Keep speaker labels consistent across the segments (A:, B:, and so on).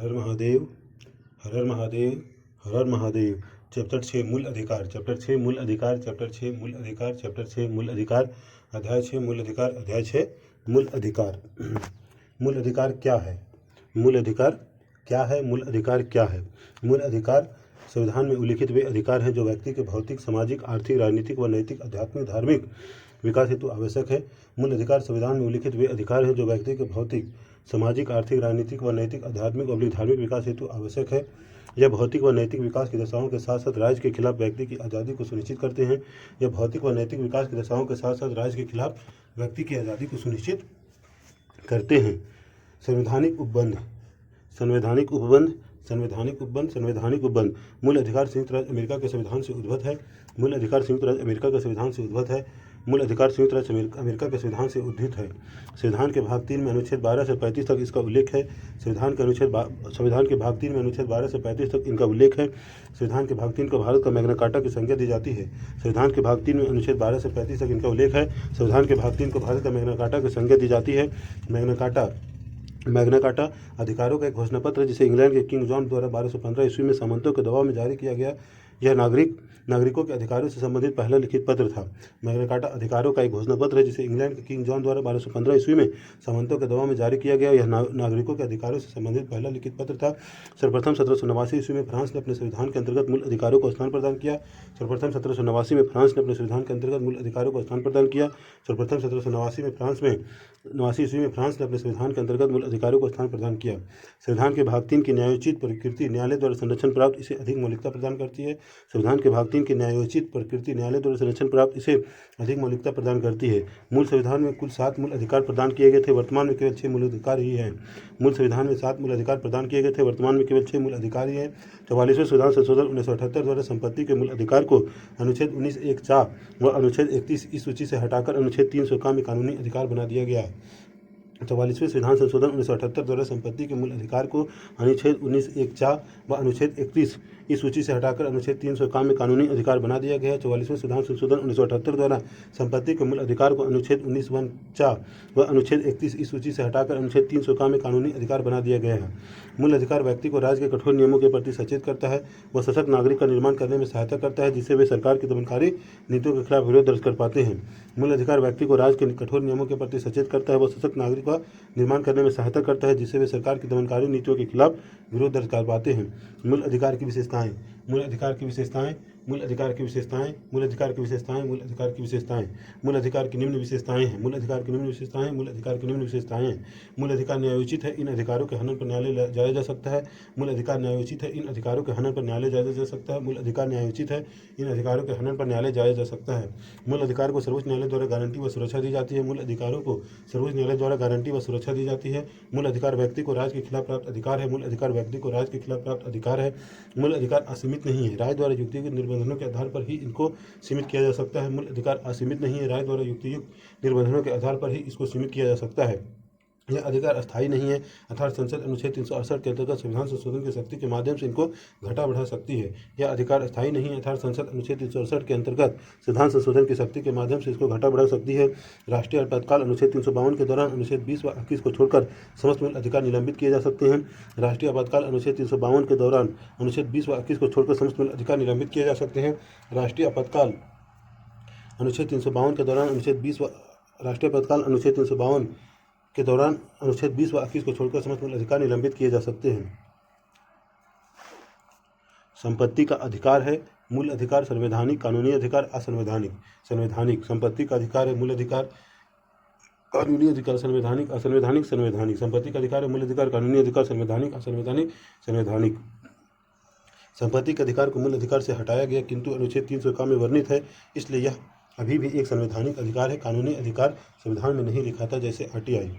A: हर महादेव, हर हर महादेव, हर हर महादेव। चैप्टर 6 मूल अधिकार, चैप्टर 6 मूल अधिकार, चैप्टर 6 मूल अधिकार, चैप्टर 6 मूल अधिकार, अध्याय 6 मूल अधिकार, अध्याय 6 मूल अधिकार। मूल अधिकार क्या है? मूल अधिकार क्या है? मूल अधिकार क्या है? मूल अधिकार संविधान में उल्लिखित वे अधिकार हैं जो व्यक्ति के भौतिक, सामाजिक, आर्थिक, राजनीतिक व नैतिक, आध्यात्मिक, धार्मिक विकास हेतु आवश्यक है। मूल अधिकार संविधान में उल्लिखित वे अधिकार हैं जो व्यक्ति के भौतिक, सामाजिक, आर्थिक, राजनीतिक व नैतिक, आध्यात्मिक व धार्मिक विकास हेतु आवश्यक है। यह भौतिक व नैतिक विकास की दशाओं के साथ साथ राज्य के खिलाफ व्यक्ति की आज़ादी को सुनिश्चित करते हैं। यह भौतिक व नैतिक विकास की दशाओं के साथ साथ राज्य के खिलाफ व्यक्ति की आज़ादी को सुनिश्चित करते हैं। संवैधानिक उपबंध, संवैधानिक उपबंध, संवैधानिक उपबंध, संवैधानिक उपबंध। मूल अधिकार संयुक्त राज्य अमेरिका के संविधान से उद्भूत है। मूल अधिकार संयुक्त राज्य अमेरिका के संविधान से उद्भूत है। मूल अधिकार संयुक्त राज्य अमेरिका के संविधान से उद्धृत है। संविधान के भाग 3 में अनुच्छेद 12 से 35 तक इसका उल्लेख है। संविधान के भाग 3 में अनुच्छेद 12 से 35 तक इनका उल्लेख है। संविधान के भाग 3 को भारत का मैग्ना कार्टा की संज्ञा दी जाती है। संविधान के भाग 3 में अनुच्छेद 12 से 35 तक इनका उल्लेख है। संविधान के भाग 3 को भारत का मैग्ना कार्टा की संज्ञा दी जाती है। मैग्ना कार्टा अधिकारों का एक घोषणा पत्र है जिसे इंग्लैंड के किंग जॉन द्वारा 1215 ईस्वी में सामंतों के दबाव में जारी किया गया। यह नागरिकों के अधिकारों से संबंधित पहला लिखित पत्र था। मैग्ना कार्टा अधिकारों का एक घोषणा पत्र है जिसे इंग्लैंड के किंग जॉन द्वारा 1215 ईस्वी में सामंतों के दबाव में जारी किया गया। यह नागरिकों के अधिकारों से संबंधित पहला लिखित पत्र था। सर्वप्रथम 1789 ईस्वी में फ्रांस ने अपने संविधान के अंतर्गत मूल अधिकारों को स्थान प्रदान किया। सर्वप्रथम 1789 में फ्रांस ने अपने संविधान के अंतर्गत मूल अधिकारों को स्थान प्रदान किया। सर्वप्रथम 1789 में ईस्वी में फ्रांस ने अपने संविधान के अंतर्गत मूल अधिकारों को स्थान प्रदान किया। संविधान के भाग 3 की न्यायोचित प्रकृति न्यायालय द्वारा संरक्षण प्राप्त इसे अधिक मौलिकता प्रदान करती है। संविधान के भाग 3 की न्यायोचित प्रकृति न्यायालय द्वारा संरक्षण प्राप्त इसे अधिक मौलिकता प्रदान करती है। मूल संविधान में कुल 7 मूल अधिकार प्रदान किए गए थे, वर्तमान में केवल 6 मूल अधिकार ही हैं। मूल संविधान में 7 मूल अधिकार प्रदान किए गए थे, वर्तमान में केवल 6 मूल अधिकार ही हैं। 44वें संविधान संशोधन 1978 द्वारा संपत्ति के मूल अधिकार को अनुच्छेद 19(1)(4) व अनुच्छेद 31 इस सूची से हटाकर अनुच्छेद 300 में कानूनी अधिकार बना दिया गया। 44वें संविधान संशोधन 1978 द्वारा संपत्ति के मूल अधिकार को अनुच्छेद 19(1)(4) व अनुच्छेद 31 इस सूची से हटाकर अनुच्छेद 300 में कानूनी अधिकार बना दिया गया है। 44वें संविधान संशोधन 1978 द्वारा संपत्ति के मूल अधिकार को अनुच्छेद 19(1)(4) व अनुच्छेद 31 इस सूची से हटाकर अनुच्छेद 300 में कानूनी अधिकार बना दिया गया है। मूल अधिकार व्यक्ति को राज्य के कठोर नियमों के प्रति सचेत करता है व सशक्त नागरिक का निर्माण करने में सहायता करता है जिससे वे सरकार की दमनकारी नीतियों के खिलाफ विरोध दर्ज कर पाते हैं। मूल अधिकार व्यक्ति को राज्य के कठोर नियमों के प्रति सचेत करता है व सशक्त नागरिक का निर्माण करने में सहायता करता है जिससे वे सरकार की दमनकारी नीतियों के खिलाफ विरोध दर्ज कर पाते हैं। मूल अधिकार की विशेषताएं, मूल अधिकार की विशेषताएं, मूल अधिकार की विशेषताएं, मूल अधिकार की विशेषताएं, मूल अधिकार की विशेषताएं। मूल अधिकार की निम्न विशेषताएं हैं। मूल अधिकार की निम्न विशेषताएं, मूल अधिकार की निम्न विशेषताएं हैं। मूल अधिकार न्यायोचित है, इन अधिकारों के हनन पर न्यायालय जाया जा सकता है। मूल अधिकार न्यायोचित है, इन अधिकारों के हनन पर न्यायालय जाया जा सकता है। मूल अधिकार न्यायोचित है, इन अधिकारों के हनन पर न्यायालय जाया जा सकता है। मूल अधिकार को सर्वोच्च न्यायालय द्वारा गारंटी व सुरक्षा दी जाती है। मूल अधिकारों को सर्वोच्च न्यायालय द्वारा गारंटी व सुरक्षा दी जाती है। मूल अधिकार व्यक्ति को राज्य के खिलाफ प्राप्त अधिकार है। मूल अधिकार व्यक्ति को राज्य के खिलाफ प्राप्त अधिकार है। मूल अधिकार असीमित नहीं है, राज्य द्वारा युक्तियुक्त निबंधनों के आधार पर ही इनको सीमित किया जा सकता है। मूल अधिकार असीमित नहीं है, राज्य द्वारा युक्तियुक्त निबंधनों के आधार पर ही इसको सीमित किया जा सकता है। यह अधिकार अस्थायी नहीं है अर्थात संसद अनुच्छेद 368 के अंतर्गत संविधान संशोधन की शक्ति के माध्यम से इनको घटा बढ़ा सकती है। यह अधिकार अस्थायी नहीं है अर्थात संसद अनुच्छेद 368 के अंतर्गत संविधान संशोधन की शक्ति के माध्यम से इसको घटा बढ़ा सकती है। राष्ट्रीय आपातकाल अनुच्छेद 352 के दौरान अनुच्छेद 20 व 21 को छोड़कर समस्त मूल अधिकार निलंबित किए जा सकते हैं। राष्ट्रीय आपातकाल अनुच्छेद 352 के दौरान अनुच्छेद 20 व 21 को छोड़कर समस्त मूल अधिकार निलंबित किए जा सकते हैं। राष्ट्रीय आपातकाल अनुच्छेद 352 के दौरान अनुच्छेद 20 व राष्ट्रीय आपातकाल अनुच्छेद 352 के दौरान अनुच्छेद 20 व 21 को छोड़कर समस्त मूल अधिकार निलंबित किए जा सकते हैं। संपत्ति का अधिकार है। मूल अधिकार संवैधानिक, कानूनी अधिकार, असंवैधानिक। संवैधानिक संपत्ति का अधिकार है। मूल अधिकार कानूनी अधिकार, संवैधानिक, असंवैधानिक, संवैधानिक। संपत्ति का अधिकार है। मूल अधिकार कानूनी अधिकार, संवैधानिक, असंवैधानिक, संवैधानिक। संपत्ति के अधिकार को मूल अधिकार से हटाया गया किंतु अनुच्छेद 300 में वर्णित है इसलिए यह अभी भी एक संवैधानिक अधिकार है। कानूनी अधिकार संविधान में नहीं लिखा था जैसे आरटीआई।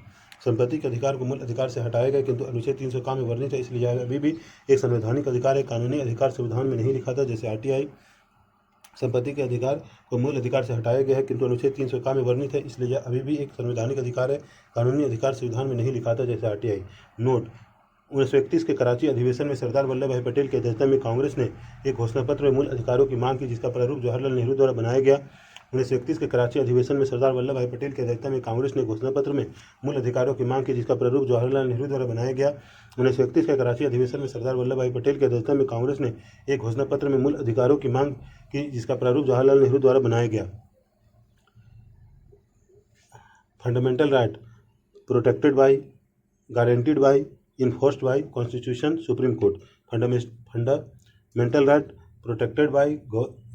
A: संपत्ति के अधिकार को मूल अधिकार से हटाया गया किंतु अनुच्छेद 300 में वर्णित है इसलिए यह अभी भी एक संवैधानिक अधिकार है। कानूनी अधिकार संविधान में नहीं लिखा था जैसे आरटीआई। संपत्ति के अधिकार को मूल अधिकार से हटाया गया है किंतु अनुच्छेद 300 में वर्णित है इसलिए यह अभी भी एक संवैधानिक अधिकार है। कानूनी अधिकार संविधान में नहीं लिखा था जैसे आरटीआई। नोट: 1931 के कराची अधिवेशन में सरदार वल्लभ भाई पटेल की अध्यक्षता में कांग्रेस ने एक घोषणा पत्र में मूल अधिकारों की मांग की जिसका प्रारूप जवाहरलाल नेहरू द्वारा बनाया गया। 1931 के कराची अधिवेशन में सरदार वल्लभ भाई पटेल की अध्यक्षता में कांग्रेस ने घोषणा पत्र में मूल अधिकारों की मांग की, जिसका प्रारूप जवाहरलाल नेहरू द्वारा बनाया गया। 1931 के कराची अधिवेशन में सरदार वल्लभ भाई पटेल की अध्यक्षता में कांग्रेस ने एक घोषणा पत्र में मूल अधिकारों की मांग की, जिसका प्रारूप जवाहरलाल नेहरू द्वारा बनाया गया। Fundamental right protected by, guaranteed bye, enforced bye constitution, supreme court. Fundamental right protected by,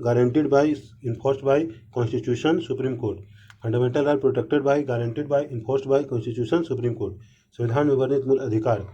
A: guaranteed bye, enforced bye constitution, supreme court. Fundamental right protected by, guaranteed bye, enforced bye constitution, supreme court. संविधान में वर्णित मूल अधिकार,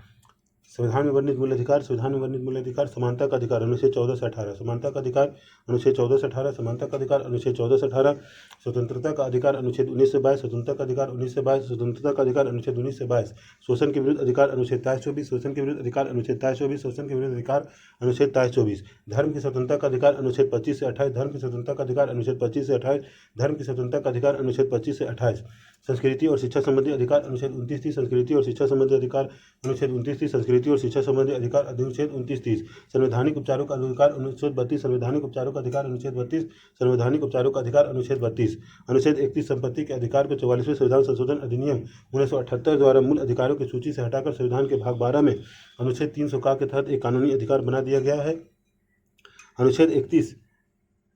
A: संविधान में वर्णित मूल अधिकार, संविधान में वर्णित मूल अधिकार, समानता का अधिकार अनुच्छेद 14 से 18, समानता का अधिकार अनुच्छेद 14 से 18, समानता का अधिकार अनुच्छेद 14 से 18, स्वतंत्रता का अधिकार अनुच्छेद 19 से 22, स्वतंत्रता का अधिकार 19 से 22, स्वतंत्रता का अधिकार अनुच्छेद 19 से 22, शोषण के विरुद्ध अधिकार अनुच्छेद 23-24, शोषण के विरुद्ध अधिकार अनुच्छेद 23-24, शोषण के विरुद्ध अधिकार अनुच्छेद 23-24, धर्म की स्वतंत्रता का अधिकार अनुच्छेद 25 से 28, धर्म की स्वतंत्रता का अधिकार अनुच्छेद 25 से 28, धर्म की स्वतंत्रता का अधिकार अनुच्छेद 25 से 28, संस्कृति और शिक्षा संबंधी अधिकार अनुच्छेद 29-30, संस्कृति और शिक्षा संबंधी अधिकार अनुच्छेद 29-30, संस्कृति और शिक्षा संबंधी अधिकार अनुच्छेद 29-30, संवैधानिक उपचारों का अधिकार अनुच्छेद 32, संवैधानिक उपचारों का अधिकार अनुच्छेद 32, संवैधानिक उपचारों का अधिकार अनुच्छेद 32, अनुच्छेद 31 संपत्ति के अधिकार को 44वें संविधान संशोधन अधिनियम 1978 द्वारा मूल अधिकारों की सूची से हटाकर संविधान के भाग 12 में अनुच्छेद 300 का के तहत एक कानूनी अधिकार बना दिया गया है। अनुच्छेद 31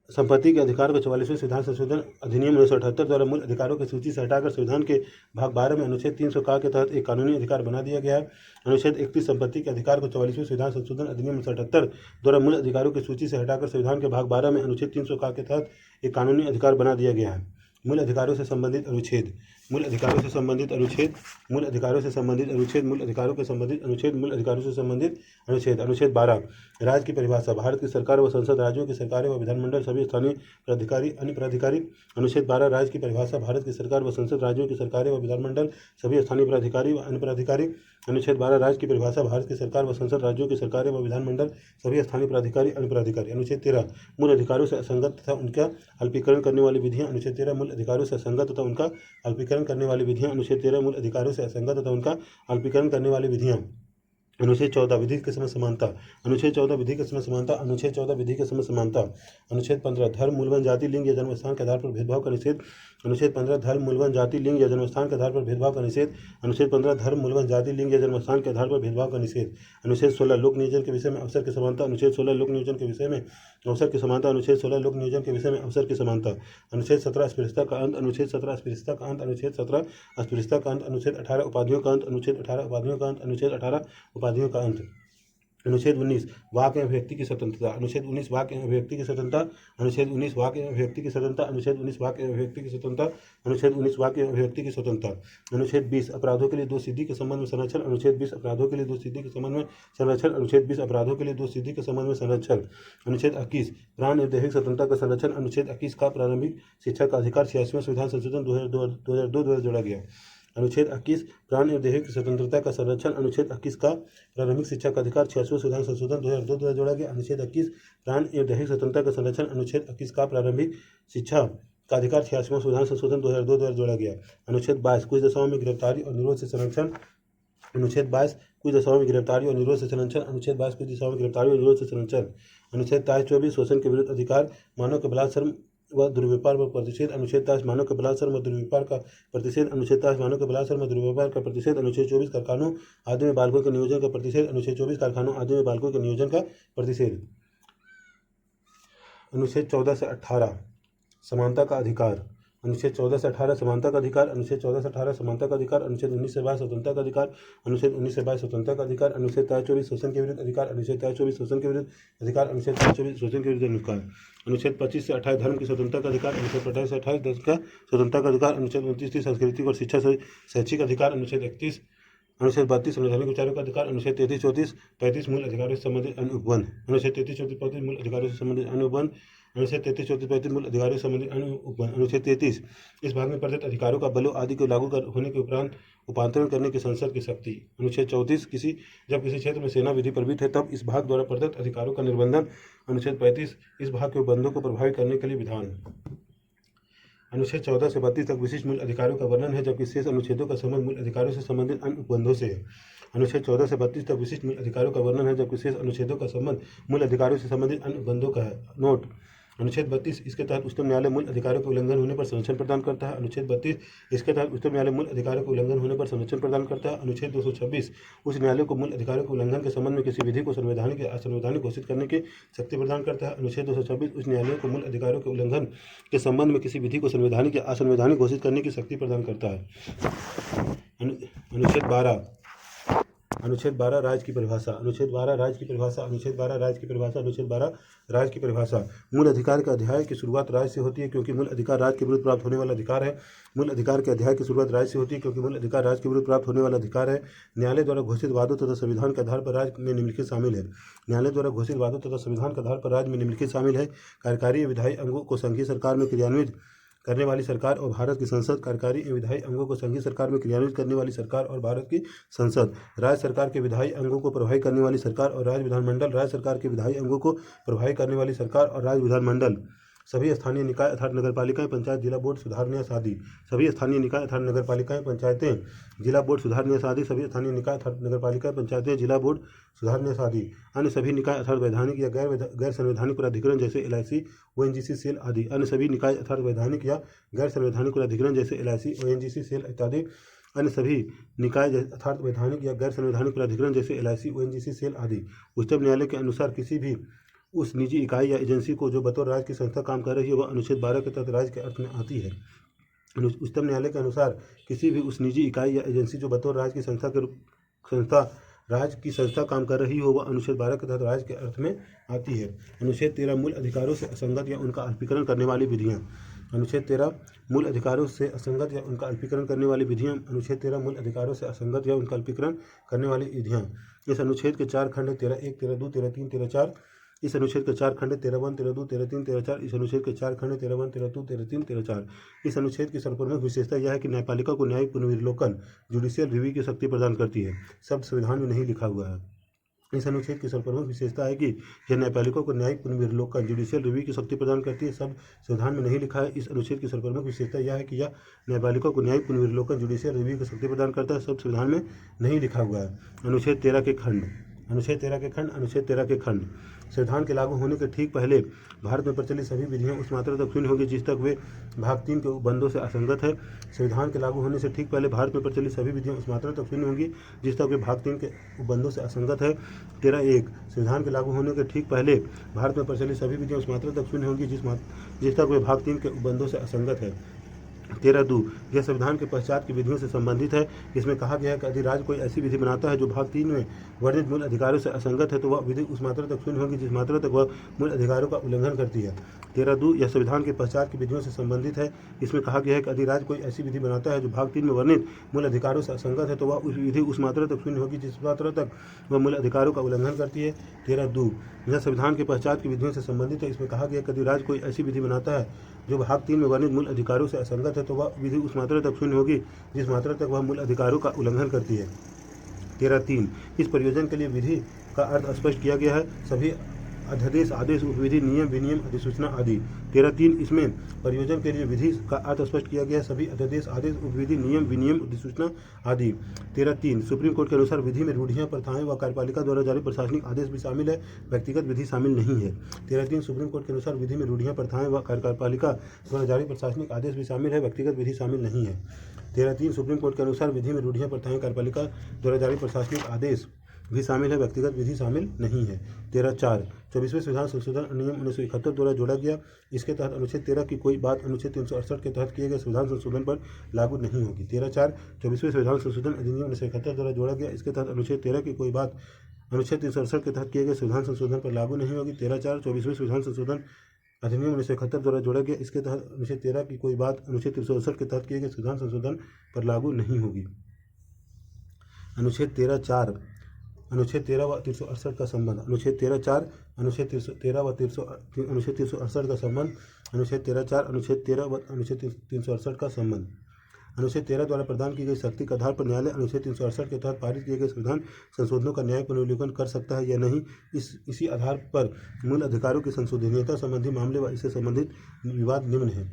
A: संपत्ति के अधिकार को 44वें संविधान संशोधन अधिनियम 1978 द्वारा मूल अधिकारों की सूची से हटाकर संविधान के भाग 12 में अनुच्छेद 300 का के तहत एक कानूनी अधिकार बना दिया गया है। अनुच्छेद 31 संपत्ति के अधिकार को 44वें संविधान संशोधन अधिनियम 1978 द्वारा मूल अधिकारों की सूची से हटाकर संविधान के भाग 12 में अनुच्छेद 300 का के तहत एक कानूनी अधिकार बना दिया गया है। मूल अधिकारों से संबंधित अनुच्छेद, मूल अधिकारों से संबंधित अनुच्छेद, मूल अधिकारों से संबंधित अनुच्छेद, मूल अधिकारों के संबंधित अनुच्छेद, मूल अधिकारों से संबंधित अनुच्छेद। अनुच्छेद 12 राज्य की परिभाषा, भारत की सरकार व संसद, राज्यों की सरकारें व विधानमंडल, सभी स्थानीय प्राधिकारी, अन्य प्राधिकारी। अनुच्छेद 12 राज्य की परिभाषा, भारत की सरकार व संसद, राज्यों की सरकारें व विधानमंडल, सभी स्थानीय प्राधिकारी व अन्य प्राधिकारी। अनुच्छेद 12 राज्य की परिभाषा, भारत की सरकार व संसद, राज्यों की सरकारें व विधानमंडल, सभी स्थानीय प्राधिकारी, अन्य प्राधिकारी। अनुच्छेद 13 मूल अधिकारों से असंगत तथा उनका अल्पीकरण करने वाली विधियां। अनुच्छेद 13 मूल अधिकारों से असंगत तथा उनका अल्पीकरण करने वाली विधियां। अनुच्छेद 13 मूल अधिकारों से असंगत तथा उनका अल्पीकरण करने वाली विधियां। अनुच्छेद 14 विधि के समय समानता, अनुच्छेद 14 विधि के समय समानता, अनुच्छेद 14 विधि के समय समानता। अनुच्छेद 15 धर्म, मूलवन, जाति, लिंग या जन्मस्थान के आधार पर भेदभाव का निषेध। अनुच्छेद 15 धर्म, मूलवन, जाति, लिंग या जन्मस्थान के आधार पर भेदभाव का निषेध। अनुच्छेद 15 धर्म, मूलवन, जाति, लिंग या जन्मस्थान के आधार पर भेदभाव का निषेध। अनुच्छेद 16 लोक नियोजन के विषय में अवसर की समानता। अनुच्छेद 16 लोक नियोजन के विषय में अवसर की समानता। अनुच्छेद 16 लोक नियोजन के विषय में अवसर की समानता। अनुच्छेद 17 अस्पृश्यता का अंत। अनुच्छेद 17 अस्पृश्यता का अंत। अनुच्छेद 17 अस्पृश्यता का अंत। अनुच्छेद 18 उपाधियों का अंत। अनुच्छेद 18 उपाधियों का अंत। अनुच्छेद 18 उपाधियों का अंत। अनुच्छेद 19 वाक एवं अभिव्यक्ति की स्वतंत्रता। अनुच्छेद 19 वाक एवं अभिव्यक्ति की स्वतंत्रता। अनुच्छेद 19 वाक एवं अभिव्यक्ति की स्वतंत्रता। अनुच्छेद 19 वाक एवं अभिव्यक्ति की स्वतंत्रता। अनुच्छेद 19 वाक एवं अभिव्यक्ति की स्वतंत्रता। अनुच्छेद 20 अपराधों के लिए दो सिद्धि के संबंध में संरक्षण। अनुच्छेद 20 अपराधों के लिए दो सिद्धि के संबंध में संरक्षण। अनुच्छेद 20 अपराधों के लिए दो सिद्धि के संबंध में संरक्षण। अनुच्छेद 21 प्राण एवं दैहिक स्वतंत्रता का संरक्षण। अनुच्छेद 21 का प्रारंभिक शिक्षा का अधिकार 86वें संविधान संशोधन 2002 द्वारा जोड़ा गया। अनुच्छेद 21 प्राण एवं दैहिक स्वतंत्रता का संरक्षण। अनुच्छेद 21 का प्रारंभिक शिक्षा का अधिकार 86वें संविधान संशोधन 2002 द्वारा जोड़ा गया। अनुच्छेद 21 प्राण एवं दैहिक स्वतंत्रता का संरक्षण। अनुच्छेद 21 का प्रारंभिक शिक्षा का अधिकार 86वें संविधान संशोधन 2002 द्वारा जोड़ा गया। अनुच्छेद 22 कुछ दशाओं में गिरफ्तारी और निरोध से संरक्षण। अनुच्छेद 22 कुछ दशाओं में गिरफ्तारी और निरोध से संरक्षण। अनुच्छेद 22 कुछ दशाओं में गिरफ्तारी और निरोध से संरक्षण। अनुच्छेद 23-24 शोषण के विरुद्ध अधिकार, मानव के बलात्कार व दुर्व्यवहार पर प्रतिषेध। अनुच्छेद 23 मानव के बलात्कार व दुर्व्यवहार का प्रतिषेध। अनुच्छेद 23 मानव के बलात्कार व दुर्व्यवहार का प्रतिषेध। अनुच्छेद 24 कारखानों आदि में बालकों के नियोजन का प्रतिषेध। अनुच्छेद 24 कारखानों आदि में बालकों के नियोजन का प्रतिषेध। अनुच्छेद 14 से 18 समानता का अधिकार। अनुच्छेद 14 से 18 समानता का अधिकार। अनुच्छेद 14 से 18 समानता का अधिकार। अनुच्छेद 19 से 22 स्वतंत्रता का अधिकार। अनुच्छेद 19 से 22 स्वतंत्रता का अधिकार। अनुच्छेद 23-24 शोषण के विरुद्ध अधिकार। अनुच्छेद 23-24 शोषण के विरुद्ध अधिकार। अनुच्छेद 23-24 शोषण के विरुद्ध अधिकार। अनुच्छेद 25 से 28 धर्म की स्वतंत्रता का अधिकार। अनुच्छेद 28 से 28 धर्म का स्वतंत्रता का अधिकार। अनुच्छेद 29 सांस्कृतिक और शिक्षा से शैक्षिक अधिकार। अनुच्छेद 31 अनुच्छेद 32 संवैधानिक उपचारों का अधिकार। अनुच्छेद 33-34-35 मूल अधिकारों से संबंधित अन्य उपबंध। अनुच्छेद 33-34-35 मूल अधिकारों से संबंधित अन्य उपबंध। अनुच्छेद 33-34-35 मूल अधिकारों से संबंधित अन्य उपबंध। अनुच्छेद 33 इस भाग में प्रदत्त अधिकारों का बलों आदि को लागू होने के उपरांत उपांतरण करने की संसद की शक्ति। अनुच्छेद 34 जब किसी क्षेत्र में सेना विधि प्रवृत्त है तब इस भाग द्वारा प्रदत्त अधिकारों का निर्बंधन। अनुच्छेद 35 इस भाग के उपबंधों को प्रभावित करने के लिए विधान। अनुच्छेद 14 से 32 तक विशिष्ट मूल अधिकारों का वर्णन है, जबकि शेष अनुच्छेदों का संबंध मूल अधिकारों से संबंधित अन्य उपबंधों से है। अनुच्छेद 14 से 32 तक विशिष्ट मूल अधिकारों का वर्णन है, जबकि शेष अनुच्छेदों का संबंध मूल अधिकारों से संबंधित अन्य उपबंधों का है। नोट अनुच्छेद 32 इसके तहत उच्चतम न्यायालय मूल अधिकारों के उल्लंघन होने पर संरक्षण प्रदान करता है। अनुच्छेद 32 इसके तहत उच्चतम न्यायालय मूल अधिकारों के उल्लंघन होने पर संरक्षण प्रदान करता है। अनुच्छेद 226 उच्च न्यायालय को मूल अधिकारों के उल्लंघन के संबंध में किसी विधि को संवैधानिक या असंवैधानिक घोषित करने की शक्ति प्रदान करता है। अनुच्छेद 226 उच्च न्यायालय को मूल अधिकारों के उल्लंघन के संबंध में किसी विधि को संवैधानिक या असंवैधानिक घोषित करने की शक्ति प्रदान करता है। अनुच्छेद 12 राज्य की परिभाषा। अनुच्छेद 12 राज्य की परिभाषा। अनुच्छेद 12 राज्य की परिभाषा। अनुच्छेद 12 राज्य की परिभाषा। मूल अधिकार के अध्याय की शुरुआत राज्य से होती है क्योंकि मूल अधिकार राज्य के विरुद्ध प्राप्त होने वाला अधिकार है। मूल अधिकार के अध्याय की शुरुआत राज्य से होती है क्योंकि मूल अधिकार राज्य के विरुद्ध प्राप्त होने वाला अधिकार है। न्यायालय द्वारा घोषित वादों तथा संविधान के आधार पर राज्य में निम्नलिखित शामिल है। न्यायालय द्वारा घोषित वादों तथा संविधान के आधार पर राज्य में निम्नलिखित शामिल है। कार्यकारी विधायी अंगों को संघीय सरकार में क्रियान्वित करने वाली सरकार और भारत की संसद। कार्यकारी एवं विधायी अंगों को संघीय सरकार में क्रियान्वित करने वाली सरकार और भारत की संसद। राज्य सरकार के विधायी अंगों को प्रभावी करने वाली सरकार और राज्य विधानमंडल। राज्य सरकार के विधायी अंगों को प्रभावी करने वाली सरकार और राज्य विधानमंडल। सभी स्थानीय निकाय अर्थात नगरपालिकाएं, पंचायत, जिला बोर्ड, सुधार न्यास आदि। सभी स्थानीय निकाय अर्थात नगरपालिकाएं, पंचायतें, जिला बोर्ड, सुधार न्यास आदि। सभी स्थानीय निकाय अर्थात नगरपालिकाएं, पंचायतें, जिला बोर्ड, सुधार न्यास आदि। अन्य सभी निकाय अर्थात वैधानिक या गैर संवैधानिक प्राधिकरण जैसे LIC, ONGC, सेल आदि। अन्य सभी निकाय अर्थात वैधानिक या गैर संवैधानिक प्राधिकरण जैसे LIC, ONGC, सेल इत्यादि। अन्य सभी निकाय अर्थात वैधानिक या गैर संवैधानिक प्राधिकरण जैसे LIC, ONGC, सेल आदि उच्चतम न्यायालय के अनुसार किसी भी उस निजी इकाई या एजेंसी को जो बतौर राज्य की संस्था काम कर रही है वह अनुच्छेद 12 के तहत राज्य के अर्थ में आती है। उच्चतम न्यायालय के अनुसार किसी भी उस निजी इकाई या एजेंसी जो बतौर राज्य की संस्था काम कर रही हो वह अनुच्छेद 12 के तहत राज्य के अर्थ में आती है। अनुच्छेद 13 मूल अधिकारों से असंगत या उनका अल्पीकरण करने वाली विधियाँ। अनुच्छेद 13 मूल अधिकारों से असंगत या उनका अल्पीकरण करने वाली विधियाँ। अनुच्छेद 13 मूल अधिकारों से असंगत या उनका अल्पीकरण करने वाली विधियाँ। इस अनुच्छेद के 4 खंड 13(1), 13(2), 13(3), 13(4)। इस अनुच्छेद के 4 खंड 13(1), 13(2), 13(3), 13(4). इस अनुच्छेद के 4 खंड 13(1), 13(2), 13(3), 13(4). इस अनुच्छेद की सर्वप्रमुख विशेषता यह है कि न्यायपालिका को न्यायिक पुनर्विलोकन जुडिशियल रिव्यू की शक्ति प्रदान करती है। शब्द संविधान में नहीं लिखा हुआ है। इस अनुच्छेद की सर्वप्रमुख विशेषता है कि यह न्यायपालिका को न्यायिक पुनर्विलोकन जुडिशियल रिव्यू की शक्ति प्रदान करती है। शब्द संविधान में नहीं लिखा है। इस अनुच्छेद की सर्वप्रमुख विशेषता यह है कि यह न्यायपालिका को न्यायिक पुनर्विलोकन जुडिशियल रिव्यू की शक्ति प्रदान करता है। शब्द संविधान में नहीं लिखा हुआ है। अनुच्छेद 13 के खंड। अनुच्छेद 13 के खंड। अनुच्छेद 13 के खंड। संविधान के लागू होने के ठीक पहले भारत में प्रचलित सभी विधियां उस मात्रा तक शून्य होंगी जिस तक वे भाग 3 के उपबंधों से असंगत है। संविधान के लागू होने से ठीक पहले भारत में प्रचलित सभी विधियां उस मात्रा तक शून्य होंगी जिस तक वे भाग 3 के उपबंधों से असंगत है। 13(1) संविधान के लागू होने के ठीक पहले भारत में प्रचलित सभी विधियां उस मात्रा तक शून्य होंगी जिस तक वे भाग 3 के उपबंधों से असंगत है। 13(2) यह संविधान के पश्चात की विधियों से संबंधित है। इसमें कहा गया है कि यदि राज्य कोई ऐसी विधि बनाता है जो भाग 3 में वर्णित मूल अधिकारों से असंगत है तो वह विधि उस मात्रा तक शून्य होगी जिस मात्रा तक वह मूल अधिकारों का उल्लंघन करती है। 13(2) यह संविधान के पश्चात की विधियों से संबंधित है। इसमें कहा गया है कि यदि राज्य कोई ऐसी विधि बनाता है जो भाग 3 में वर्णित मूल अधिकारों से असंगत है तो वह विधि उस मात्रा तक शून्य होगी जिस मात्रा तक वह मूल अधिकारों का उल्लंघन करती है। 13(2) यह संविधान के पश्चात की विधियों से संबंधित है। इसमें कहा गया कि यदि राज्य कोई ऐसी विधि बनाता है जो भाग 3 में वर्णित मूल अधिकारों से असंगत है तो वह विधि उस मात्रा तक शून्य होगी जिस मात्रा तक वह मूल अधिकारों का उल्लंघन करती है। 13(3) इस प्रयोजन के लिए विधि का अर्थ स्पष्ट किया गया है। सभी अध्यादेश, आदेश, उपविधि, नियम, विनियम, अधिसूचना आदि। 13(3) इसमें प्रयोजन के लिए विधि का अर्थ स्पष्ट किया गया है। सभी अध्यादेश, आदेश, उपविधि, नियम, विनियम, अधिसूचना आदि। 13(3) सुप्रीम कोर्ट के अनुसार विधि में रूढ़ियाँ, प्रथाएं व कार्यपालिका द्वारा जारी प्रशासनिक आदेश भी शामिल है, व्यक्तिगत विधि शामिल नहीं है। 13(3) सुप्रीम कोर्ट के अनुसार विधि में रूढ़ियाँ, प्रथाएं व कार्यपालिका द्वारा जारी प्रशासनिक आदेश भी शामिल है, व्यक्तिगत विधि शामिल नहीं है। 13(3) सुप्रीम कोर्ट के अनुसार विधि में रूढ़ियाँ, प्रथाएं, कार्यपालिका द्वारा जारी प्रशासनिक आदेश भी शामिल है, व्यक्तिगत विधि शामिल नहीं है। 13(4) 24वें संविधान संशोधन अधिनियम 1971 द्वारा जोड़ा गया। इसके तहत अनुच्छेद 13 की कोई बात अनुच्छेद 368 के तहत किए गए संविधान संशोधन पर लागू नहीं होगी। 13(4) 24वें संविधान संशोधन अधिनियम 1971 द्वारा जोड़ा गया। इसके तहत अनुच्छेद 13 की कोई बात अनुच्छेद 368 के तहत किए गए संविधान संशोधन पर लागू नहीं होगी। 13(4) 24वें संविधान संशोधन अधिनियम 1971 द्वारा जोड़ा गया। इसके तहत अनुच्छेद 13 की कोई बात अनुच्छेद 368 के तहत किए गए संविधान संशोधन पर लागू नहीं होगी। अनुच्छेद 13(4) अनुच्छेद 13 व 368 का संबंध। अनुच्छेद 13(4) अनुच्छेद 13 व 368 का संबंध। अनुच्छेद 13(4) अनुच्छेद 13 व अनुच्छेद 368 का संबंध। अनुच्छेद 13 द्वारा प्रदान की गई शक्ति के आधार पर न्यायालय अनुच्छेद 368 के तहत पारित किए गए संविधान संशोधनों का न्यायिक पुनर्विलोकन कर सकता है या नहीं। इसी आधार पर मूल अधिकारों की संशोधनीयता संबंधी मामले व इससे संबंधित विवाद निम्न है।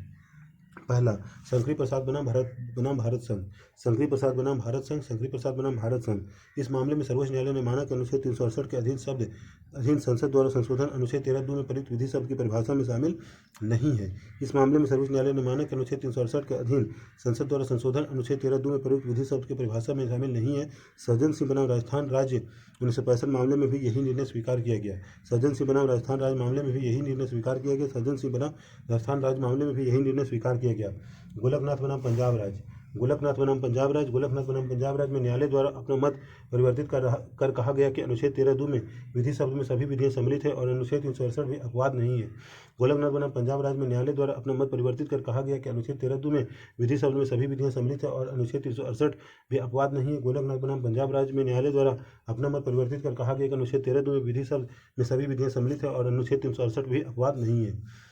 A: पहला, शंकरी प्रसाद बनाम भारत संघ। शंकरी प्रसाद बनाम भारत संघ। शंकरी प्रसाद बनाम भारत संघ। इस मामले में सर्वोच्च न्यायालय ने माना कि अनुच्छेद 368 के अधीन संसद द्वारा संशोधन अनुच्छेद 13(2) में प्रयुक्त विधि शब्द की परिभाषा में शामिल नहीं है। इस मामले में सर्वोच्च न्यायालय ने माना कि अनुच्छेद 368 के अधीन संसद द्वारा संशोधन अनुच्छेद 13(2) में प्रयुक्त विधि शब्द की परिभाषा में शामिल नहीं है। सज्जन सिंह बनाम राजस्थान राज्य 1965 मामले में भी यही निर्णय स्वीकार किया गया। सज्जन सिंह बनाम राजस्थान राज्य मामले में भी यही निर्णय स्वीकार किया गया। सज्जन सिंह बनाम राजस्थान राज्य मामले में भी यही निर्णय स्वीकार किया गया। गोलकनाथ बनाम पंजाब राज्य। गोलकनाथ बनाम पंजाब राज्य। गोलकनाथ बनाम पंजाब राज्य में न्यायालय द्वारा अपना मत परिवर्तित कर कहा गया कि अनुच्छेद 13(2) में विधि शब्द में सभी विधियां सम्मिलित है और अनुच्छेद 368 भी अपवाद नहीं है। गोलकनाथ बनाम पंजाब राज्य में न्यायालय द्वारा अपना मत परिवर्तित कर कहा गया कि अनुच्छेद 13(2) में विधि शब्द में सभी विधियां सम्मिलित है और अनुच्छेद 368 भी अपवाद नहीं है। गोलकनाथ बनाम पंजाब राज्य में न्यायालय द्वारा अपना मत परिवर्तित कर कहा गया कि अनुच्छेद 13(2) में विधि शब्द में सभी विधियां सम्मिलित है और अनुच्छेद 368 भी अपवाद नहीं है।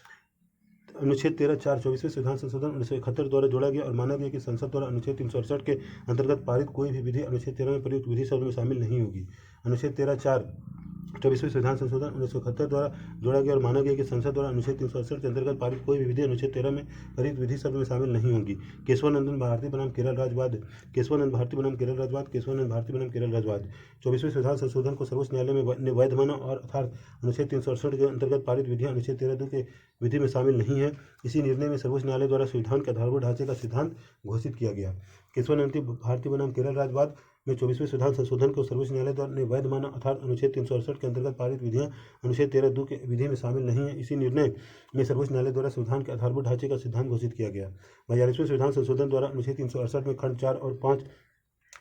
A: अनुच्छेद 13(4) 24वें संविधान संशोधन 1971 द्वारा जोड़ा गया और माना गया कि संसद द्वारा अनुच्छेद 368 के अंतर्गत पारित कोई भी विधि अनुच्छेद 13 में प्रयुक्त विधि शब्द में शामिल नहीं होगी। अनुच्छेद 13(4) 24वें संविधान संशोधन 1971 द्वारा जोड़ा गया और माना गया कि संसद द्वारा अनुच्छेद 368 के अंतर्गत पारित कोई भी विधि अनुच्छेद 13 में प्रयुक्त विधि शब्द में शामिल नहीं होगी। केशवानंदन भारती बनाम केरल राज्यवाद। केशवानंद भारती बनाम केरल राज्यवाद। केशवानंद भारती बनाम केरल राज्यवाद। 24वें संविधान संशोधन को सर्वोच्च न्यायालय ने वैध माना और अर्थात अनुच्छेद 368 के अंतर्गत पारित विधियां अनुच्छेद 13(2) के विधि में शामिल नहीं है। इसी निर्णय में सर्वोच्च न्यायालय द्वारा संविधान के आधारभूत ढांचे का सिद्धांत घोषित किया गया। केशवानंद भारती बनाम केरल राज्यवाद में 24वें संविधान संशोधन को सर्वोच्च न्यायालय ने वैध माना अर्थात अनुच्छेद 368 के अंतर्गत पारित विधियां अनुच्छेद 13(2) के विधि में शामिल नहीं है। इसी निर्णय में सर्वोच्च न्यायालय द्वारा संविधान के आधारभूत ढांचे का सिद्धांत घोषित किया गया। 42वें संविधान संशोधन द्वारा अनुच्छेद 368 में खंड 4 और 5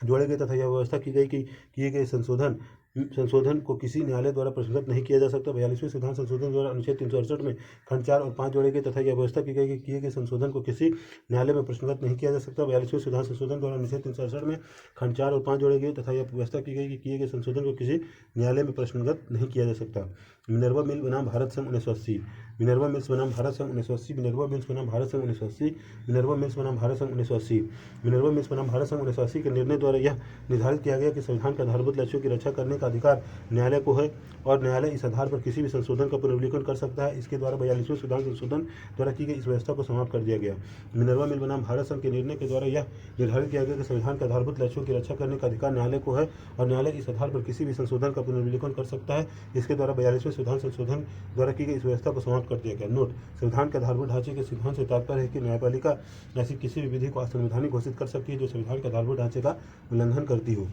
A: जोड़े गए तथा यह व्यवस्था की गई कि किए गए संशोधन को किसी न्यायालय द्वारा प्रश्नगत नहीं किया जा सकता। 42वें संविधान संशोधन द्वारा अनुच्छेद 368 में खंड 4 और 5 जोड़े गए तथा यह व्यवस्था की गई कि किए गए संशोधन को किसी न्यायालय में प्रश्नगत नहीं किया जा सकता। 42वें संविधान संशोधन द्वारा अनुच्छेद 368 में खंड 4 और 5 जोड़े गए तथा यह व्यवस्था की गई कि किए गए संशोधन को किसी न्यायालय में प्रश्नगत नहीं किया जा सकता। मिनर्वा मिल बनाम भारत संघ 1980। मिनर्वा मिल्स बनाम भारत संघ 1980। मिनर्वा मिल्स बनाम भारत संघ 1980। मिनर्वा मिल्स बनाम भारत संघ 1980। मिनर्वा मिल्स बनाम भारत संघ 1980 के निर्णय द्वारा यह निर्धारित किया गया कि संविधान के आधारभूत लक्ष्यों की रक्षा करने का अधिकार न्यायालय को है और न्यायालय इस आधार पर किसी भी संशोधन का पुनर्विलोकन कर सकता है। इसके द्वारा 42वें संविधान संशोधन द्वारा की गई इस व्यवस्था को समाप्त कर दिया गया। मिनर्वा मिल बनाम भारत संघ के निर्णय के द्वारा यह निर्धारित किया गया कि संविधान के आधारभूत लक्ष्यों की रक्षा करने का अधिकार न्यायालय को है और न्यायालय इस आधार पर किसी भी संशोधन का पुनर्विलोकन कर सकता है। इसके द्वारा 42वें संविधान संशोधन द्वारा की गई इस व्यवस्था को समाप्त कर दिया गया। नोट: संविधान के आधारभूत ढांचे के सिद्धांत से तात्पर्य है कि न्यायपालिका ऐसी किसी भी विधि को असंवैधानिक घोषित कर सकती है जो संविधान के आधारभूत ढांचे का उल्लंघन करती हो।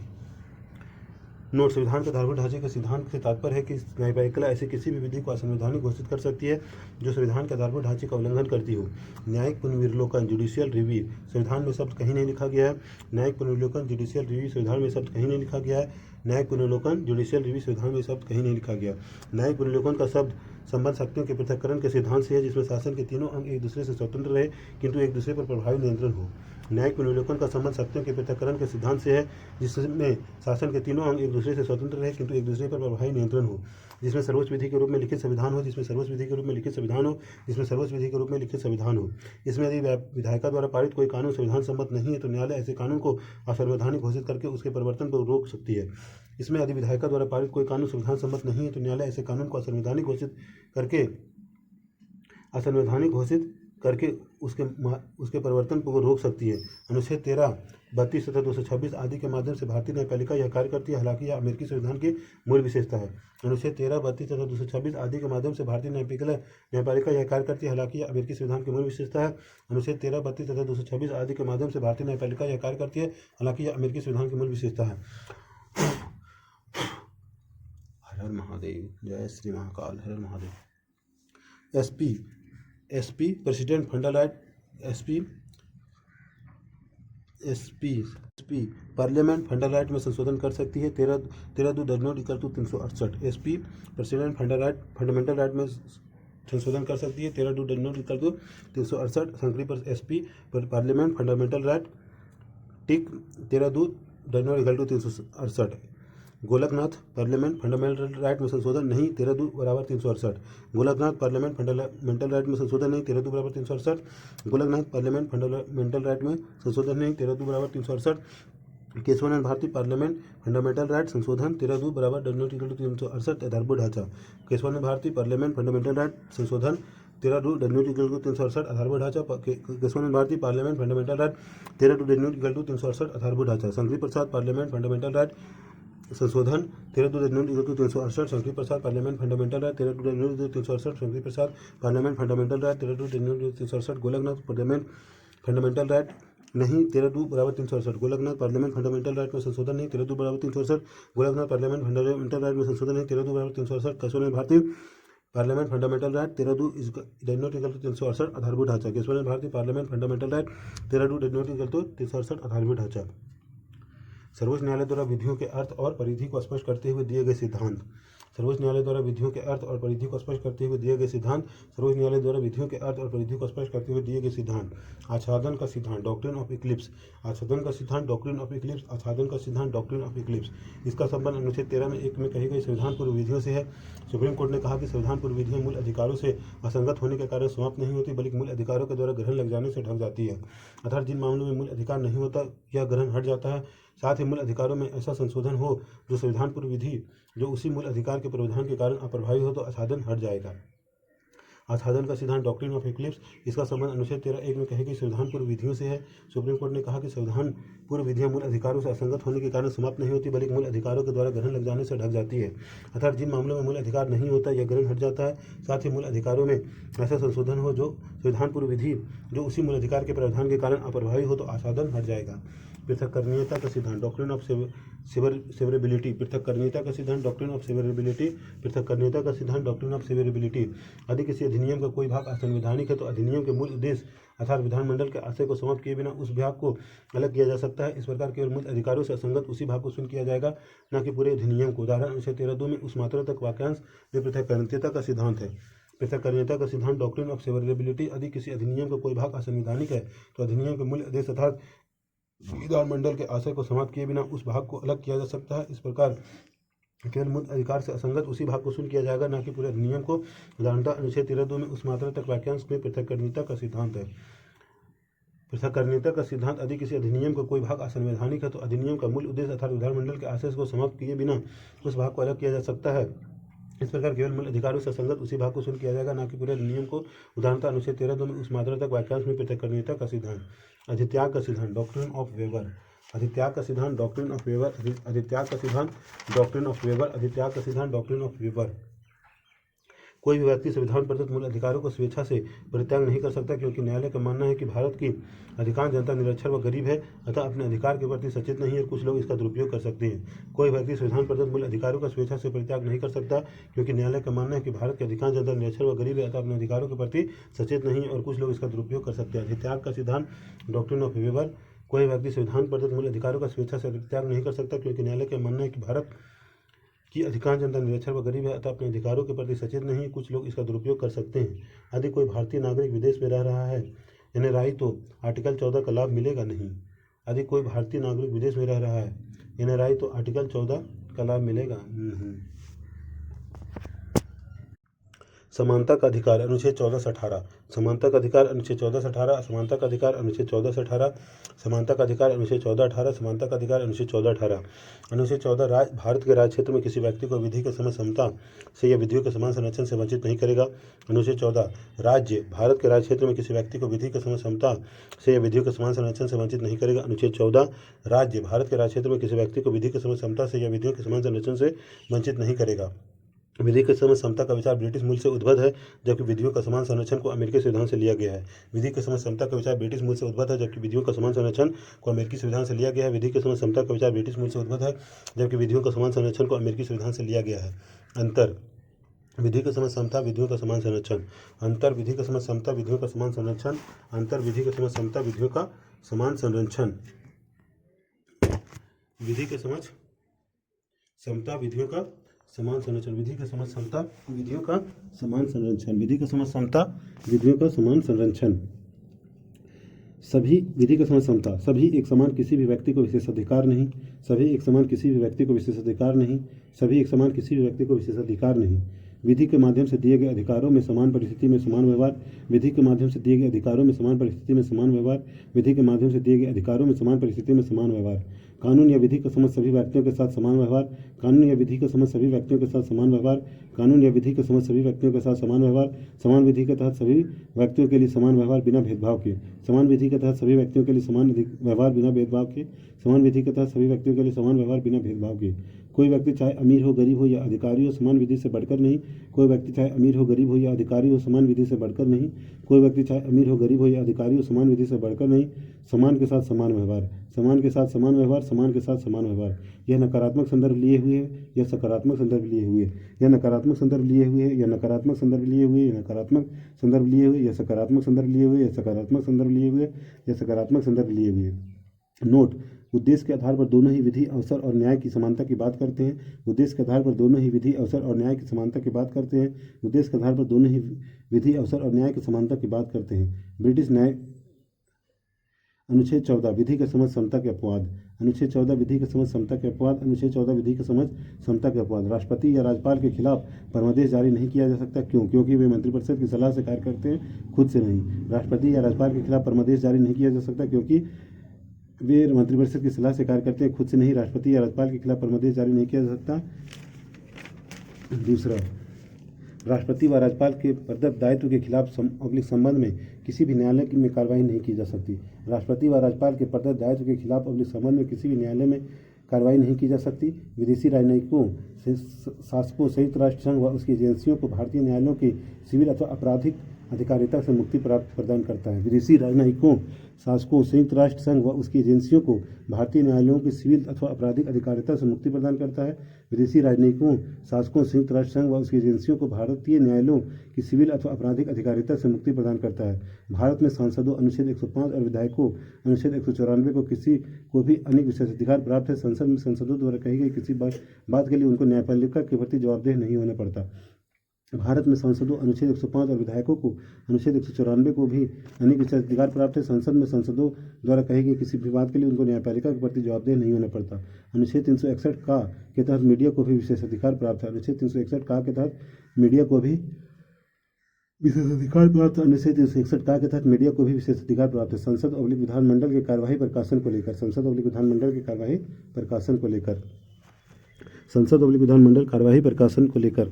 A: नोट: संविधान के आधारभूत ढांचे के सिद्धांत से तात्पर्य है कि न्यायपालिका ऐसी किसी भी विधि को असंवैधानिक घोषित कर सकती है जो संविधान के आधारभूत ढांचे का उल्लंघन करती हो। न्यायिक पुनर्विलोकन जुडिशियल रिव्यू संविधान में शब्द कहीं नहीं लिखा गया है। न्यायिक पुनर्विलोकन जुडिशियल रिव्यू संविधान में शब्द कहीं नहीं लिखा गया है। न्यायिक पुनर्विलोकन जुडिशियल रिव्यू संविधान में शब्द कहीं नहीं लिखा गया। न्यायिक पुनर्विलोकन का शब्द संबंध शक्तियों के पृथक्करण के सिद्धांत से है जिसमें शासन के तीनों अंग एक दूसरे से स्वतंत्र रहे किंतु एक दूसरे पर प्रभावी नियंत्रण हो। न्यायिक पुनर्विलोकन का संबंध शक्तियों के पृथक्करण के सिद्धांत से है जिसमें शासन के तीनों अंग एक दूसरे से स्वतंत्र रहे किंतु एक दूसरे पर प्रभावी नियंत्रण हो। जिसमें सर्वोच्च विधि के रूप में लिखित संविधान हो। जिसमें सर्वोच्च विधि के रूप में लिखित संविधान हो। जिसमें सर्वोच्च विधि के रूप में लिखित संविधान हो। इसमें यदि विधायिका द्वारा पारित कोई कानून संविधान सम्मत नहीं है तो न्यायालय ऐसे कानून को असंवैधानिक घोषित करके उसके परिवर्तन पर रोक सकती है। इसमें यदि विधायिका द्वारा पारित कोई कानून संविधान सम्मत नहीं है तो न्यायालय ऐसे कानून को असंवैधानिक घोषित करके उसके परिवर्तन को रोक सकती है। अनुच्छेद 13, 32 तथा 226 आदि के माध्यम से भारतीय न्यायपालिका यह कार्य करती है। हालांकि यह अमेरिकी संविधान की मूल विशेषता है। अनुच्छेद 13, 32 तथा 226 आदि के माध्यम से भारतीय न्यायपालिका यह कार्य करती है। हालांकि यह अमेरिकी संविधान की मूल विशेषता है। अनुच्छेद 13, 32 तथा 226 आदि के माध्यम से भारतीय न्यायपालिका यह कार्य करती है। हालांकि यह अमेरिकी संविधान की मूल विशेषता है। हर हर महादेव। जय श्री महाकाल। हर हर Mahadev. SP president fundamental right. SP parliament fundamental right में संशोधन कर सकती है। 13(2) does not equal to 368। SP president fundamental right में संशोधन कर सकती है। 13(2) does not equal to 368। Shankari पर एसपी पार्लियामेंट फंडामेंटल राइट टिक 13(2) does not equal to 368। Golaknath parliament fundamental right में संशोधन नहीं। 13(2) बराबर 368। गोलकनाथ पार्लियामेंट फंडामेंटल राइट में संशोधन नहीं। 13(2) बराबर 368। गोलकनाथ पार्लियामेंट फंडामेंटल राइट में संशोधन नहीं। 13(2) बराबर 368। Keshavananda Bharati parliament fundamental right संशोधन 13(2) बराबर डज नॉट इक्वल टू 368 आधारभूत ढांचा। Keshavananda Bharati parliament fundamental right संशोधन 13 टू डेन्यूट इक्वल टू 368 आधारभूत ढांचा। Keshavananda Bharati parliament fundamental right 13 two doesn't equal to 368 आधारभूत ढांचा। Shankari Prasad parliament fundamental right संशोधन 13 two doesn't equal to 368 Shankari Prasad parliament fundamental right 13 two doesn't 368 Shankari Prasad parliament fundamental right 13 two doesn't 368 Golaknath parliament fundamental right नहीं 13 two बराबर 368 Golaknath parliament fundamental right में संशोधन नहीं 13 two बराबर 368 Golaknath parliament fundamental right में संशोधन नहीं 13 टू बराबर 368 Keshavananda Bharati parliament fundamental right 13 two doesn't equal to 368 आधारभूत ढांचा। Keshavananda Bharati parliament fundamental right 13 two doesn't equal to 368 आधारभूत ढांचा। सर्वोच्च न्यायालय द्वारा विधियों के अर्थ और परिधि को स्पष्ट करते हुए दिए गए सिद्धांत। सर्वोच्च न्यायालय द्वारा विधियों के अर्थ और परिधि को स्पष्ट करते हुए दिए गए सिद्धांत। सर्वोच्च न्यायालय द्वारा विधियों के अर्थ और परिधि को स्पष्ट करते हुए दिए गए सिद्धांत। आच्छादन का सिद्धांत डॉक्ट्रिन ऑफ इक्लिप्स। आच्छादन का सिद्धांत डॉक्ट्रिन ऑफ इक्लिप्स। आच्छादन का सिद्धांत डॉक्ट्रिन ऑफ इक्लिप्स। इसका संबंध अनुच्छेद 13 में 1 में कही गई संविधान पूर्व विधियों से है। सुप्रीम कोर्ट ने कहा कि संविधान पूर्व विधियां मूल अधिकारों से असंगत होने के कारण समाप्त नहीं होती बल्कि मूल अधिकारों के द्वारा ग्रहण लग जाने से ढक जाती है। अर्थात जिन मामलों में मूल अधिकार नहीं होता यह ग्रहण हट जाता है। साथ ही मूल अधिकारों में ऐसा संशोधन हो जो संविधान पूर्व विधि जो उसी मूल अधिकार के प्रावधान के कारण अप्रभावी हो तो आच्छादन हट जाएगा। आच्छादन का सिद्धांत डॉक्ट्रिन ऑफ इक्लिप्स। इसका संबंध अनुच्छेद 13(1) में कही गई संविधान पूर्व विधियों से है। सुप्रीम कोर्ट ने कहा कि संविधान पूर्व विधियां मूल अधिकारों से असंगत होने के कारण समाप्त नहीं होती बल्कि मूल अधिकारों के द्वारा ग्रहण लग जाने से ढक जाती है। अर्थात जिन मामलों में मूल अधिकार नहीं होता यह ग्रहण हट जाता है। साथ ही मूल अधिकारों में ऐसा संशोधन हो जो संविधान पूर्व विधि जो उसी मूल अधिकार के प्रावधान के कारण अप्रभावी हो तो आच्छादन हट जाएगा। पृथक्करणीयता का सिद्धांत डॉक्ट्रिन ऑफ सेवरेबिलिटी। पृथक्करणीयता का सिद्धांत डॉक्ट्रिन ऑफ सेवरेबिलिटी। पृथक्करणीयता का सिद्धांत डॉक्ट्रिन ऑफ सेवरेबिलिटी। यदि किसी अधिनियम का कोई भाग असंवैधानिक है तो अधिनियम के मूल उद्देश्य अर्थात विधानमंडल के आशय को समाप्त किए बिना उस भाग को अलग किया जा सकता है। इस प्रकार केवल मूल अधिकारों से असंगत उसी भाग को शून्य किया जाएगा न कि पूरे अधिनियम को। उदाहरण अनुच्छेद 13(2) में उस मात्रा तक वाक्यांश में पृथक्करणीयता का सिद्धांत है। पृथक्करणीयता का सिद्धांत डॉक्ट्रिन ऑफ सेवरेबिलिटी। यदि किसी अधिनियम का कोई भाग असंवैधानिक है तो अधिनियम के मूल उद्देश्य अर्थात विधानमंडल के आशय को समाप्त किए बिना उस भाग को अलग किया जा सकता है। इस प्रकार केवल मूल अधिकार से असंगत उसी भाग को शून्य किया जाएगा न कि पूरे अधिनियम को। उदाहरणतः अनुच्छेद 13(2) में उस मात्रा तक वाक्यांश में पृथक्करणीयता का सिद्धांत है। पृथक्करणीयता का सिद्धांत यदि किसी अधिनियम का कोई भाग असंवैधानिक है तो अधिनियम का मूल उद्देश्य अर्थात विधानमंडल के आशय को समाप्त किए बिना उस भाग को अलग किया जा सकता है। इस प्रकार केवल मूल अधिकारों से असंगत उसी भाग को शून्य किया जाएगा न कि पूरे अधिनियम को। उदाहरणतः अनुच्छेद 13(2) में उस मात्रा तक वाक्यांश में पृथक्करणीयता का सिद्धांत। अधित्याग का सिद्धांत डॉक्ट्रिन ऑफ वेबर। अधित्याग का सिद्धांत डॉक्ट्रिन ऑफ वेबर। अधित्याग का सिद्धांत डॉक्ट्रिन ऑफ वेबर। अधित्याग का सिद्धांत डॉक्ट्रिन ऑफ वेबर। कोई भी व्यक्ति संविधान प्रदत्त मूल अधिकारों को स्वेच्छा से परित्याग नहीं कर सकता क्योंकि न्यायालय का मानना है कि भारत की अधिकांश जनता निरक्षर व गरीब है अतः अपने अधिकार के प्रति सचेत नहीं है और कुछ लोग इसका दुरुपयोग कर सकते हैं। कोई व्यक्ति संविधान प्रदत्त मूल अधिकारों का स्वेच्छा से परित्याग नहीं कर सकता क्योंकि न्यायालय का मानना है कि भारत की अधिकांश जनता निरक्षर व गरीब है अतः अपने अधिकारों के प्रति सचेत नहीं है और कुछ लोग इसका दुरुपयोग कर सकते हैं। अधित्याग का सिद्धांत डॉक्ट्रिन ऑफ वेबर। कोई व्यक्ति संविधान प्रदत्त मूल अधिकारों का स्वेच्छा से परित्याग नहीं कर सकता क्योंकि न्यायालय का मानना है कि भारत कि अधिकांश जनता निरक्षर व गरीब है अतः अपने अधिकारों के प्रति सचेत नहीं, कुछ लोग इसका दुरुपयोग कर सकते हैं। यदि कोई भारतीय नागरिक विदेश में रह रहा है एनआरआई तो आर्टिकल 14 का लाभ मिलेगा नहीं। यदि कोई भारतीय नागरिक विदेश में रह रहा है एनआरआई तो आर्टिकल 14 का लाभ मिलेगा नहीं। समानता का अधिकार अनुच्छेद 14 से 18। समानता का अधिकार अनुच्छेद 14 से 18। समानता का अधिकार अनुच्छेद 14 से 18। समानता का अधिकार अनुच्छेद 14 18। समानता का अधिकार अनुच्छेद 14 18। अनुच्छेद 14 भारत के राज्य क्षेत्र में किसी व्यक्ति को विधि के समय समता से या विधियों के समान संरक्षण से वंचित नहीं करेगा। अनुच्छेद 14 राज्य भारत के राज्य क्षेत्र में किसी व्यक्ति को विधि के समय समता से या विधियों के समान संरक्षण से वंचित नहीं करेगा। अनुच्छेद 14 राज्य भारत के राज्य क्षेत्र में किसी व्यक्ति को विधि के समय समता से या विधियों के समान संरक्षण से वंचित नहीं करेगा। विधि के समय समता का विचार ब्रिटिश मूल से उद्भव है जबकि विधियों का समान संरक्षण को अमेरिकी संविधान से लिया गया है। विधि के समय समता का विचार ब्रिटिश मूल से उद्भव है जबकि विधियों का समान संरक्षण को अमेरिकी संविधान से लिया गया है। विधि के समय समता का विचार ब्रिटिश मूल से उद्भव है जबकि विधियों का समान संरक्षण को अमेरिकी संविधान से लिया गया है। अंतर विधि के समय समता विधियों का समान संरक्षण। अंतर विधि के समय समता विधियों का समान संरक्षण। अंतर विधि के समय समता विधियों का समान संरक्षण। विधि के समझ समता विधियों का समान संरक्षण। विधि के समझ समता विधियों का समान संरक्षण। विधि के समझ समता विधियों का समान संरक्षण। सभी विधि के समझ समता सभी एक समान किसी भी व्यक्ति को विशेषाधिकार नहीं। सभी एक समान किसी भी व्यक्ति को विशेषाधिकार नहीं। सभी एक समान किसी भी व्यक्ति को विशेषाधिकार नहीं। विधि के माध्यम से दिए गए अधिकारों में समान परिस्थिति में समान व्यवहार। विधि के माध्यम से दिए गए अधिकारों में समान परिस्थिति में समान व्यवहार। विधि के माध्यम से दिए गए अधिकारों में समान परिस्थिति में समान व्यवहार। कानून या विधि को समझ सभी व्यक्तियों के साथ समान व्यवहार, कानून या विधि को समझ सभी व्यक्तियों के साथ समान व्यवहार, कानून या विधि को समझ सभी व्यक्तियों के साथ समान व्यवहार, समान विधि के तहत सभी व्यक्तियों के लिए समान व्यवहार बिना भेदभाव के, समान विधि के तहत सभी व्यक्तियों के लिए समान व्यवहार बिना भेदभाव के, समान विधि के तहत सभी व्यक्तियों के लिए समान व्यवहार बिना भेदभाव के। कोई व्यक्ति चाहे अमीर हो, गरीब हो या अधिकारी हो, समान विधि से बढ़कर नहीं। कोई व्यक्ति चाहे अमीर हो, गरीब हो या अधिकारी हो, समान विधि से बढ़कर नहीं। कोई व्यक्ति चाहे अमीर हो, गरीब हो या अधिकारी हो, समान विधि से बढ़कर नहीं। समान के साथ समान व्यवहार, समान के साथ समान व्यवहार, समान के साथ समान व्यवहार। यह नकारात्मक संदर्भ लिए हुए है या सकारात्मक संदर्भ लिए हुए, यह नकारात्मक संदर्भ लिए हुए है या नकारात्मक संदर्भ लिए हुए, यह नकारात्मक संदर्भ लिए हुए या सकारात्मक संदर्भ लिए हुए, या सकारात्मक संदर्भ लिए हुए या सकारात्मक संदर्भ लिए हुए। नोट: उद्देश्य के आधार पर दोनों ही विधि, अवसर और न्याय की समानता की बात करते हैं। उद्देश्य के आधार पर दोनों ही विधि, अवसर और न्याय की समानता की बात करते हैं। उद्देश्य के आधार पर दोनों ही विधि, अवसर और न्याय की समानता की बात करते हैं। ब्रिटिश न्याय अनुच्छेद 14 विधि के समझ समता के अपवाद। अनुच्छेद 14 विधि के समझ समता के अपवाद। अनुच्छेद 14 विधि के समझ समता के अपवाद। राष्ट्रपति या राज्यपाल के खिलाफ परमादेश जारी नहीं किया जा सकता। क्यों? क्योंकि वे मंत्रिपरिषद की सलाह से कार्य करते हैं, खुद से नहीं। राष्ट्रपति या राज्यपाल के खिलाफ परमादेश जारी नहीं किया जा सकता क्योंकि वे मंत्रिपरिषद की सलाह से कार्य करते हैं, खुद से नहीं। राष्ट्रपति या राज्यपाल के खिलाफ परमादेश जारी नहीं किया जा सकता। दूसरा, राष्ट्रपति व राज्यपाल के प्रदत्त दायित्व के खिलाफ संबंध में किसी भी न्यायालय में कार्रवाई नहीं की जा सकती। राष्ट्रपति व राज्यपाल के प्रदत्त दायित्व के खिलाफ संबंध में किसी भी न्यायालय में कार्रवाई नहीं की जा सकती। विदेशी राजनयिकों, शासकों, संयुक्त राष्ट्र संघ व उसकी एजेंसियों को भारतीय न्यायालयों की सिविल अथवा आपराधिक अधिकारिता से मुक्ति प्रदान करता है। विदेशी राजनयिकों, शासकों, संयुक्त राष्ट्र संघ व उसकी एजेंसियों को भारतीय न्यायालयों की सिविल अथवा आपराधिक अधिकारिता से मुक्ति प्रदान करता है। विदेशी राजनयिकों, शासकों, संयुक्त राष्ट्र संघ व उसकी एजेंसियों को भारतीय न्यायालयों की सिविल अथवा आपराधिक अधिकारिता से मुक्ति प्रदान करता है। भारत में सांसदों अनुच्छेद 105 और विधायकों अनुच्छेद 194 को किसी को भी अनेक विशेषाधिकार प्राप्त है। संसद में सांसदों द्वारा कही गई किसी बात के लिए उनको न्यायपालिका के प्रति जवाबदेह नहीं होना पड़ता। भारत में सांसदों अनुच्छेद 105 और विधायकों को अनुच्छेद 194 को भी अनेक विशेषाधिकार प्राप्त है। संसद में सांसदों द्वारा कही गई किसी भी बात के लिए उनको न्यायपालिका के प्रति जवाबदेह नहीं होना पड़ता। अनुच्छेद 361 का के तहत मीडिया को भी विशेषाधिकार प्राप्त है। अनुच्छेद 361 का के तहत मीडिया को भी विशेषाधिकार प्राप्त है। अनुच्छेद 361 का के तहत मीडिया को भी विशेषाधिकार प्राप्त है। संसद और विधानमंडल की कार्यवाही प्रकाशन को लेकर, संसद और विधानमंडल की कार्यवाही प्रकाशन को लेकर, संसद और विधानमंडल कार्यवाही प्रकाशन को लेकर।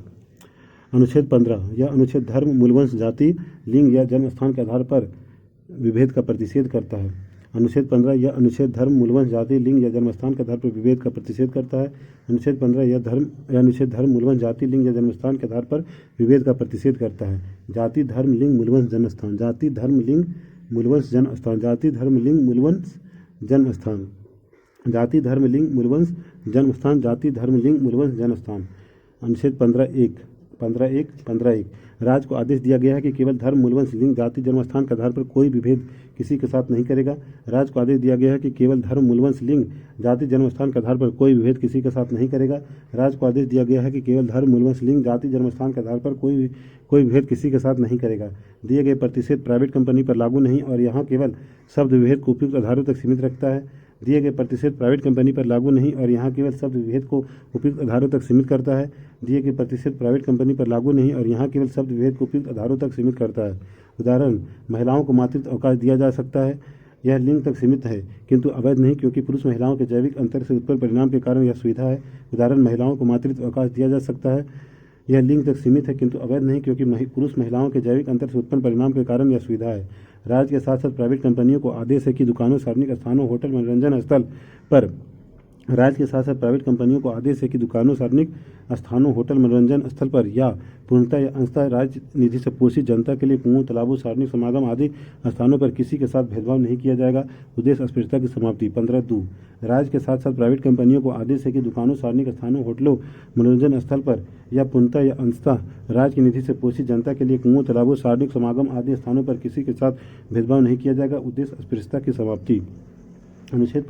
A: अनुच्छेद 15 यह अनुच्छेद धर्म, मूलवंश, जाति, लिंग या जन्म स्थान के आधार पर विभेद का प्रतिषेध करता है। अनुच्छेद 15 यह अनुच्छेद धर्म, मूलवंश, जाति, लिंग या जन्म स्थान के आधार पर विभेद का प्रतिषेध करता है। अनुच्छेद 15 यह अनुच्छेद धर्म, मूलवंश, जाति, लिंग या जन्म स्थान के आधार पर विभेद का प्रतिषेध करता है। जाति, धर्म, लिंग, मूलवंश, जन्म स्थान। जाति, धर्म, लिंग, मूलवंश, जन्म स्थान। जाति, धर्म, लिंग, मूलवंश, जन्म स्थान। जाति, धर्म, लिंग, मूलवंश, जन्म स्थान। जाति, धर्म, लिंग, मूलवंश, जन्म स्थान। अनुच्छेद 15(1) राज्य को आदेश दिया गया है कि केवल धर्म, मूलवंश, लिंग, जाति, जन्म स्थान के आधार पर कोई भी भेद किसी के साथ नहीं करेगा। राज्य को आदेश दिया गया है कि केवल धर्म, मूलवंश, लिंग, जाति, जन्म स्थान के आधार पर कोई भी भेद किसी के साथ नहीं करेगा। राज्य को आदेश दिया गया है कि केवल धर्म, मूलवंश, लिंग, जाति, जन्म स्थान के आधार पर कोई भेद किसी के साथ नहीं करेगा। दिए गए प्रतिषेध प्राइवेट कंपनी पर लागू नहीं और यहाँ केवल शब्द विभेद को उपयुक्त आधारों तक सीमित रखता है। दिए गए प्रतिषेध प्राइवेट कंपनी पर लागू नहीं और यहाँ केवल शब्द विभेद को उपयुक्त आधारों तक सीमित करता है। दिए गए प्रतिषेध प्राइवेट कंपनी पर लागू नहीं और यहाँ केवल शब्द विभेद को उपयुक्त आधारों तक सीमित करता है। उदाहरण: महिलाओं को मातृत्व अवकाश दिया जा सकता है। यह लिंग तक सीमित है किंतु अवैध नहीं, क्योंकि पुरुष महिलाओं के जैविक अंतर से उत्पन्न परिणाम के कारण यह सुविधा है। उदाहरण: महिलाओं को मातृत्व अवकाश दिया जा सकता है। यह लिंग तक सीमित है किंतु अवैध नहीं, क्योंकि पुरुष महिलाओं के जैविक अंतर से उत्पन्न परिणाम के कारण यह सुविधा है। राज्य के साथ साथ प्राइवेट कंपनियों को आदेश है कि दुकानों, सार्वजनिक स्थानों, होटल, मनोरंजन स्थल पर राज्य के साथ साथ प्राइवेट कंपनियों को आदेश है कि दुकानों, सार्वजनिक स्थानों, होटल, मनोरंजन स्थल पर या पूर्णतः या अंशतः राज्य निधि से पोषित जनता के लिए कुओं, तालाबों, सार्वजनिक समागम आदि स्थानों पर किसी के साथ भेदभाव नहीं किया जाएगा। उद्देश्य: अस्पृश्यता की समाप्ति। 15(2) राज्य के साथ साथ प्राइवेट कंपनियों को आदेश है कि दुकानों, सार्वजनिक स्थानों, होटलों, मनोरंजन स्थल पर या पूर्णतः या अंशतः राज्य की निधि से पोषित जनता के लिए कुओं, तालाबों, सार्वजनिक समागम आदि स्थानों पर किसी के साथ भेदभाव नहीं किया जाएगा। उद्देश्य: अस्पृश्यता की समाप्ति। अनुच्छेद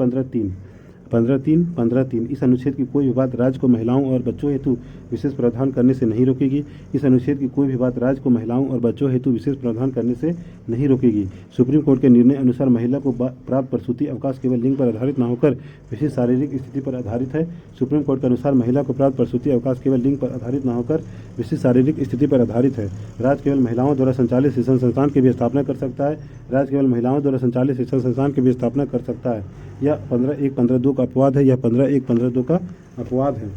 A: 15(3) इस अनुच्छेद की कोई भी बात राज्य को महिलाओं और बच्चों हेतु विशेष प्रावधान करने से नहीं रोकेगी। इस अनुच्छेद की कोई भी बात राज्य को महिलाओं और बच्चों हेतु विशेष प्रावधान करने से नहीं रोकेगी। सुप्रीम कोर्ट के निर्णय अनुसार महिला को प्राप्त प्रसूति अवकाश केवल लिंग पर आधारित न होकर विशेष शारीरिक स्थिति पर आधारित है। सुप्रीम कोर्ट के अनुसार महिला को प्राप्त प्रसूति अवकाश केवल लिंग पर आधारित न होकर विशेष शारीरिक स्थिति पर आधारित है। राज्य केवल महिलाओं द्वारा संचालित शिक्षण संस्थान की भी स्थापना कर सकता है। राज्य केवल महिलाओं द्वारा संचालित शिक्षण संस्थान की भी स्थापना कर सकता है। यह 15(1) 15(2) का अपवाद है। यह 15(1), 15(2) का अपवाद है।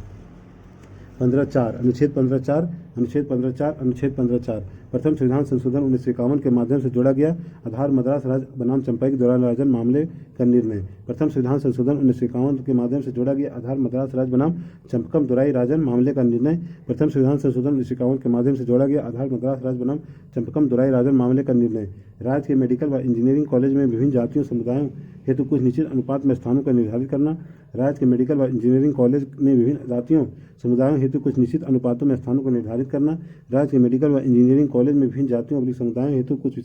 A: 15(4) अनुच्छेद 15(4), अनुच्छेद 15(4), अनुच्छेद 15(4) प्रथम संविधान संशोधन 1951 के माध्यम से जोड़ा गया आधार मद्रास राज्य बनाम चंपई दुराराजन मामले का निर्णय। प्रथम संविधान संशोधन 1951 के माध्यम से जोड़ा गया आधार मद्रास राज्य बनाम चंपकम दुराई राजन मामले का निर्णय। प्रथम संविधान संशोधन 1951 के माध्यम से जोड़ा गया आधार मद्रास राज्य बनाम चंपकम दुराई राजन मामले का निर्णय। राज्य के मेडिकल व इंजीनियरिंग कॉलेज में विभिन्न जातियों समुदायों हेतु कुछ निश्चित अनुपात में स्थानों का निर्धारित करना। राज्य के मेडिकल व इंजीनियरिंग कॉलेज में विभिन्न जातियों समुदायों हेतु कुछ निश्चित अनुपातों में स्थानों को निर्धारित करना। राज्य के मेडिकल व इंजीनियरिंग कॉलेज में विभिन्न जातियों और समुदायों हेतु कुछ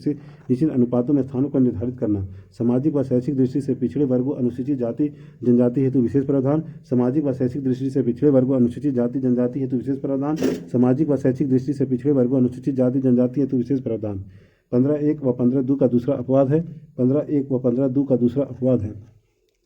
A: निश्चित अनुपातों में स्थानों को निर्धारित करना। सामाजिक व शैक्षिक दृष्टि से पिछड़े वर्गों अनुसूचित जाति जनजाति हेतु विशेष प्रावधान। सामाजिक व शैक्षिक दृष्टि से पिछड़े वर्गों अनुसूचित जाति जनजाति हेतु विशेष प्रावधान। सामाजिक व शैक्षिक दृष्टि से पिछड़े वर्गों अनुसूचित जाति जनजाति हेतु विशेष प्रावधान। 15(1) व 15(2) का दूसरा अपवाद है। 15(1) व 15(2) का दूसरा अपवाद है।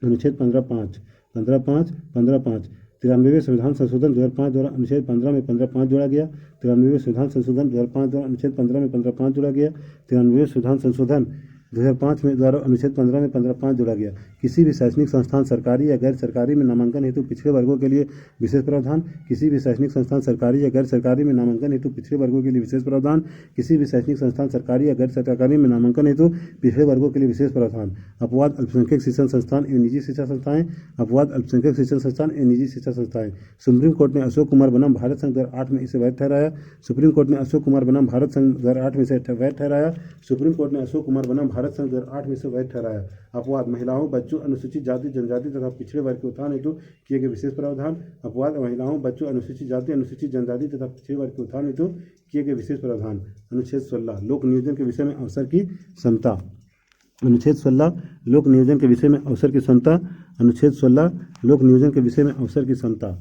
A: अनुच्छेद 15(5), 15(5), 15(5) 93वें संविधान संशोधन 2005 द्वारा अनुच्छेद 15 में 15(5) जोड़ा गया। 93वें संविधान संशोधन 2005 द्वारा अनुच्छेद 15 में 15(5) जोड़ा गया। 93वें संविधान संशोधन 2005 में द्वारा अनुच्छेद 15 में 15(5) जोड़ा गया। किसी भी शैक्षणिक संस्थान सरकारी या गैर सरकारी में नामांकन हेतु पिछड़े वर्गों के लिए विशेष प्रावधान। किसी भी शैक्षणिक संस्थान सरकारी या गैर सरकारी में नामांकन हेतु पिछड़े वर्गों के लिए विशेष प्रावधान। किसी भी शैक्षणिक संस्थान सरकारी या गैर सरकारी में नामांकन हेतु पिछड़े वर्गों के लिए विशेष प्रावधान। अपवाद अल्पसंख्यक शिक्षण संस्थान एवं निजी शिक्षा संस्थाएं। अपवाद अल्पसंख्यक शिक्षण संस्थान एवं निजी शिक्षा संस्थाएं। सुप्रीम कोर्ट ने अशोक कुमार बनाम भारत संघ 2008 में इसे वैध ठहराया। सुप्रीम कोर्ट ने अशोक कुमार बनाम भारत संघ 2008 में इसे वैध ठहराया। सुप्रीम कोर्ट ने अशोक कुमार बनाम भारत संघ 2008 में इसे वैध ठहराया। अपवाद महिलाओं, बच्चों, अनुसूचित जाति जनजाति तथा पिछड़े वर्ग के उत्थान हेतु किए गए विशेष प्रावधान। अपवाद महिलाओं, बच्चों, अनुसूचित जाति अनुसूचित जनजाति तथा पिछड़े वर्ग के उत्थान हेतु किए गए विशेष प्रावधान। अनुच्छेद 16 लोक नियोजन के विषय में अवसर की समता। अनुच्छेद 16 लोक नियोजन के विषय में अवसर की समता। अनुच्छेद 16 लोक नियोजन के विषय में अवसर की समता।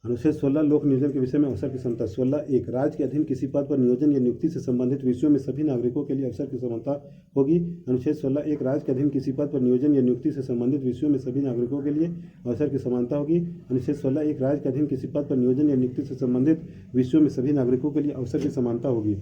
A: अनुच्छेद 16 लोक नियोजन के विषय में अवसर की समता। 16(1) राज्य के अधीन किसी पद पर नियोजन या नियुक्ति से संबंधित विषयों में सभी नागरिकों के लिए अवसर की समानता होगी। अनुच्छेद 16(1) राज्य के अधीन किसी पद पर नियोजन या नियुक्ति से संबंधित विषयों में सभी नागरिकों के लिए अवसर की समानता होगी। अनुच्छेद 16(1) राज्य के अधीन किसी पद पर नियोजन या नियुक्ति से संबंधित विषयों में सभी नागरिकों के लिए अवसर की समानता होगी।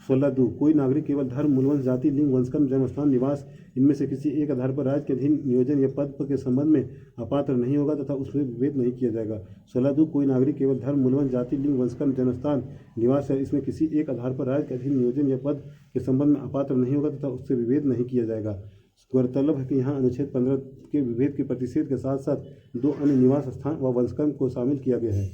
A: 16(2) कोई नागरिक केवल धर्म, मूलवंश, जाति, लिंग, वंशकर्म, जन्मस्थान, निवास इनमें से किसी एक आधार पर राज्य के अधीन नियोजन या पद के संबंध में अपात्र नहीं होगा तथा उसमें विभेद नहीं किया जाएगा। 16(2) कोई नागरिक केवल धर्म, मूलवंश, जाति, लिंग, वंशकर्म, जन्मस्थान, निवास है इसमें किसी एक आधार पर राज्य के अधीन नियोजन या पद के संबंध में अपात्र नहीं होगा तथा उससे विभेद नहीं किया जाएगा। गौरतलब है कि यहाँ अनुच्छेद 15 के विभेद के प्रतिषेध के साथ साथ 2 अन्य निवास स्थान व वंशकर्म को शामिल किया गया है।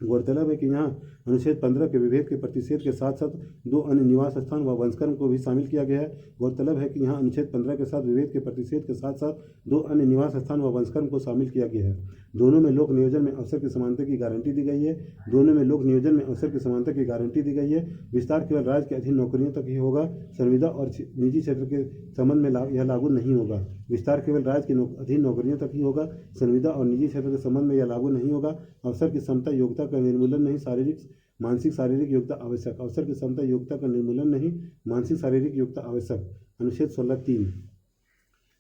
A: गौरतलब है कि यहाँ अनुच्छेद 15 के विभेद के प्रतिषेध के साथ साथ 2 अन्य निवास स्थान व वंशकर्म को भी शामिल किया गया है। गौरतलब है कि यहाँ अनुच्छेद 15 के साथ विभेद के प्रतिषेध के साथ साथ 2 अन्य निवास स्थान व वंशकर्म को शामिल किया गया है। दोनों में लोक नियोजन में अवसर की समानता की गारंटी दी गई है। दोनों में लोक नियोजन में अवसर की समानता की गारंटी दी गई है। विस्तार केवल राज्य के अधीन नौकरियों तक ही होगा। संविदा और निजी क्षेत्र के संबंध में यह लागू नहीं होगा। विस्तार केवल राज्य के अधीन नौकरियों तक ही होगा। संविदा और निजी क्षेत्र के संबंध में यह लागू नहीं होगा। अवसर की समता योग्यता का निर्मूलन नहीं, मानसिक शारीरिक योग्यता आवश्यक। अवसर की समता योग्यता का निर्मूलन नहीं, मानसिक शारीरिक योग्यता आवश्यक। अनुच्छेद 16(3)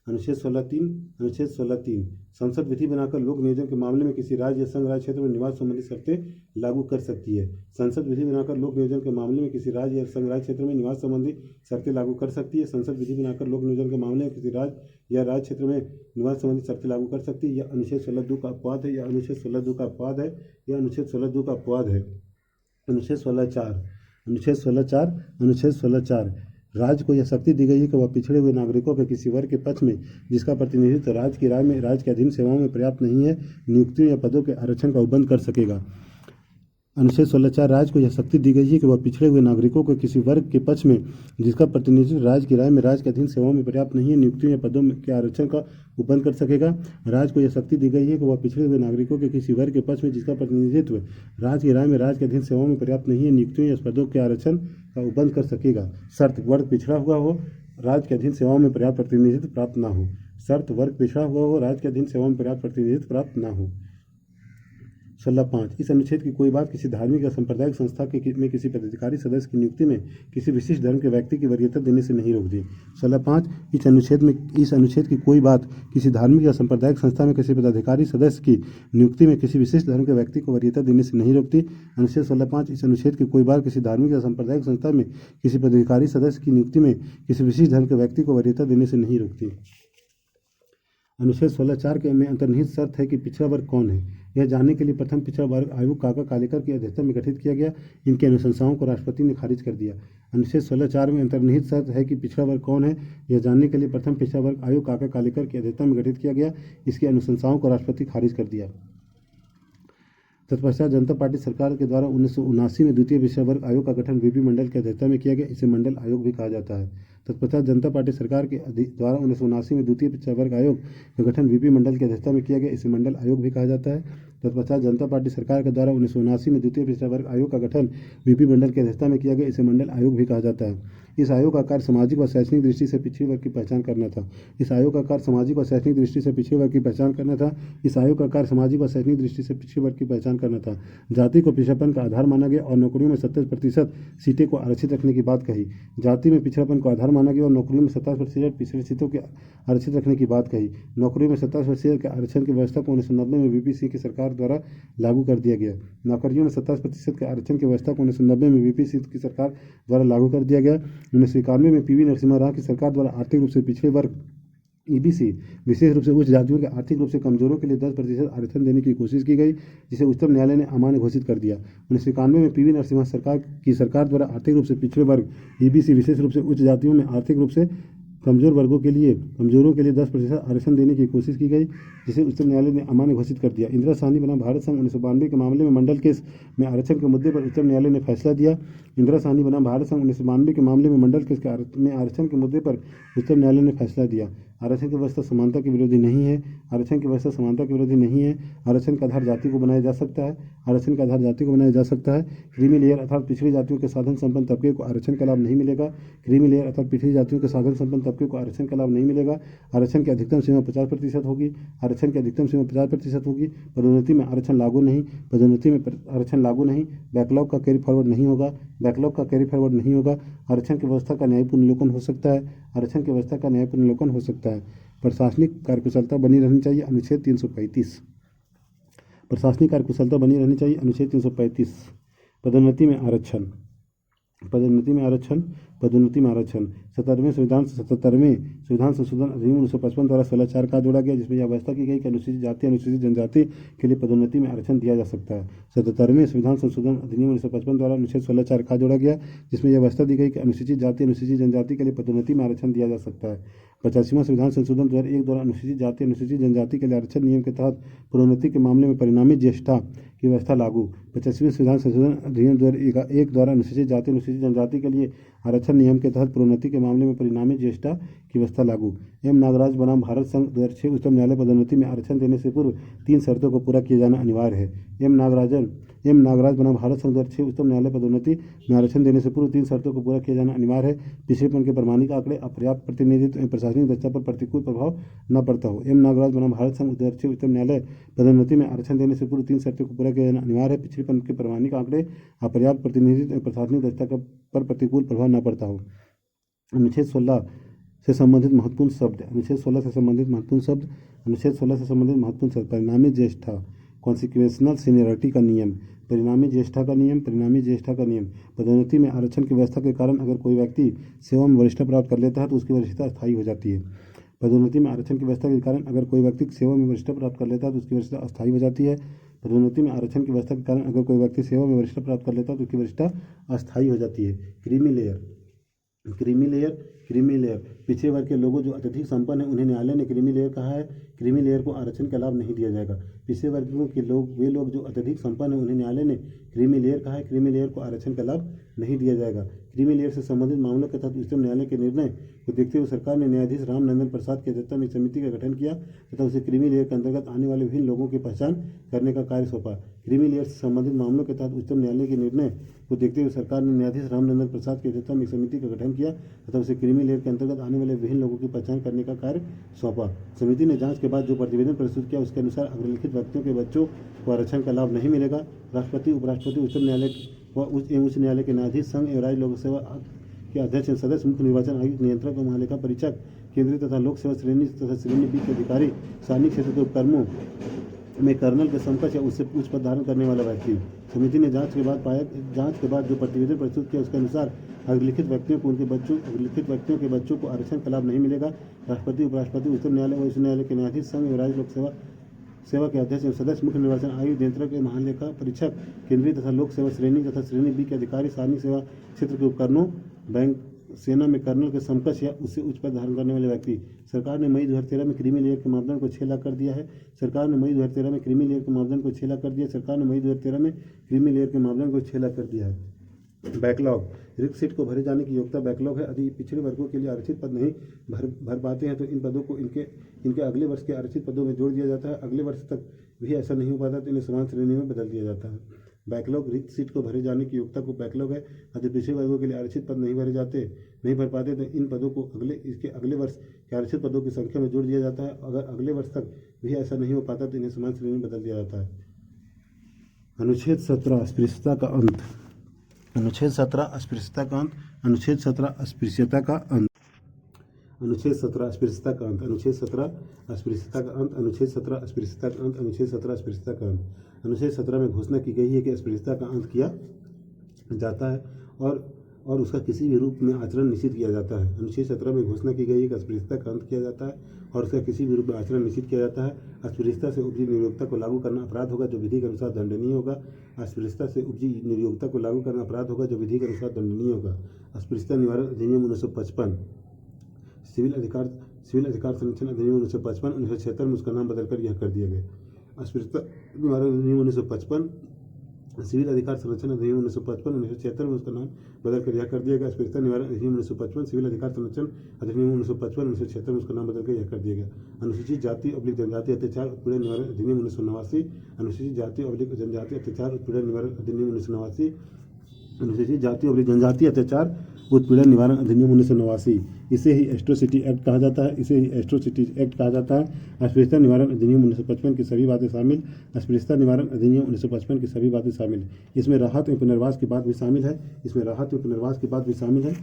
A: अनुच्छेद 16(3) अनुच्छेद 16(3) संसद विधि बनाकर लोक नियोजन के मामले में किसी राज्य या संघ राज्य क्षेत्र में निवास संबंधी शर्तें लागू कर सकती है। संसद विधि बनाकर लोक नियोजन के मामले में किसी राज्य या संघ राज्य क्षेत्र में निवास संबंधी शर्तें लागू कर सकती है। संसद विधि बनाकर लोक नियोजन के मामले में किसी राज्य या राज्य क्षेत्र में निवास संबंधी शर्तें लागू कर सकती है। यह अनुच्छेद 16(2) का अपवाद है। यह अनुच्छेद 16(2) का अपवाद है। यह अनुच्छेद 16(2) का अपवाद है। अनुच्छेद 16(4) अनुच्छेद 16(4) अनुच्छेद 16(4) राज्य को यह शक्ति दी गई है कि वह पिछड़े हुए नागरिकों के किसी वर्ग के पक्ष में जिसका प्रतिनिधित्व राज्य की राय में राज्य के अधीन सेवाओं में पर्याप्त नहीं है, नियुक्तियों या पदों के आरक्षण का उपबंध कर सकेगा। अनुच्छेद 16(4) राज्य को यह शक्ति दी गई है कि वह पिछड़े हुए नागरिकों को किसी वर्ग के पक्ष में जिसका प्रतिनिधित्व राज्य की राय में राज्य के अधीन सेवाओं में पर्याप्त नहीं है, नियुक्तियों या पदों के आरक्षण का उपबंध कर सकेगा। राज्य को यह शक्ति दी गई है कि वह पिछड़े हुए नागरिकों के किसी वर्ग के पक्ष में जिसका प्रतिनिधित्व राज्य की राय में राज्य के अधीन सेवाओं में पर्याप्त नहीं है, नियुक्तियों या पदों के आरक्षण का उपबंध कर सकेगा। शर्त वर्ग पिछड़ा हुआ हो, राज्य के अधीन सेवाओं में पर्याप्त प्रतिनिधित्व प्राप्त न हो। शर्त वर्ग पिछड़ा हुआ हो, राज्य के अधीन सेवाओं में पर्याप्त प्रतिनिधित्व प्राप्त न हो। 16(5) इस अनुच्छेद की कोई बात किसी धार्मिक या सांप्रदायिक संस्था में किसी पदाधिकारी सदस्य की नियुक्ति में किसी विशिष्ट धर्म के व्यक्ति की वरीयता देने से नहीं रोकती। 16(5) इस अनुच्छेद की कोई बात किसी धार्मिक या सांप्रदायिक संस्था में किसी पदाधिकारी सदस्य की नियुक्ति में किसी विशिष्ट धर्म के व्यक्ति को वरीयता देने से नहीं रोकती। अनुच्छेद 16(5) इस अनुच्छेद की कोई बात किसी धार्मिक या सांप्रदायिक संस्था में किसी पदाधिकारी सदस्य की नियुक्ति में किसी विशिष्ट धर्म के व्यक्ति को वरीयता देने से नहीं रोकती। अनुच्छेद 16(4) के में अंतर्निहित शर्त है कि पिछड़ा वर्ग कौन है। यह जानने के लिए प्रथम पिछड़ा वर्ग आयोग काका कालेकर की अध्यक्षता में गठित किया गया। इनकी अनुशंसाओं को राष्ट्रपति ने खारिज कर दिया। अनुच्छेद 16(4) में अंतर्निहित शर्त है कि पिछड़ा वर्ग कौन है। यह जानने के लिए प्रथम पिछड़ा वर्ग आयोग काका कालेकर की अध्यक्षता में गठित किया गया। इसकी अनुशंसाओं को राष्ट्रपति खारिज कर दिया। तत्पश्चात जनता पार्टी सरकार के द्वारा 1979 में द्वितीय पिछड़ा वर्ग आयोग का गठन वीपी मंडल की अध्यक्षता में किया गया। इसे मंडल आयोग भी कहा जाता है। तत्पश्चात जनता पार्टी सरकार के द्वारा 1979 में द्वितीय पिछड़ा वर्ग आयोग का गठन वीपी मंडल की अध्यक्षता में किया गया। इसे मंडल आयोग भी कहा जाता है। तत्पश्चात जनता पार्टी सरकार के द्वारा 1979 में द्वितीय पिछड़ा वर्ग आयोग का गठन वीपी मंडल की अध्यक्षता में किया गया। इसे मंडल आयोग भी कहा जाता है। इस आयोग का कार्य सामाजिक व शैक्षणिक दृष्टि से पिछड़े वर्ग की पहचान करना था। इस आयोग का कार्य सामाजिक व शैक्षणिक दृष्टि से पिछड़े वर्ग की पहचान करना था। इस आयोग का कार्य सामाजिक व शैक्षणिक दृष्टि से पिछड़े वर्ग की पहचान करना था। जाति को पिछड़ापन का आधार माना गया और नौकरियों में 70% सीटें को आरक्षित रखने की बात कही। जाति में पिछड़ापन को आधार माना गया और नौकरियों में 70% पिछड़ी सीटों के आरक्षित रखने की बात कही। नौकरियों में 70% के आरक्षण की व्यवस्था को 1990 में वीपी सिंह की सरकार द्वारा लागू कर दिया गया। नौकरियों में 70% के आरक्षण की व्यवस्था को 1990 में वीपी सिंह की सरकार द्वारा लागू कर दिया गया। 1991 में पीवी नरसिम्हा राव की सरकार द्वारा आर्थिक रूप से पिछड़े वर्ग ईबीसी विशेष रूप से उच्च जातियों के आर्थिक रूप से कमजोरों के लिए 10% आरक्षण देने की कोशिश की गई, जिसे उच्चतम न्यायालय ने अमान्य घोषित कर दिया। 1991 में पीवी नरसिम्हा सरकार द्वारा आर्थिक रूप से पिछड़े वर्ग ईबीसी विशेष रूप से उच्च जातियों में आर्थिक रूप से कमजोरों के लिए 10% आरक्षण देने की कोशिश की गई, जिसे उच्चतम न्यायालय ने अमान्य घोषित कर दिया। इंदिरा साहनी बनाम भारत संघ 1992 के मामले में मंडल केस में आरक्षण के मुद्दे पर उच्चतम न्यायालय ने फैसला दिया। इंदिरा साहनी बनाम भारत संघ 1992 के मामले में मंडल केस में आरक्षण के मुद्दे पर उच्चतम न्यायालय ने फैसला दिया। आरक्षण की व्यवस्था समानता के विरोधी नहीं है। आरक्षण की व्यवस्था समानता के विरोधी नहीं है। आरक्षण का आधार जाति को बनाया जा सकता है। आरक्षण का आधार जाति को बनाया जा सकता है। क्रीमी लेयर अर्थात पिछड़ी जातियों के साधन संपन्न तबके को आरक्षण का लाभ नहीं मिलेगा। क्रीमी लेयर अर्थात पिछड़ी जातियों के साधन संपन्न तबके को आरक्षण का लाभ नहीं मिलेगा। आरक्षण की अधिकतम सीमा 50% होगी। आरक्षण की अधिकतम सीमा 50% होगी। पदोन्नति में आरक्षण लागू नहीं। पदोन्नति में आरक्षण लागू नहीं। बैकलॉग का कैरी फॉरवर्ड नहीं होगा। बैकलॉग का कैरी फॉरवर्ड नहीं होगा। आरक्षण की व्यवस्था का न्यायपूर्ण अवलोकन हो सकता है। आरक्षण की व्यवस्था का न्यायपूर्ण अवलोकन हो सकता है। प्रशासनिक कार्यकुशलता बनी रहनी चाहिए। अनुच्छेद 335। प्रशासनिक कार्यकुशलता बनी रहनी चाहिए। अनुच्छेद 335। पदोन्नति में आरक्षण। पदोन्नति में आरक्षण। पदोन्नति में आरक्षण 77वें संविधान संशोधन अधिनियम 1955 द्वारा 16(4) का जोड़ा गया, जिसमें यह व्यवस्था की गई कि अनुसूचित जाति अनुसूचित जनजाति के लिए पदोन्नति में आरक्षण दिया जा सकता है। 77वें संविधान संशोधन अधिनियम 1955 द्वारा अनुच्छेद 16(4) का जोड़ा गया, जिसमें यह व्यवस्था दी गई कि अनुसूचित जाति अनुसूचित जनजाति के लिए पदोन्नति में आरक्षण दिया जा सकता है। 85वां संविधान संशोधन 2001 द्वारा अनुसूचित जाति अनुसूचित जनजाति के लिए आरक्षण नियम के तहत पदोन्नति के मामले में परिणामी ज्येष्ठता की व्यवस्था लागू। 85वें संविधान संशोधन अधिनियम 2001 द्वारा अनुसूचित जाति अनुसूचित जनजाति के लिए आरक्षण नियम के तहत पदोन्नति के मामले में परिणामी ज्येष्ठता की व्यवस्था लागू। एम नागराज बनाम भारत संघ 2006 उच्चतम न्यायालय पदोन्नति में आरक्षण देने से पूर्व 3 शर्तों को पूरा किया जाना अनिवार्य है। एम नागराज बनाम भारत संघ 2006 उच्चतम न्यायालय पदोन्नति में आरक्षण देने से पूर्व 3 शर्तों को पूरा किया जाना अनिवार्य है। पिछड़ेपन के प्रमाणिक आंकड़े, अपर्याप्त प्रतिनिधित्व एवं प्रशासनिक दक्षता पर प्रतिकूल प्रभाव न पड़ता हो। एम नागराज बनाम भारत संघ 2006 उच्चतम न्यायालय पदोन्नति में आरक्षण देने से पूर्व 3 शर्तों को पूरा किया जाना अनिवार्य है। पिछड़ेपन के प्रमाणिक आंकड़े, अपर्याप्त प्रतिनिधित्व एवं प्रशासनिक दक्षता पर प्रतिकूल प्रभाव न पड़ता हो। अनुच्छेद 16 से संबंधित महत्वपूर्ण शब्द। अनुच्छेद 16 से संबंधित महत्वपूर्ण शब्द। अनुच्छेद 16 से संबंधित महत्वपूर्ण शब्द। परिणामी ज्येष्ठता, कॉन्सिक्वेंशनल सीनियरिटी का नियम। परिणामी ज्येष्ठता का नियम। परिणामी ज्येष्ठता का नियम। पदोन्नति में आरक्षण की व्यवस्था के कारण अगर कोई व्यक्ति सेवा में वरिष्ठता प्राप्त कर लेता है तो उसकी वरिष्ठता अस्थायी हो जाती है। पदोन्नति में आरक्षण की व्यवस्था के कारण अगर कोई व्यक्ति सेवा में वरिष्ठता प्राप्त कर लेता है तो उसकी वरिष्ठता अस्थायी हो जाती है। पदोन्नति में आरक्षण की व्यवस्था के कारण अगर कोई व्यक्ति सेवा में वरिष्ठता प्राप्त कर लेता है तो उसकी वरिष्ठता अस्थायी हो जाती है। Creamy layer. Creamy layer. Creamy layer पिछड़े वर्ग के लोगों जो अत्यधिक संपन्न है उन्हें न्यायालय ने क्रीमी लेयर कहा है। क्रीमी लेयर को आरक्षण का लाभ नहीं दिया जाएगा। पिछड़े वर्गों के लोग वे लोग जो अत्यधिक संपन्न है उन्हें न्यायालय ने क्रीमी लेयर कहा है। क्रीमी लेयर को आरक्षण का लाभ नहीं दिया जाएगा। क्रीमी लेयर से संबंधित मामलों के तहत उच्चतम न्यायालय के निर्णय को देखते हुए सरकार ने न्यायाधीश रामनंदन प्रसाद की अध्यक्षता में एक समिति का गठन किया तथा उसे क्रीमी लेयर के अंतर्गत आने वाले विभिन्न लोगों की पहचान करने का कार्य सौंपा। क्रीमी लेयर से संबंधित मामलों के तहत उच्चतम न्यायालय के निर्णय को देखते हुए सरकार ने न्यायाधीश रामनंदन प्रसाद की अध्यक्षता में एक समिति का गठन किया तथा उसे क्रीमी लेयर के अंतर्गत आने वाले विभिन्न लोगों की पहचान करने का कार्य सौंपा। समिति ने जांच के बाद जो प्रतिवेदन प्रस्तुत किया उसके अनुसार अग्रलिखित व्यक्तियों के बच्चों को आरक्षण का लाभ नहीं मिलेगा। राष्ट्रपति, उपराष्ट्रपति, उच्चतम न्यायालय व उच्च न्यायालय के न्यायाधीश, संघ एवं राज्य लोक सेवा के अध्यक्ष, सदस्य, मुख्य निर्वाचन आयुक्त, नियंत्रक व महालेखा परीक्षक, केंद्रीय तथा लोक सेवा श्रेणी तथा श्रेणी बी के अधिकारी, सार्वजनिक क्षेत्र के उपक्रमों में कर्नल के समकक्ष या उससे उच्च पद धारण करने वाला व्यक्ति। समिति ने जांच के बाद जो प्रतिवेदन प्रस्तुत किया उसके अनुसार अग्रलिखित व्यक्तियों के बच्चों को आरक्षण का लाभ नहीं मिलेगा। राष्ट्रपति, उपराष्ट्रपति, उच्चतम न्यायालय व उच्च न्यायालय के न्यायाधीश, संघ एवं राज्य लोक सेवा के अध्यक्ष एवं सदस्य, मुख्य निर्वाचन आयुक्त, नियंत्रक एवं महालेखा परीक्षक, केंद्रीय तथा लोक सेवा श्रेणी तथा श्रेणी बी के अधिकारी, सार्वजनिक सेवा क्षेत्र के उपकरणों, बैंक, सेना में कर्नल के समकक्ष या उससे उच्च पद धारण करने वाले व्यक्ति। सरकार ने मई 2013 में क्रीमी लेयर के मापदंड को 6 लाख कर दिया है। सरकार ने मई 2013 में क्रीमी लेयर के मापदंड को 6 लाख कर दिया है। बैकलॉग, रिक्त सीट को भरे जाने की योग्यता बैकलॉग है। यदि पिछड़े वर्गों के लिए आरक्षित पद नहीं भर पाते हैं तो इन पदों को इनके अगले वर्ष के आरक्षित पदों में जोड़ दिया जाता है। अगले वर्ष तक भी ऐसा नहीं हो पाता तो इन्हें समान श्रेणी में बदल दिया जाता है। बैकलॉग, रिक्त सीट को भरे जाने की योग्यता को बैकलॉग है। यदि पिछड़े वर्गों के लिए आरक्षित पद नहीं भर पाते तो इन पदों को इसके अगले वर्ष के आरक्षित पदों की संख्या में जोड़ दिया जाता है। अगर अगले वर्ष तक भी ऐसा नहीं हो पाता तो इन्हें समान श्रेणी में बदल दिया जाता है। अनुच्छेद 17 अस्पृश्यता का अंत। अनुच्छेद 17 अस्पृश्यता का अंत। अनुच्छेद 17 अस्पृश्यता का अंत। अनुच्छेद 17 अस्पृश्यता का अंत। अनुच्छेद 17 अस्पृश्यता का अंत। अनुच्छेद 17 अस्पृश्यता का अंत। अनुच्छेद 17 अस्पृश्यता का अंत। अनुच्छेद 17 में घोषणा की गई है कि अस्पृश्यता का अंत किया जाता है और उसका किसी भी रूप में आचरण निषिद्ध किया जाता है। अनुच्छेद 17 में घोषणा की गई है कि अस्पृश्यता का अंत किया जाता है और उसका किसी भी रूप में आचरण निषिद्ध किया जाता है। अस्पृश्यता से उपजी निर्योग्यता को लागू करना अपराध होगा जो विधि के अनुसार दंडनीय होगा। अस्पृश्यता से उपजी निर्योग्यता को लागू करना अपराध होगा जो विधि के अनुसार दंडनीय होगा। अस्पृश्यता निवारण अधिनियम 1955, सिविल अधिकार संरक्षण अधिनियम 1955, 1976 में उसका नाम बदलकर यह कर दिया गया। अस्पृश्यता निवारण अधिनियम 1955, सिविल अधिकार संरक्षण अधिनियम 1955, 1976 में उसका नाम बदलकर यह कर दिया गया। अस्पृश्यता निवारण अधिनियम 1955, सिविल अधिकार संरक्षण अधिनियम 1955, 1976 में उसका नाम बदलकर यह कर दिया गया। अनुसूचित जाति / जनजाति अत्याचार उत्पीड़न निवारण अधिनियम 1989, अनुसूचित जाति / जनजाति अत्याचार उत्पीड़न निवारण अधिनियम 1989, अनुसूचित जाति / जनजाति अत्याचार उत्पीड़न निवारण अधिनियम 1989। इसे ही एट्रोसिटी एक्ट कहा जाता है। अस्पृश्यता निवारण अधिनियम 1955 की सभी बातें शामिल। अस्पृश्यता निवारण अधिनियम 1955 की सभी बातें शामिल। इसमें राहत एवं पुनर्वास की बात भी शामिल है। इसमें राहत एवं पुनर्वास की बात भी शामिल है।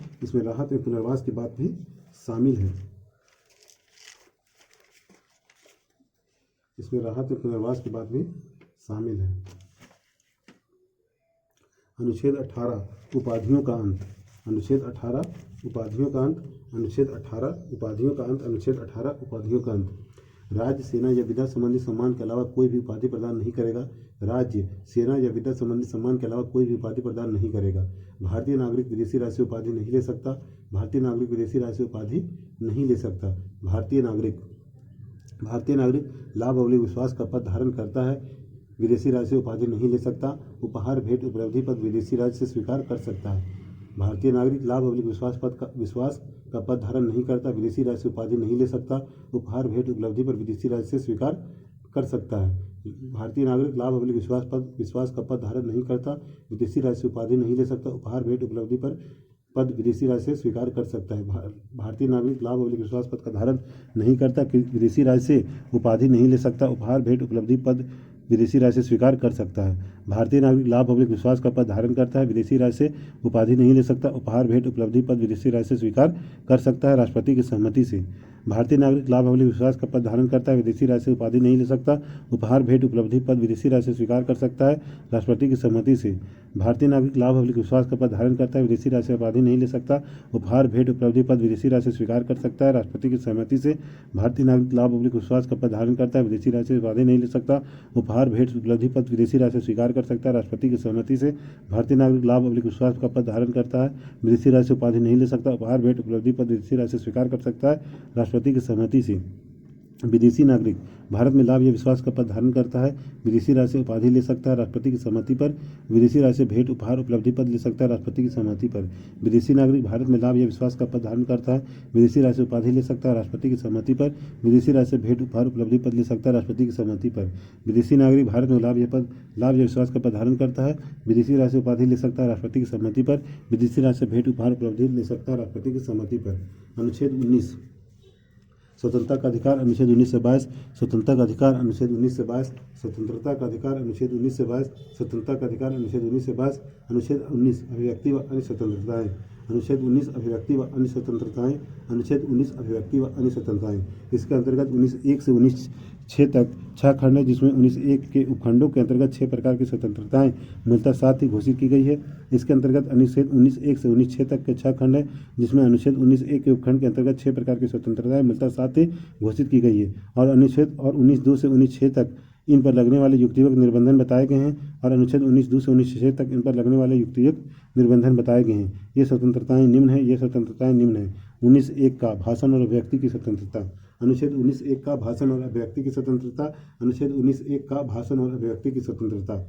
A: अनुच्छेद 18 उपाधियों का अंत। अनुच्छेद 18 उपाधियों का अंत। अनुच्छेद 18 उपाधियों का अंत। अनुच्छेद 18 उपाधियों का अंत। राज्य, सेना या विधा संबंधी सम्मान के अलावा कोई भी उपाधि प्रदान नहीं करेगा। राज्य, सेना या विधा संबंधी सम्मान के अलावा कोई भी उपाधि प्रदान नहीं करेगा। भारतीय नागरिक विदेशी राज्य से उपाधि नहीं ले सकता। भारतीय नागरिक विदेशी राज्य से उपाधि नहीं ले सकता। भारतीय नागरिक लाभ अवली विश्वास का पद धारण करता है, विदेशी राज्य से उपाधि नहीं ले सकता। उपहार, भेंट, उपलब्धि पद विदेशी राज्य से स्वीकार कर सकता है। भारतीय नागरिक लाभ अवली विश्वास का पद धारण नहीं करता, विदेशी राज्य से उपाधि नहीं ले सकता। उपहार, भेंट, उपलब्धि पर विदेशी राज्य से स्वीकार कर सकता है। भारतीय नागरिक लाभ अवली विश्वास का पद धारण नहीं करता, विदेशी राज्य से उपाधि नहीं ले सकता। उपहार, भेंट, उपलब्धि पर पद विदेशी राज्य से स्वीकार कर सकता है। भारतीय नागरिक लाभ अवली विश्वास पद का धारण नहीं करता, विदेशी राज्य से उपाधि नहीं ले सकता। उपहार, भेंट, उपलब्धि पद विदेशी राज्य से स्वीकार कर सकता है। भारतीय नागरिक लाभ अवली विश्वास का पद धारण करता है, विदेशी राज्य से उपाधि नहीं ले सकता। उपहार, भेंट, उपलब्धि पद विदेशी राज्य से स्वीकार कर सकता है राष्ट्रपति की सहमति से। भारतीय नागरिक लाभ अवली विश्वास का पद धारण करता है, विदेशी राज्य से उपाधि नहीं ले सकता। उपहार, भेंट, उपलब्धि पद विदेशी राज्य से स्वीकार कर सकता है राष्ट्रपति की सहमति से। भारतीय नागरिक लाभ अवली विश्वास का पद धारण करता है, विदेशी राज्य से उपाधि नहीं ले सकता। उपहार, भेंट, उपलब्धि पद विदेशी राज्य से स्वीकार कर सकता है राष्ट्रपति की सहमति से। भारतीय नागरिक लाभ अवली विश्वास का पद धारण करता है, विदेशी राज्य से उपाधि नहीं ले सकता। उपहार, भेंट, उपलब्धि पद विदेशी राज्य से स्वीकार कर सकता है राष्ट्रपति की सहमति से। भारतीय नागरिक लाभ अवली विश्वास का पद धारण करता है, विदेशी राज्य से उपाधि नहीं ले सकता। उपहार, भेंट, उपलब्धि पद विदेशी राज्य से स्वीकार कर सकता है राष्ट्रपति की सहमति से। विदेशी नागरिक भारत में लाभ या विश्वास का पद धारण करता है, विदेशी राज्य से उपाधि ले सकता है राष्ट्रपति की सहमति पर। विदेशी राज्य से भेंट, उपहार, उपलब्धि पद ले सकता है राष्ट्रपति की सहमति पर। विदेशी नागरिक भारत में लाभ या विश्वास का पद धारण करता है, विदेशी राज्य से उपाधि ले सकता है राष्ट्रपति की सहमति पर। विदेशी राज्य से भेंट, उपहार, उपलब्धि पद ले सकता है राष्ट्रपति की सहमति पर। विदेशी नागरिक भारत में लाभ या विश्वास का पद धारण करता है, विदेशी राज्य से उपाधि ले सकता है राष्ट्रपति की सहमति पर। विदेशी राज्य से भेंट, उपहार, उपलब्धि ले सकता है राष्ट्रपति की सहमति पर। अनुच्छेद 19 स्वतंत्रता का अधिकार अनुच्छेद 19 से 22, स्वतंत्रता का अधिकार अनुच्छेद 19 से 22, स्वतंत्रता का अधिकार अनुच्छेद 19 से 22, स्वतंत्रता का अधिकार अनुच्छेद 19 से 22, अनुच्छेद 19 अभिव्यक्ति व अन्य स्वतंत्रताएं, अनुच्छेद 19 अभिव्यक्ति व अन्य स्वतंत्रताएं, अनुच्छेद 19 अभिव्यक्ति व अन्य स्वतंत्रताएं। इसके अंतर्गत 19(1) से 19(6) तक 6 खंड है, जिसमें 19(1) के उपखंडों के अंतर्गत 6 प्रकार की स्वतंत्रताएं मूलतः 7 ही घोषित की गई है। इसके अंतर्गत अनुच्छेद 19(1) से 19(6) तक के 6 खंड है, जिसमें अनुच्छेद 19(1) के उपखंड के अंतर्गत 6 प्रकार की स्वतंत्रताएं मूलतः 7 ही घोषित की गई है। और अनुच्छेद 19(2) से 19(6) तक इन पर लगने वाले युक्तियुक्त निर्बंधन बताए गए हैं, और अनुच्छेद 19(2) से 19(6) तक इन पर लगने वाले युक्तियुक्त निर्बंधन बताए गए हैं। ये स्वतंत्रताएं निम्न है, ये स्वतंत्रताएं निम्न है। 19(1) का भाषण और अभिव्यक्ति की स्वतंत्रता, अनुच्छेद 19(1) का भाषण और अभिव्यक्ति की स्वतंत्रता, अनुच्छेद 19(1) का भाषण और अभिव्यक्ति की स्वतंत्रता।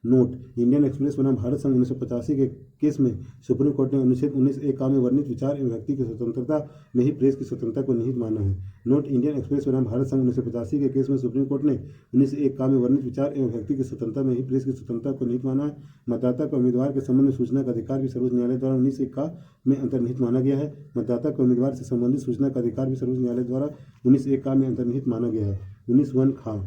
A: नोट: इंडियन एक्सप्रेस बनाम भारत संघ 1985 के केस में सुप्रीम कोर्ट ने अनुच्छेद 19(1) का में वर्णित विचार एवं व्यक्ति की स्वतंत्रता में ही प्रेस की स्वतंत्रता को निहित माना है। नोट: इंडियन एक्सप्रेस बनाम भारत संघ 1985 के केस में सुप्रीम कोर्ट ने 19(1) का में वर्णित विचार एवं व्यक्ति की स्वतंत्रता में ही प्रेस की स्वतंत्रता को निहित माना है। मतदाता को उम्मीदवार के संबंध में सूचना का अधिकार भी सर्वोच्च न्यायालय द्वारा 19(1) का में अंतर्निहित माना गया है। मतदाता को उम्मीदवार से संबंधित सूचना का अधिकार भी सर्वोच्च न्यायालय द्वारा 19(1) का में अंतर्निहित माना गया है। 19(1) खा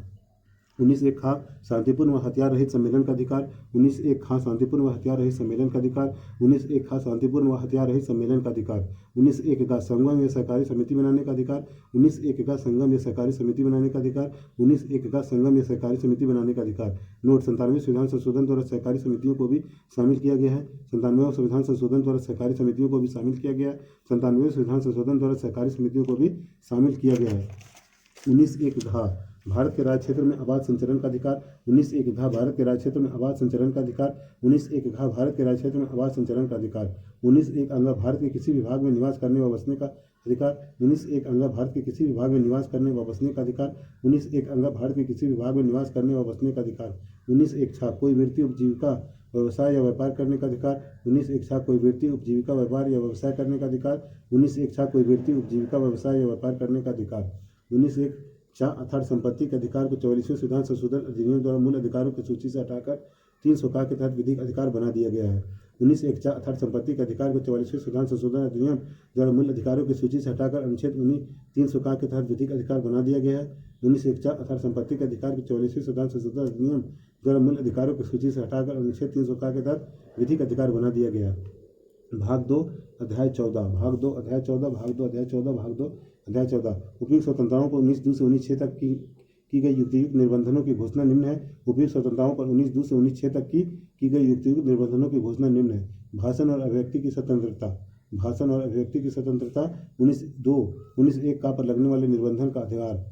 A: 19(1) खा शांतिपूर्ण व हथियार रहित सम्मेलन का अधिकार, 19(1) खा शांतिपूर्ण व हथियार रहित सम्मेलन का अधिकार, 19(1) खा शांतिपूर्ण व हथियार रहित सम्मेलन का अधिकार, 19(1) का संगम या सहकारी समिति बनाने का अधिकार, 19(1) का संगम या सहकारी समिति बनाने का अधिकार, 19(1) का संगम या सहकारी समिति बनाने का अधिकार। नोट: 97वें संविधान संशोधन द्वारा सहकारी समितियों को भी शामिल किया गया है। 97वें संविधान संशोधन द्वारा सहकारी समितियों को भी शामिल किया गया है। 97वें संविधान संशोधन द्वारा सहकारी समितियों को भी शामिल किया गया है। 19(1) घा भारत के राज्य क्षेत्र में आवास संचरण का अधिकार, 19(1) घा भारत के राज्य क्षेत्र में आवास संचरण का अधिकार, 19(1) घा भारत के राज्य क्षेत्र में आवास संचरण का अधिकार, 19(1) अंगा भारत के किसी विभाग में निवास करने व बसने का अधिकार, 19(1) अंगा भारत के किसी विभाग में निवास करने व बसने का अधिकार, 19(1) अंगा भारत के किसी विभाग में निवास करने व बसने का अधिकार। 19(1) छा कोई व्यक्ति उपजीविका व्यवसाय या व्यापार करने का अधिकार, 19(1) छा कोई व्यक्ति उपजीविका व्यापार या व्यवसाय करने का अधिकार, 19(1) छा कोई व्यक्ति उपजीविका व्यवसाय या व्यापार करने का अधिकार। 19(1) छा अथार्थ संपत्ति के अधिकार को 44वें संविधान संशोधन अधिनियम द्वारा मूल अधिकारों की सूची से हटाकर 300 का के तहत विधिक अधिकार बना दिया गया है। 19(1) छा अथार्थ संपत्ति के अधिकार को 44वें संविधान संशोधन अधिनियम द्वारा मूल अधिकारों की सूची से हटाकर अनुच्छेद 300 का के तहत विधिक अधिकार बना दिया गया है। 19(1) छा अथार्थ संपत्ति के अधिकार को 44वें संविधान संशोधन अधिनियम द्वारा मूल अधिकारों की सूची से हटाकर अनुच्छेद 300 का के तहत विधिक अधिकार बना दिया गया। भाग 2 अध्याय 14, भाग 2 अध्याय 14, भाग 2 अध्याय 14, भाग 2 अध्याय 14। उपयुक्त स्वतंत्रताओं को 19(2) से 19(6) तक की गई युक्तियुक्त निबंधनों की घोषणा निम्न है। उपयुक्त स्वतंत्रताओं पर 19(2) से 19(6) तक की गई युक्तियुक्त निबंधनों की घोषणा निम्न है। भाषण और अभिव्यक्ति की स्वतंत्रता, भाषण और अभिव्यक्ति की स्वतंत्रता। 19(2) 19(1) का पर लगने वाले निर्बंधन का अधिकार,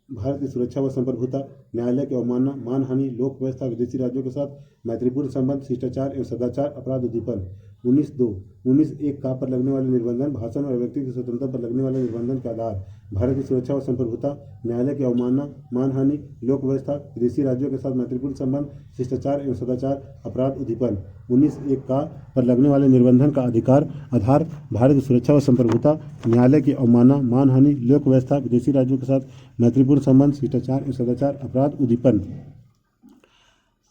A: भारत की सुरक्षा व संप्रभुता, न्यायालय की अवमानना, मानहानि, लोक व्यवस्था, विदेशी राज्यों के साथ मैत्रीपूर्ण संबंध, शिष्टाचार एवं सदाचार, अपराध उद्दीपन। 19(2) 19(1) का पर लगने वाले निर्बंधन, भाषण और व्यक्ति की स्वतंत्रता पर लगने वाले निर्बंधन के आधार, भारत की सुरक्षा व संप्रभुता, न्यायालय की अवमानना, मानहानि, लोक व्यवस्था, विदेशी राज्यों के साथ मैत्रीपूर्ण संबंध, शिष्टाचार एवं सदाचार, अपराध उद्दीपन। 19(1) का पर लगने वाले निर्बंधन का अधिकार, आधार, भारत की सुरक्षा व संप्रभुता, न्यायालय की अवमानना, मानहानि, लोक व्यवस्था, विदेशी राज्यों के साथ मैत्रीपूर्ण संबंध, शिष्टाचार एवं सदाचार, अपराध उद्दीपन।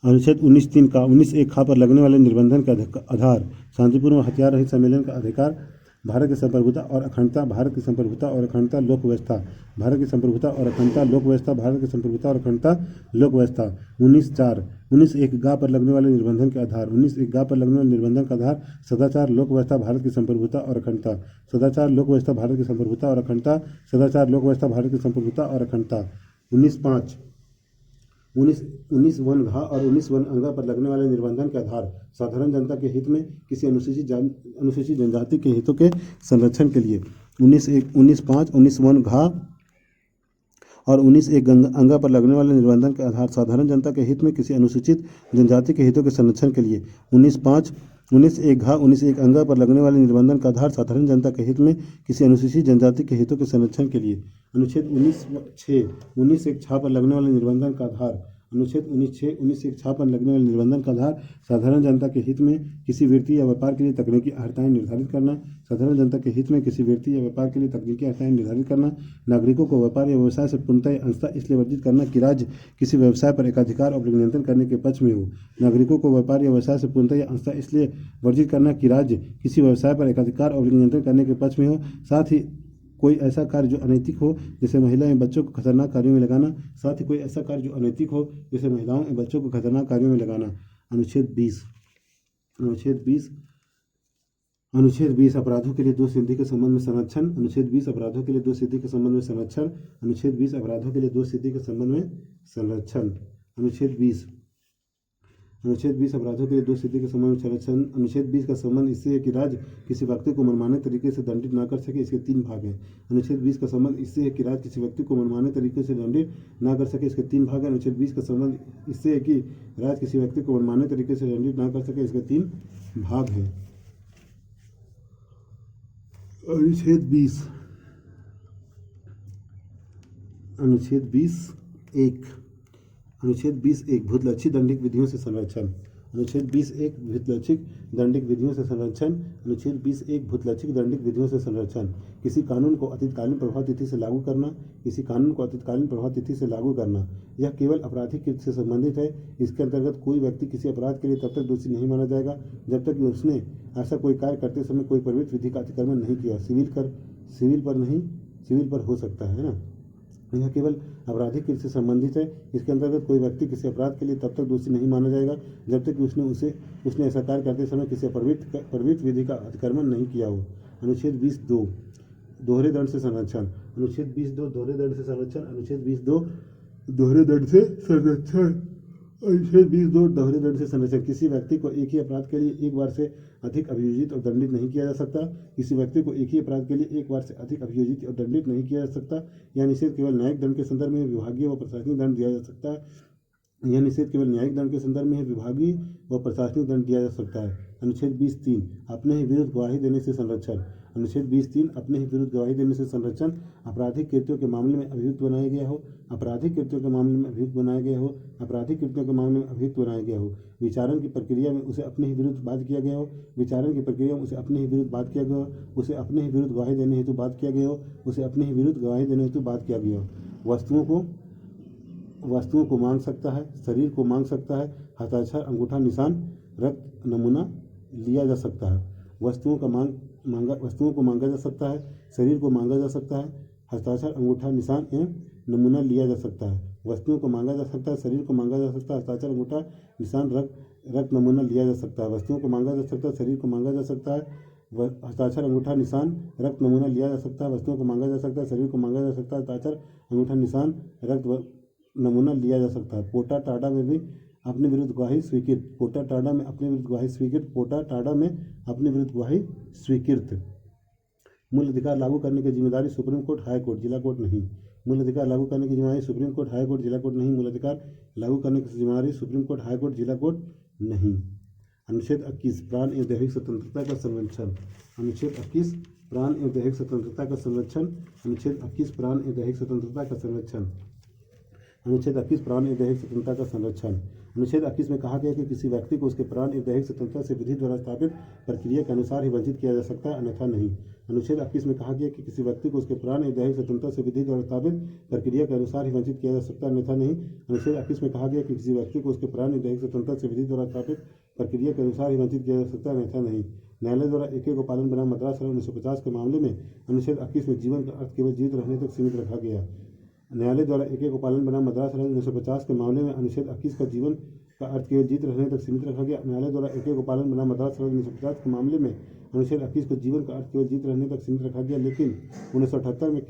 A: अनुच्छेद 19(3) का 19(1) खा पर लगने वाले निर्बंधन का आधार, शांतिपूर्ण हथियार रहित सम्मेलन का अधिकार, भारत की संप्रभुता और अखंडता, भारत की संप्रभुता और अखंडता, लोक व्यवस्था, भारत की संप्रभुता और अखंडता, लोक व्यवस्था, भारत की संप्रभुता और अखंडता, लोक व्यवस्था। 19(4) 19(1) गा पर लगने वाले निर्बंधन के आधार, 19(1) गा पर लगने वाले निर्बंधन का आधार, सदाचार, लोक व्यवस्था, भारत की संप्रभुता और अखंडता, सदाचार, लोक व्यवस्था, भारत की संप्रभुता और अखंडता, सदाचार, लोक व्यवस्था, भारत की संप्रभुता और अखंडता। 19(5) 19(1) घा और 19(1) अंगा पर लगने वाले निर्बंधन के आधार, साधारण जनता के हित में किसी अनुसूचित जनजाति के हितों के संरक्षण के लिए। 19(5) 19(1) घा और 19(1) अंगा पर लगने वाले निर्बंधन के आधार, साधारण जनता के हित में किसी अनुसूचित जनजाति के हितों के संरक्षण के लिए। 19(5) 19(1) घा 19(1) अंगा पर लगने वाले निर्बंधन का आधार, साधारण जनता के हित में किसी अनुसूचित जनजाति के हितों के संरक्षण के लिए। अनुच्छेद 19(6) 19(1) छा पर लगने वाले निर्बंधन का आधार, अनुच्छेद 19(6) 19(1) छा पर लगने वाले निर्बंधन का आधार, साधारण जनता के हित में किसी व्यक्ति या व्यापार के लिए तकनीकी अर्हताएं निर्धारित करना, साधारण जनता के हित में किसी व्यक्ति या व्यापार के लिए तकनीकी अर्हताएं निर्धारित करना, नागरिकों को व्यापार या व्यवसाय से पूर्णतः अंशतः इसलिए वर्जित करना कि राज्य किसी व्यवसाय पर एकाधिकार और नियंत्रण करने के पक्ष में हो, नागरिकों को व्यापार या व्यवसाय से पूर्णतः अंशतः इसलिए वर्जित करना कि राज्य किसी व्यवसाय पर एकाधिकार और नियंत्रण करने के पक्ष में हो, साथ ही कोई ऐसा कार्य जो अनैतिक हो जैसे महिलाएं बच्चों को खतरनाक कार्यों में लगाना। साथ ही कोई ऐसा कार्य जो अनैतिक हो जैसे महिलाओं एवं बच्चों को खतरनाक कार्यों में लगाना। अनुच्छेद 20 अपराधों के लिए दो सिद्धि के संबंध में संरक्षण। अनुच्छेद 20 अपराधों के लिए दो सिद्धि के संबंध में संरक्षण। अनुच्छेद 20 अपराधों के लिए दो सिद्धि के संबंध में संरक्षण। अनुच्छेद 20 अपराधों के लिए दो सिद्धि के संबंध में संरक्षण। अनुच्छेद 20 का संबंध इससे है कि राज्य किसी व्यक्ति को मनमाने तरीके से दंडित न कर सके, इसके 3 भाग हैं। अनुच्छेद 20 का संबंध इससे है कि राज्य किसी व्यक्ति को मनमाने तरीके से दंडित न कर सके, इसके 3 भाग हैं। अनुच्छेद 20 का संबंध इससे है कि राज्य किसी व्यक्ति को मनमाने तरीके से दंडित न कर सके, इसके 3 भाग हैं। अनुच्छेद 20(1) भूतलक्षित दंडिक विधियों से संरक्षण। अनुच्छेद 20(1) भूतलक्षित दंडिक विधियों से संरक्षण। अनुच्छेद 20(1) भूतलक्षित दंडिक विधियों से संरक्षण। किसी कानून को अतीतकालीन प्रभाव तिथि से लागू करना। किसी कानून को अतीतकालीन प्रभाव तिथि से लागू करना यह केवल आपराधिक कृत्य से संबंधित है। इसके अंतर्गत कोई व्यक्ति किसी अपराध के लिए तब तक दोषी नहीं माना जाएगा जब तक कि उसने ऐसा कोई कार्य करते समय कोई प्रवृत्त विधि का अतिक्रमण नहीं किया। सिविल पर हो सकता है ना। यह केवल आपराधिक कृत्य से संबंधित है। इसके अंतर्गत कोई व्यक्ति किसी अपराध के लिए तब तक दोषी नहीं माना जाएगा जब तक कि उसने ऐसा कार्य करते समय किसी प्रवृत्त विधि का अतिक्रमण नहीं किया हो। अनुच्छेद 20(2) दोहरे दंड से संरक्षण। अनुच्छेद 20(2) दोहरे दंड से संरक्षण। अनुच्छेद 20(2) दोहरे दंड से संरक्षण। अनुच्छेद 20(2) दोहरे दंड से संरक्षण। किसी व्यक्ति को एक ही अपराध के लिए एक बार से अधिक अभियोजित और दंडित नहीं किया जा सकता। किसी व्यक्ति को एक ही अपराध के लिए एक बार से अधिक अभियोजित और दंडित नहीं किया जा सकता। यह निषेध केवल न्यायिक दंड के संदर्भ में विभागीय व प्रशासनिक दंड दिया जा सकता है। यह निषेध केवल न्यायिक दंड के संदर्भ में विभागीय व प्रशासनिक दंड दिया जा सकता है। अनुच्छेद 20(3) अपने ही विरुद्ध गवाही देने से संरक्षण। अनुच्छेद 20(3) अपने ही विरुद्ध गवाही देने से संरक्षण। आपराधिक कृत्यों के मामले में अभियुक्त बनाया गया हो। आपराधिक कृत्यों के मामले में अभियुक्त बनाया गया हो। आपराधिक कृत्यों के मामले में अभियुक्त बनाया गया हो। विचारण की प्रक्रिया में उसे अपने ही विरुद्ध बात किया गया हो। विचारण की प्रक्रिया में उसे अपने ही विरुद्ध बात किया गया हो। उसे अपने ही विरुद्ध गवाही देने हेतु बात किया गया हो। उसे अपने ही विरुद्ध गवाही देने हेतु बात किया गया हो। वस्तुओं को मांग सकता है, शरीर को मांग सकता है, हस्ताक्षर, अंगूठा, निशान, रक्त नमूना लिया जा सकता है। वस्तुओं को मांगा जा सकता है, शरीर को मांगा जा सकता है, हस्ताक्षर, अंगूठा, निशान एवं नमूना लिया जा सकता है। वस्तुओं को मांगा जा सकता है, शरीर को मांगा जा सकता है, हस्ताक्षर, अंगूठा, निशान, रक्त नमूना लिया जा सकता है। वस्तुओं को मांगा जा सकता है, शरीर को मांगा जा सकता है, हस्ताक्षर, अंगूठा, निशान, रक्त नमूना लिया जा सकता है। वस्तुओं को मांगा जा सकता है, शरीर को मांगा जा सकता है, हस्ताक्षर, अंगूठा, निशान, रक्त नमूना लिया जा सकता है। पोटा टाडा में भी अपने विरुद्ध गवाही स्वीकृत। पोटा टाडा में अपने विरुद्ध गवाही स्वीकृत। पोटा टाडा में अपने विरुद्ध गवाही स्वीकृत। मूल अधिकार लागू करने की जिम्मेदारी सुप्रीम कोर्ट, हाई कोर्ट, जिला कोर्ट नहीं। मूल अधिकार लागू करने की जिम्मेदारी सुप्रीम कोर्ट, हाई कोर्ट, जिला कोर्ट नहीं। मूल अधिकार लागू करने की जिम्मेदारी सुप्रीम कोर्ट, हाई कोर्ट, जिला कोर्ट नहीं। अनुच्छेद 21 प्राण एवं दैहिक स्वतंत्रता का संरक्षण। अनुच्छेद 21 प्राण एवं दैहिक स्वतंत्रता का संरक्षण। अनुच्छेद 21 प्राण एवं दैहिक स्वतंत्रता का संरक्षण। अनुच्छेद 21 प्राण एवं दैहिक स्वतंत्रता का संरक्षण। अनुच्छेद 21 में कहा गया कि किसी व्यक्ति को उसके प्राण एवं दैहिक स्वतंत्रता से विधि द्वारा स्थापित प्रक्रिया के अनुसार ही वंचित किया जा सकता है, अन्यथा नहीं। अनुच्छेद 21 में कहा गया कि किसी व्यक्ति को उसके प्राण एवं दैहिक स्वतंत्रता से विधि द्वारा स्थापित प्रक्रिया के अनुसार ही वंचित किया जा सकता है, अन्यथा नहीं। अनुच्छेद 21 में कहा गया कि किसी व्यक्ति को उसके प्राण एवं दैहिक स्वतंत्रता से विधि द्वारा स्थापित प्रक्रिया के अनुसार ही वंचित किया जा सकता है, अन्यथा नहीं। न्यायालय द्वारा एके गोपालन बनाम मद्रास 1950 के मामले में अनुच्छेद 21 में जीवन का अर्थ केवल जीवित रहने तक सीमित रखा गया। न्यायालय द्वारा एके गोपालन बनाम मद्रास 1950 के मामले में अनुच्छेद 21 का जीवन का अर्थ केवल जीवित रहने तक सीमित रखा गया। न्यायालय द्वारा एके गोपालन बनाम मद्रास 1950 के मामले में अनुच्छेद 21 को जीवन का अर्थ केवल जीवित रहने तक सीमित रखा गया, लेकिन 1978 में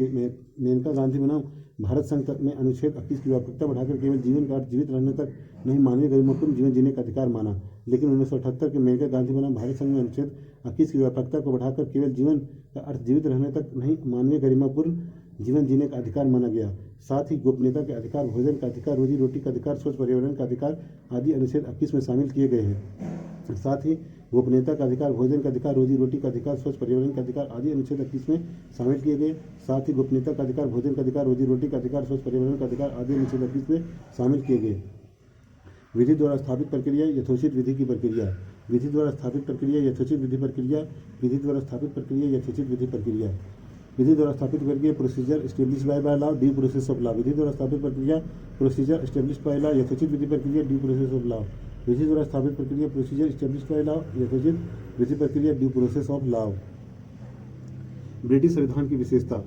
A: मेनका गांधी बनाम भारत संघ तक में अनुच्छेद 21 की व्यापकता बढ़ाकर केवल जीवन का अर्थ जीवित रहने तक नहीं, मानवीय गरिमापूर्ण जीवन जीने का अधिकार माना। लेकिन 1978 के मेनका गांधी बनाम भारत संघ में अनुच्छेद 21 की व्यापकता को बढ़ाकर केवल जीवन का अर्थ जीवित रहने तक नहीं, मानवीय गरिमापूर्ण जीवन जीने का अधिकार माना गया। साथ ही गोपनीयता के अधिकार, भोजन का अधिकार, रोजी रोटी का अधिकार, स्वच्छ पर्यावरण का अधिकार आदि अनुच्छेद 21 में शामिल किए गए हैं। साथ ही गोपनीयता का अधिकार, भोजन का अधिकार, रोजी रोटी का अधिकार, स्वच्छ पर्यावरण का अधिकार आदि अनुच्छेद 21 में शामिल किए गए। साथ ही गोपनीयता का अधिकार, भोजन का अधिकार, रोजी रोटी का अधिकार, स्वच्छ पर्यावरण का अधिकार आदि अनुच्छेद 21 में शामिल किए गए। विधि द्वारा स्थापित प्रक्रिया, यथोचित विधि की प्रक्रिया। विधि द्वारा स्थापित प्रक्रिया, यथोचित विधि प्रक्रिया। विधि द्वारा स्थापित प्रक्रिया, यथोचित विधि प्रक्रिया। विधि द्वारा स्थापित प्रक्रिया, procedure established by law, due process of law. विधि द्वारा स्थापित प्रक्रिया, प्रोसीजर एस्टेब्लिश्ड बाय लॉ, यथोचित विधि प्रक्रिया, ड्यू प्रोसेस ऑफ लॉ। विधि द्वारा स्थापित प्रक्रिया, प्रोसीजर एस्टेब्लिश्ड बाय लॉ, यथोचित विधि प्रक्रिया, due process of law. British संविधान की विशेषता।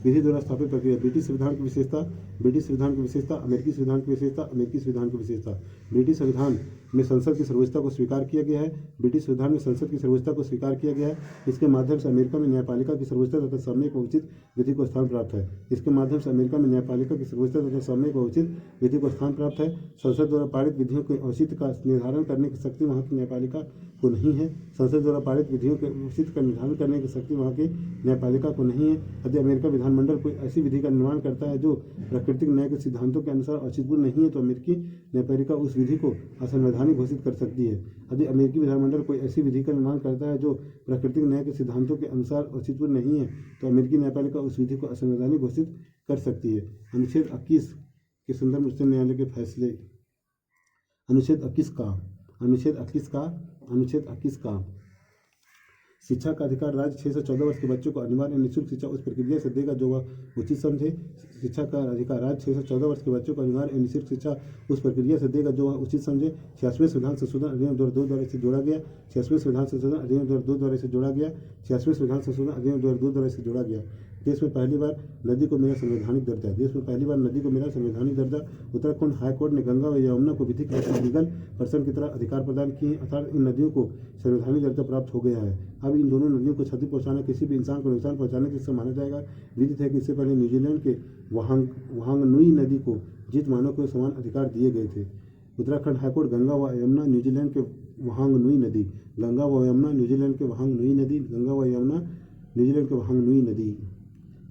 A: विधि द्वारा स्थापित प्रक्रिया। ब्रिटिश संविधान की विशेषता, ब्रिटिश संविधान की विशेषता, अमेरिकी संविधान की विशेषता, अमेरिकी संविधान की विशेषता। ब्रिटिश संविधान में संसद की सर्वोच्चता को स्वीकार किया गया है। ब्रिटिश संविधान में संसद की सर्वोच्चता को स्वीकार किया गया है। इसके माध्यम से अमेरिका में न्यायपालिका की सर्वोच्चता तथा सामयिक व उचित विधि को स्थान प्राप्त है। इसके माध्यम से अमेरिका में न्यायपालिका की सर्वोच्चता तथा सामयिक व उचित विधि को स्थान प्राप्त है। संसद द्वारा पारित विधियों के औचित्य का निर्धारण करने की शक्ति वहाँ की न्यायपालिका को नहीं है। संसद द्वारा पारित विधियों के औचित्य का निर्धारण करने की शक्ति वहाँ की न्यायपालिका को नहीं है। यदि अमेरिका विधानमंडल कोई ऐसी विधि का निर्माण करता है जो प्राकृतिक न्याय के सिद्धांतों के अनुसार औचित्यपूर्ण नहीं है तो अमेरिकी न्यायपालिका उस विधि को असंवैधानिक घोषित कर सकती है। यदि अमेरिकी विधानमंडल कोई ऐसी विधि का निर्माण करता है जो प्राकृतिक न्याय के सिद्धांतों के अनुसार औचित्यपूर्ण नहीं है तो अमेरिकी न्यायपालिका उस विधि को असंवैधानिक घोषित कर सकती है। अनुच्छेद 21 के संदर्भ में उच्च न्यायालय के फैसले। अनुच्छेद 21 का शिक्षा का अधिकार राज्य 6 से 14 वर्ष के बच्चों को अनिवार्य निःशुल्क शिक्षा उस प्रक्रिया से देगा जो वह उचित समझे। शिक्षा का अधिकार राज्य 6 से 14 वर्ष के बच्चों को अनिवार्य निःशुल्क शिक्षा उस प्रक्रिया से देगा जो वह उचित समझे। 66वें संविधान संशोधन अधिनियम 2002 द्वारा इसे जोड़ा गया। 66वें संविधान संशोधन अधिनियम 2002 द्वारा इसे जोड़ा गया। 66वें संविधान संशोधन अधिनियम 2002 द्वारा इसे जोड़ा गया। देश में पहली बार नदी को मिला संवैधानिक दर्जा। देश में पहली बार नदी को मिला संवैधानिक दर्जा। उत्तराखंड हाईकोर्ट ने गंगा व यमुना को विधिक लीगल पर्सन की तरह अधिकार प्रदान किए, अर्थात इन नदियों को संवैधानिक दर्जा प्राप्त हो गया है। अब इन दोनों नदियों को क्षति पहुंचाना, किसी भी इंसान को नुकसान पहुंचाने जिससे माना जाएगा। विदित है कि इससे पहले न्यूजीलैंड के वहांगनुई नदी को जीत मानव को समान अधिकार दिए गए थे। उत्तराखंड हाईकोर्ट गंगा व यमुना न्यूजीलैंड के वहांगनुई नदी, गंगा व यमुना न्यूजीलैंड के वहांगनुई नदी, गंगा व यमुना न्यूजीलैंड के वहांगनुई नदी।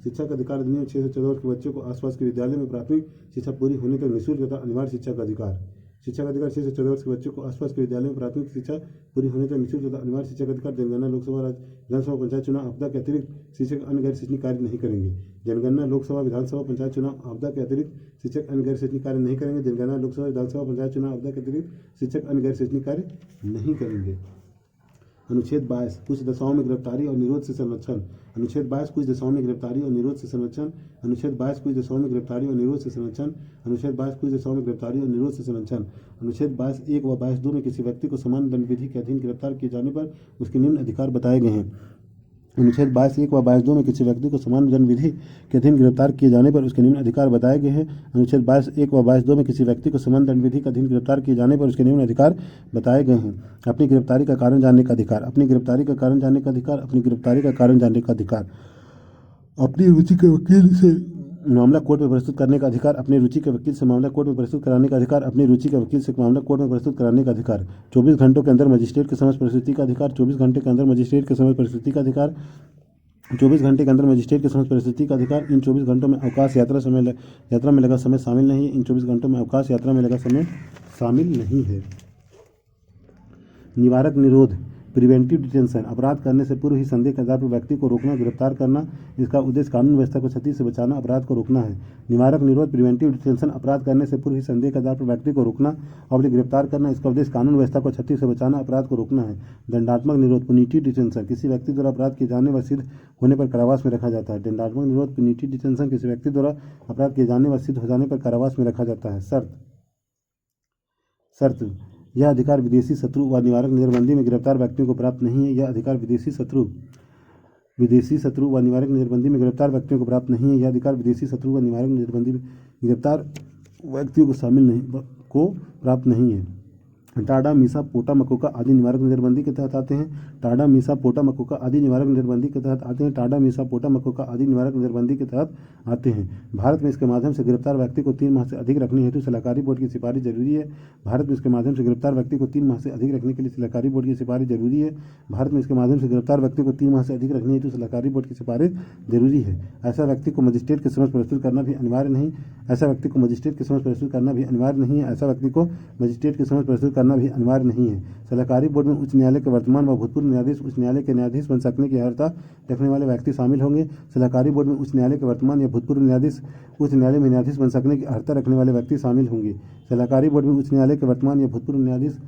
A: शिक्षा का अधिकार अधिनियम 6 से 14 वर्ष के बच्चों को आसपास के विद्यालय में प्राथमिक शिक्षा पूरी होने तक निःशुल्क तथा अनिवार्य शिक्षा का अधिकार। शिक्षा का अधिकार 6 से 14 वर्ष के बच्चों को आसपास के विद्यालय में प्राथमिक शिक्षा पूरी होने तक निःशुल्क तथा अनिवार्य शिक्षा का अधिकार। जनगणना, लोकसभा, विधानसभा, पंचायत चुनाव, आपदा के अतिरिक्त शिक्षक अन्य गैर शैक्षणिक कार्य नहीं करेंगे। जनगणना, लोकसभा, विधानसभा, पंचायत चुनाव, आपदा के अतिरिक्त शिक्षक अन्य गैर शैक्षणिक कार्य नहीं करेंगे। जनगणना, लोकसभा, विधानसभा, पंचायत चुनाव, आपदा के अतिरिक्त शिक्षक अन्य गैर शैक्षणिक कार्य नहीं करेंगे। अनुच्छेद 22 कुछ दशाओं में गिरफ्तारी और निरोध से संरक्षण। अनुच्छेद 22 कुछ दशाओं में गिरफ्तारी और निरोध से संरक्षण। अनुच्छेद 22 कुछ दशाओं में गिरफ्तारी और निरोध से संरक्षण। अनुच्छेद 22 कुछ दशाओं में गिरफ्तारी और निरोध से संरक्षण। अनुच्छेद 22(1) व 22(2) में किसी व्यक्ति को समान दंड विधि के अधीन गिरफ्तार किए जाने पर उसके निम्न अधिकार बताए गए हैं। अनुच्छेद 22(1) व 22(2) में किसी व्यक्ति को समान दंड विधि के अधीन गिरफ्तार किए जाने पर उसके निम्न अधिकार बताए गए हैं। अनुच्छेद 22(1) व 22(2) में किसी व्यक्ति को समान दंड विधि के अधीन गिरफ्तार किए जाने पर उसके निम्न अधिकार बताए गए हैं। अपनी गिरफ्तारी का कारण जानने का अधिकार। अपनी गिरफ्तारी का कारण जानने का अधिकार। अपनी गिरफ्तारी का कारण जानने का अधिकार। अपनी रुचि के वकील से मामला कोर्ट में प्रस्तुत करने का अधिकार। अपनी रुचि के वकील से मामला कोर्ट में प्रस्तुत कराने का अधिकार। अपनी रुचि के वकील से मामला कोर्ट में प्रस्तुत कराने का अधिकार। 24 घंटों के अंदर मजिस्ट्रेट के समक्ष प्रस्तुति का अधिकार। 24 घंटे के अंदर मजिस्ट्रेट के समक्ष प्रस्तुति का अधिकार। 24 घंटे के अंदर मजिस्ट्रेट के समक्ष प्रस्तुति का अधिकार। इन 24 घंटों में अवकाश यात्रा में लगा समय शामिल नहीं है। इन 24 घंटों में अवकाश यात्रा में लगा समय शामिल नहीं है। निवारक निरोध, प्रिवेंटिव डिटेंशन, अपराध करने से पूर्व ही संदेह के आधार पर व्यक्ति को रोकना, गिरफ्तार करना। इसका उद्देश्य कानून व्यवस्था को क्षति से बचाना, अपराध को रोकना है। निवारक निरोध, प्रिवेंटिव डिटेंशन, अपराध करने से पूर्व ही संदेह के आधार पर व्यक्ति को रोकना और गिरफ्तार करना। इसका उद्देश्य कानून व्यवस्था को क्षति से बचाना, अपराध को रोकना है। दंडात्मक निरोध, पुनिटिव डिटेंशन, किसी व्यक्ति द्वारा अपराध किए जाने व सिद्ध होने पर कारावास में रखा जाता है। दंडात्मक निरोध, पुनिटिव डिटेंशन, किसी व्यक्ति द्वारा अपराध किए जाने व सिद्ध हो जाने पर कारावास में रखा जाता है। शर्त, यह अधिकार विदेशी शत्रु व निवारक नजरबंदी में गिरफ्तार व्यक्तियों को प्राप्त नहीं है। यह अधिकार विदेशी शत्रु व निवारक नजरबंदी में गिरफ्तार व्यक्तियों को प्राप्त नहीं है। यह अधिकार विदेशी शत्रु व निवारक नजरबंदी में गिरफ्तार व्यक्तियों को प्राप्त नहीं है। टाडा, मीसा, पोटा, मकोका आदि निवारक नजरबंदी के तहत आते हैं। टाडा, मीसा, पोटा, मकोका आदि निवारक नजरबंदी के तहत आते हैं। टाडा, मीसा, पोटा, मकोका आदि निवारक नजरबंदी के तहत आते हैं। भारत में इसके माध्यम से गिरफ्तार व्यक्ति को 3 माह से अधिक रखने हेतु सलाहकारी बोर्ड की सिफारिश जरूरी है। भारत में इसके माध्यम से गिरफ्तार व्यक्ति को 3 माह से अधिक रखने के लिए सलाहकारी बोर्ड की सिफारिश जरूरी है। भारत में इसके माध्यम से गिरफ्तार व्यक्ति को 3 माह से अधिक रखने हेतु सलाहकारी बोर्ड की सिफारिश जरूरी है। ऐसा व्यक्ति को मजिस्ट्रेट के समक्ष प्रस्तुत करना भी अनिवार्य नहीं। ऐसा व्यक्ति को मजिस्ट्रेट के समक्ष प्रस्तुत करना भी अनिवार्य नहीं है। ऐसा व्यक्ति को मजिस्ट्रेट के समक्ष प्रस्तुत करना भी अनिवार्य नहीं है। सलाहकारी बोर्ड में उच्च न्यायालय के वर्तमान व भूतपूर्व न्यायाधीश, उच्च न्यायालय के न्यायाधीश बन सकने की अर्हता रखने वाले व्यक्ति शामिल होंगे। सलाहकारी बोर्ड में उच्च न्यायालय के वर्तमान या भूतपूर्व न्यायाधीश, उच्च न्यायालय में न्यायाधीश बन सकने की अर्हता रखने वाले व्यक्ति शामिल होंगे। सलाहकारी बोर्ड में उच्च न्यायालय के वर्तमान या भूतपूर्व न्यायाधीश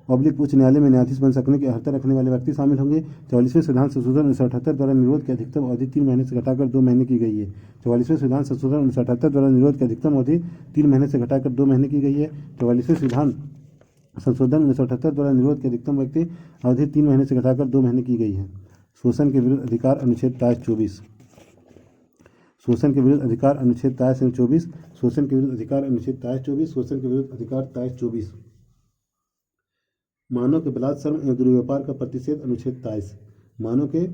A: उच्च न्यायालय में न्यायाधीश बन सकने की अर्हता रखने वाले व्यक्ति शामिल होंगे। 44वें संविधान संशोधन 1978 द्वारा निरोध की अधिकतम अवधि 3 महीने से घटाकर 2 महीने की गई है। 44वें संविधान संशोधन 1978 द्वारा निरोध की अधिकतम अवधि 3 महीने से घटाकर 2 महीने की गई है। 44वें संविधान संशोधन 1978 द्वारा निरोध की अधिकतम अवधि 3 महीने से घटाकर 2 महीने की गई है। शोषण के विरुद्ध अधिकार, अनुच्छेद 24। शोषण के विरुद्ध अधिकार अनुच्छेद 23 एवं 24, शोषण के विरुद्ध अधिकार अनुच्छेद 23-24, शोषण के विरुद्ध अधिकार 23-24। मानव के बलात् श्रम एवं दुर्व्यवहार का प्रतिषेध अनुच्छेद 23, मानव के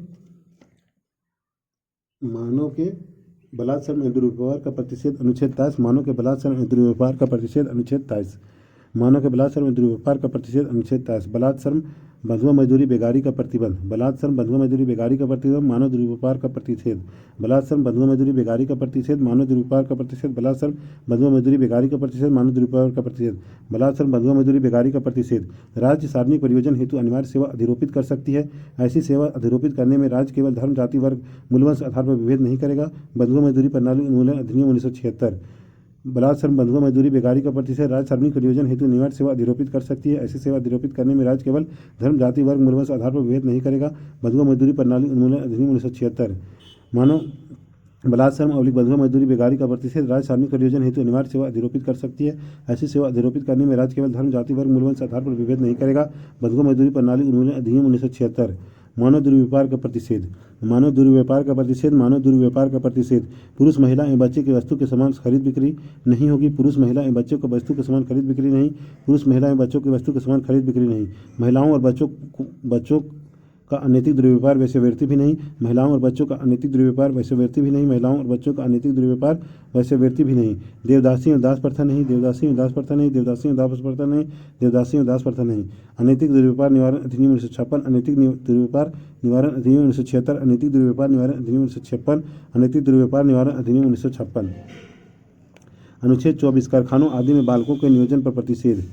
A: बलात् श्रम एवं दुर्व्यवहार का प्रतिषेध अनुच्छेद 23, मानव के बलात् श्रम एवं दुर्व्यवहार का प्रतिषेध अनुच्छेद 23, मानव के बलात् श्रम एवं दुर्व्यवहार का प्रतिषेध अनुच्छेद 23। बलात् श्रम, बंधुआ मजदूरी, बेगारी का प्रतिबंध, बलात् श्रम, बंधुआ मजदूरी, बेगारी का प्रतिबंध, मानव दुर्व्यवहार का प्रतिषेध, बलात् श्रम, बंधुआ मजदूरी, बेगारी का प्रतिषेध, मानव दुर्व्यवहार का प्रतिषेध, बलात् श्रम, बंधुआ मजदूरी, बेगारी का प्रतिषेध, मानव दुर्व्यवहार का प्रतिषेध, बलात् श्रम, बंधुआ मजदूरी, बेगारी का प्रतिषेध। राज्य सार्वजनिक प्रयोजन हेतु अनिवार्य सेवा अधिरोपित कर सकती है। ऐसी सेवा अधिरोपित करने में राज्य केवल धर्म, जाति, वर्ग, मूलवंश आधार पर विभेद नहीं करेगा। बंधुआ मजदूरी प्रणाली उन्मूलन अधिनियम 1976। बलात् श्रम, बंधुआ मजदूरी, बेगारी का प्रतिषेध। राज्य सार्वजनिक प्रयोजन हेतु अनिवार्य सेवा अधिरोपित कर सकती है। ऐसी सेवा अधिरोपित करने में राज्य केवल धर्म, जाति, वर्ग, मूलवंश आधार पर विभेद नहीं करेगा। बंधुआ मजदूरी प्रणाली उन्मूलन अधिनियम 1976। मानव बलात् श्रम / बंधुआ मजदूरी, बेगारी का प्रतिषेध। राज्य सार्वजनिक प्रयोजन हेतु अनिवार्य सेवा अधिरोपित कर सकती है। ऐसी सेवा अधिरोपित करने में राज्य केवल धर्म, जाति, वर्ग, मूलवंश आधार पर विभेद नहीं करेगा। बंधुआ मजदूरी प्रणाली उन्मूलन अधिनियम 1976। मानव दुर्व्यवहार का प्रतिषेध, मानव दुर्व्यवहार का प्रतिषेध, मानव दुर्व्यवहार का प्रतिषेध। पुरुष, महिला एवं बच्चे की वस्तु के समान खरीद बिक्री नहीं होगी। पुरुष, महिला एवं बच्चों को वस्तु के समान खरीद बिक्री नहीं। पुरुष, महिला एवं बच्चों की वस्तु के समान खरीद बिक्री नहीं। महिलाओं और बच्चों का अनैतिक दुर्व्यवहार वैश्यावृत्ति भी नहीं। महिलाओं और बच्चों का अनैतिक दुर्व्यवहार वैश्यावृत्ति भी नहीं। महिलाओं और बच्चों का अनैतिक दुर्व्यवहार वैश्यावृत्ति भी नहीं। देवदासी और दास प्रथा नहीं। देवदासी और दास प्रथा नहीं। देवदासी और दास प्रथा नहीं। देवदासी और दास प्रथा नहीं। अनैतिक दुर्व्यवहार निवारण अधिनियम 1956। अनैतिक दुर्व्यवहार निवारण अधिनियम 1976। अनैतिक दुर्व्यवहार निवारण अधिनियम 1956। अनैतिक दुर्व्यवहार निवारण अधिनियम 1956। अनुच्छेद 24 कारखानों आदि में बालकों के नियोजन पर प्रतिषेध।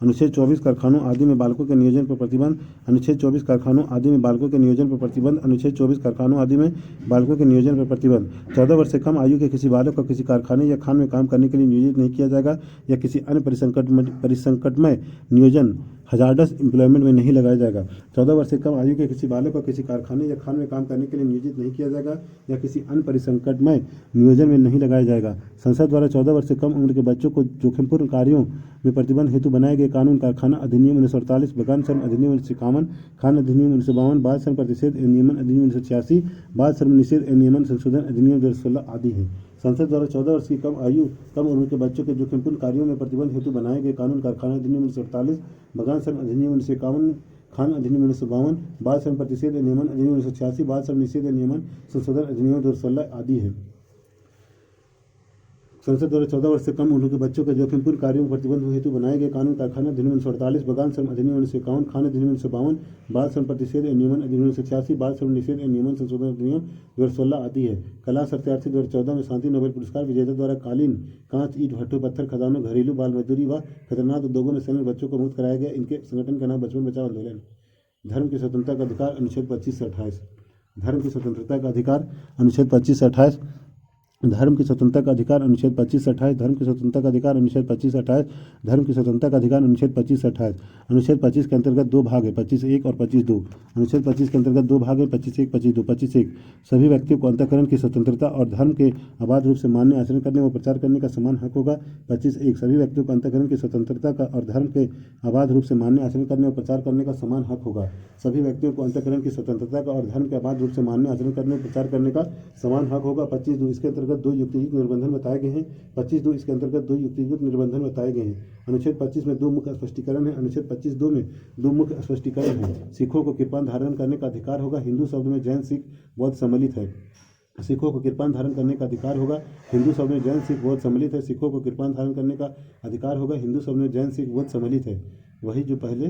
A: अनुच्छेद 24 कारखानों आदि में बालकों के नियोजन पर प्रतिबंध। अनुच्छेद 24 कारखानों आदि में बालकों के नियोजन पर प्रतिबंध। अनुच्छेद 24 कारखानों आदि में बालकों के नियोजन पर प्रतिबंध। 14 वर्ष से कम आयु के किसी बालक को किसी कारखाने या खान में काम करने के लिए नियोजित नहीं किया जाएगा या किसी अन्य परिसंकटमय नियोजन हजार्डस एम्प्लॉयमेंट में नहीं लगाया जाएगा। 14 वर्ष से कम आयु के किसी बालक को किसी कारखाने या खान में काम करने के लिए नियोजित नहीं किया जाएगा या किसी अन्य परिसंकटमय नियोजन में नहीं लगाया जाएगा। संसद द्वारा 14 वर्ष से कम उम्र के बच्चों को जोखिमपूर्ण कार्यों में प्रतिबंध हेतु बनाए गए कानून कारखाना अधिनियम 1948, बगान श्रम अधिनियम 1951, खान अधिनियम 1952, बाल श्रम प्रतिषेध एवं नियमन अधिनियम 1986, बाल श्रम निषेध एवं नियमन संशोधन अधिनियम 2016 आदि हैं। संसद द्वारा 14 वर्ष की कम उम्र के बच्चों के जोखिमपूर्ण कार्यों में प्रतिबंध हेतु बनाए गए कानून कारखाना अधिनियम 1948, बगान श्रम अधिनियम 1951, खान अधिनियम 1952, बाल श्रम प्रतिषेध एवं नियमन अधिनियम 1986, बाल श्रम निषेध एवं नियमन संशोधन अधिनियम 2016 आदि है। संसद द्वारा 14 वर्ष से कम उम्र के बच्चों के जोखिमपूर्ण कार्यों में प्रतिबंध हेतु बनाए गए कानून कारखाना अधिनियम 1948, बगान श्रम अधिनियम 1951, खान अधिनियम 1952, बाल श्रम प्रतिषेध एवं नियमन अधिनियम 1986, बाल श्रम निषेध एवं नियमन संशोधन अधिनियम 2016 आदि है। कला सत्यार्थी 2014 में शांति नोबेल पुरस्कार विजेता द्वारा कालीन, कांच, ईंट भट्ठों, पत्थर खदानों, घरेलू बाल मजदूरी व खतरनाक उद्योगों में शामिल बच्चों को मुक्त कराया गया। इनके संगठन का नाम बचपन बचाओ आंदोलन। धर्म की स्वतंत्रता का अधिकार अनुच्छेद 25 से 28। धर्म की स्वतंत्रता का अधिकार अनुच्छेद 25 से 28। धर्म की स्वतंत्रता का अधिकार अनुच्छेद 25 से 28। धर्म की स्वतंत्रता का अधिकार अनुच्छेद 25 से 28। धर्म की स्वतंत्रता का अधिकार अनुच्छेद 25 से 28। अनुच्छेद 25 के अंतर्गत दो भाग है, 25(1) और 25(2). अनुच्छेद 25 के अंतर्गत दो भाग है, 25(1), 25(2). 25(1) सभी व्यक्तियों को अंतःकरण की स्वतंत्रता और धर्म के अबाध रूप से मान्य आचरण करने व प्रचार करने का समान हक होगा। 25(1) सभी व्यक्तियों को अंतःकरण की स्वतंत्रता का और धर्म के अबाध रूप से मान्य आचरण करने और प्रचार करने का समान हक होगा। सभी व्यक्तियों को अंतःकरण की स्वतंत्रता का और धर्म के अबाध रूप से मान्य आचरण करने और प्रचार करने का समान हक होगा। 25(2) इसके अंतर्गत दो युक्तियुक्त निर्बंधन बताए गए हैं। 25(2) इसके अंतर्गत दो युक्तियुक्त निर्बंधन बताए गए हैं। अनुच्छेद 25 में दो मुख्य स्पष्टीकरण है। अनुच्छेद 25(2) में दो मुख्य स्पष्टीकरण है। सिखों को कृपाण धारण करने का अधिकार होगा। हिंदू शब्द में जैन, सिख, बौद्ध सम्मिलित है। सिखों को कृपाण धारण करने का अधिकार होगा। हिंदू शब्द में जैन, सिख, बौद्ध सम्मिलित है। सिखों को कृपाण धारण करने का अधिकार होगा। हिंदू शब्द में जैन, सिख, बौद्ध सम्मिलित है। वही जो पहले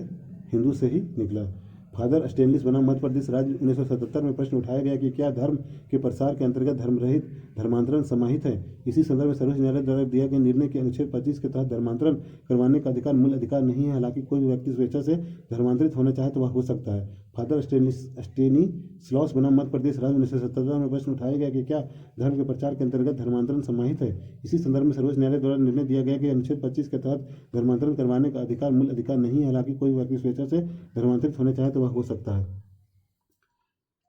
A: हिंदू से ही निकला। फादर स्टेनलिस बनाम मध्य प्रदेश राज्य 1977 में प्रश्न उठाया गया कि क्या धर्म के प्रसार के अंतर्गत धर्मरहित धर्मांतरण समाहित है। इसी संदर्भ में सर्वोच्च न्यायालय द्वारा दिया गया निर्णय के अनुच्छेद 25 के तहत धर्मांतरण करवाने का अधिकार मूल अधिकार नहीं है। हालांकि कोई भी व्यक्ति स्वेच्छा से धर्मांतरित होना चाहे तो वह हो सकता है। फादर स्टेनिस्लॉस बनाम मध्य प्रदेश राज्य 1977 में प्रश्न उठाया गया कि क्या धर्म के प्रचार के अंतर्गत धर्मांतरण समाहित है। इसी संदर्भ में सर्वोच्च न्यायालय द्वारा निर्णय दिया गया कि अनुच्छेद 25 के तहत धर्मांतरण करवाने का अधिकार मूल अधिकार नहीं है। हालांकि कोई व्यक्ति स्वेच्छा से धर्मांतरित होना चाहे तो वह हो सकता है।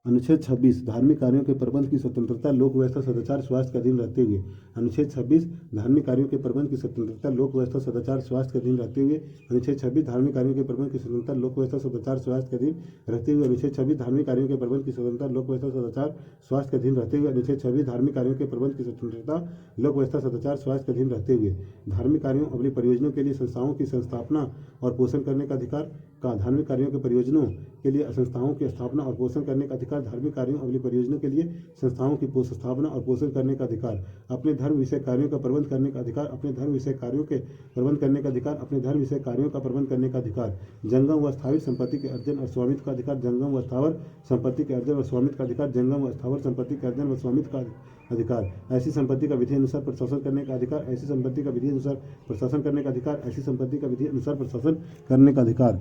A: अनुच्छेद 26 धार्मिक कार्यों के प्रबंध की स्वतंत्रता लोक व्यवस्था सदाचार स्वास्थ्य के अधीन रहते हुए। अनुच्छेद 26 धार्मिक कार्यों के प्रबंध की स्वतंत्रता लोक व्यवस्था सदाचार स्वास्थ्य के अधीन रहते हुए। अनुच्छेद 26 धार्मिक कार्यों के प्रबंध की स्वतंत्रता लोक व्यवस्था सदाचार स्वास्थ्य के अधीन रहते हुए। अनुच्छेद 26 धार्मिक कार्यों के प्रबंध की स्वतंत्रता लोक व्यवस्था सदाचार स्वास्थ्य के अधीन रहते हुए। अनुच्छेद 26 धार्मिक कार्यों के प्रबंध की स्वतंत्रता लोक व्यवस्था सदाचार स्वास्थ्य के अधीन रहते हुए। धार्मिक कार्यों अपनी परियोजनाओं के लिए संस्थाओं की संस्थापना और पोषण करने का अधिकार का धार्मिक कार्यों के परियोजनाओं के लिए संस्थाओं की स्थापना और पोषण करने का अधिकार। धार्मिक कार्यों अपनी परियोजनाओं के लिए संस्थाओं की स्थापना और पोषण करने का अधिकार। अपने धर्म विषय कार्यों का प्रबंध करने का अधिकार। अपने धर्म विषय कार्यों के प्रबंध करने का अधिकार। अपने धर्म विषय कार्यों का प्रबंध करने का अधिकार। जंगम व स्थावर संपत्ति के अर्जन और स्वामित्व का अधिकार। जंगम व स्थावर संपत्ति के अर्जन और स्वामित्व का अधिकार। जंगम व स्थावर संपत्ति के अर्जन व स्वामित्व का अधिकार। ऐसी संपत्ति का विधि अनुसार प्रशासन करने का अधिकार। ऐसी संपत्ति का विधि अनुसार प्रशासन करने का अधिकार। ऐसी संपत्ति का विधि अनुसार प्रशासन करने का अधिकार।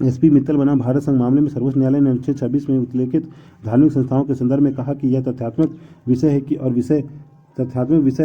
A: एसपी मित्तल बनाम भारत संघ मामले में सर्वोच्च न्यायालय ने अनुच्छेद 26 में उल्लेखित धार्मिक संस्थाओं के संदर्भ में कहा कि यह तथ्यात्मक विषय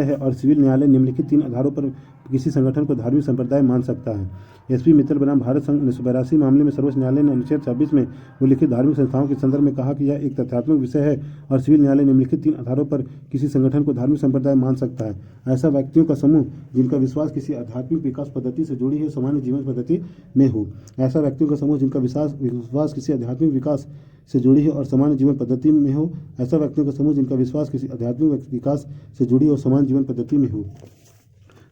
A: है और सिविल न्यायालय निम्नलिखित 3 आधारों पर किसी संगठन को धार्मिक संप्रदाय मान सकता है। एसपी मित्तल बनाम भारत संघ 1982 मामले में सर्वोच्च न्यायालय ने अनुच्छेद 26 में उल्लिखित धार्मिक संस्थाओं के संदर्भ में कहा कि यह एक तथ्यात्मक विषय है और सिविल न्यायालय निम्नलिखित 3 आधारों पर किसी संगठन को धार्मिक संप्रदाय मान सकता है। ऐसा व्यक्तियों का समूह जिनका विश्वास किसी आध्यात्मिक विकास पद्धति से जुड़ी हो, सामान्य जीवन पद्धति में हो। ऐसा व्यक्तियों का समूह जिनका विश्वास किसी आध्यात्मिक विकास से जुड़ी हो और सामान्य जीवन पद्धति में हो। ऐसा व्यक्तियों का समूह जिनका विश्वास किसी आध्यात्मिक विकास से जुड़ी और सामान्य जीवन पद्धति में हो।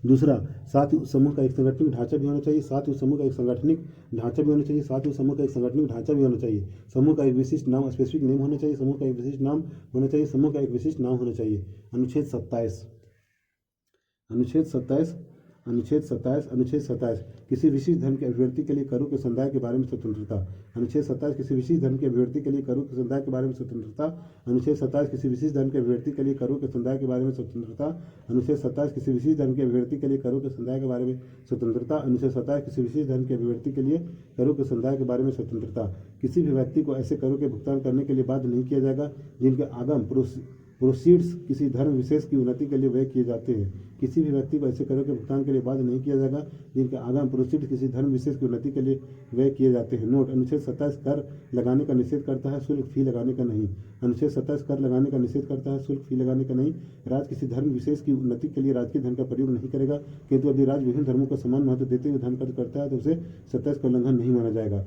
A: दूसरा, साथ ही उस समूह का एक संगठनिक ढांचा भी होना चाहिए। साथ ही उस समूह का एक संगठनिक ढांचा भी होना चाहिए। साथ ही उस समूह का एक संगठनिक ढांचा भी होना चाहिए। समूह का एक विशिष्ट नाम, स्पेसिफिक नेम होना चाहिए। समूह का एक विशिष्ट नाम होना चाहिए। समूह का एक विशिष्ट नाम होना चाहिए। अनुच्छेद 27 किसी विशिष्ट धर्म के अभिव्यक्ति के लिए करों के समुदाय के बारे में स्वतंत्रता। अनुच्छेद 27 किसी विशिष्ट धर्म के अभिव्यक्ति के लिए करों के समुदाय के बारे में स्वतंत्रता। अनुच्छेद 27 किसी विशिष्ट धर्म के अभिव्यक्ति के लिए करों के समुदाय के बारे में स्वतंत्रता। अनुच्छेद 27 किसी विशिष्ट धर्म के अभिव्यक्ति के लिए करों के समुदाय के बारे में स्वतंत्रता। अनुच्छेद 27 किसी विशिष्ट धर्म के अभिव्यक्ति के लिए करों के समुदाय के बारे में स्वतंत्रता। किसी भी व्यक्ति को ऐसे करों के भुगतान करने के लिए बाध्य नहीं किया जाएगा जिनके आगम प्रोसीड्स किसी धर्म विशेष की उन्नति के लिए व्यय किए जाते हैं। किसी भी व्यक्ति को ऐसे करों के भुगतान के लिए बाध्य नहीं किया जाएगा जिनके आगम प्रोसीड्स किसी धर्म विशेष की उन्नति के लिए व्यय किए जाते हैं। नोट, अनुच्छेद 27 कर लगाने का निषेध करता है, शुल्क फी लगाने का नहीं। अनुच्छेद 27 कर लगाने का निषेध करता है, शुल्क फी लगाने का नहीं। राज्य किसी धर्म विशेष की उन्नति के लिए राजकीय धन का प्रयोग नहीं करेगा, किंतु यदि राज्य विभिन्न धर्मों को समान महत्व देते हुए धन खर्च करता है तो उसे 27 का उल्लंघन नहीं माना जाएगा।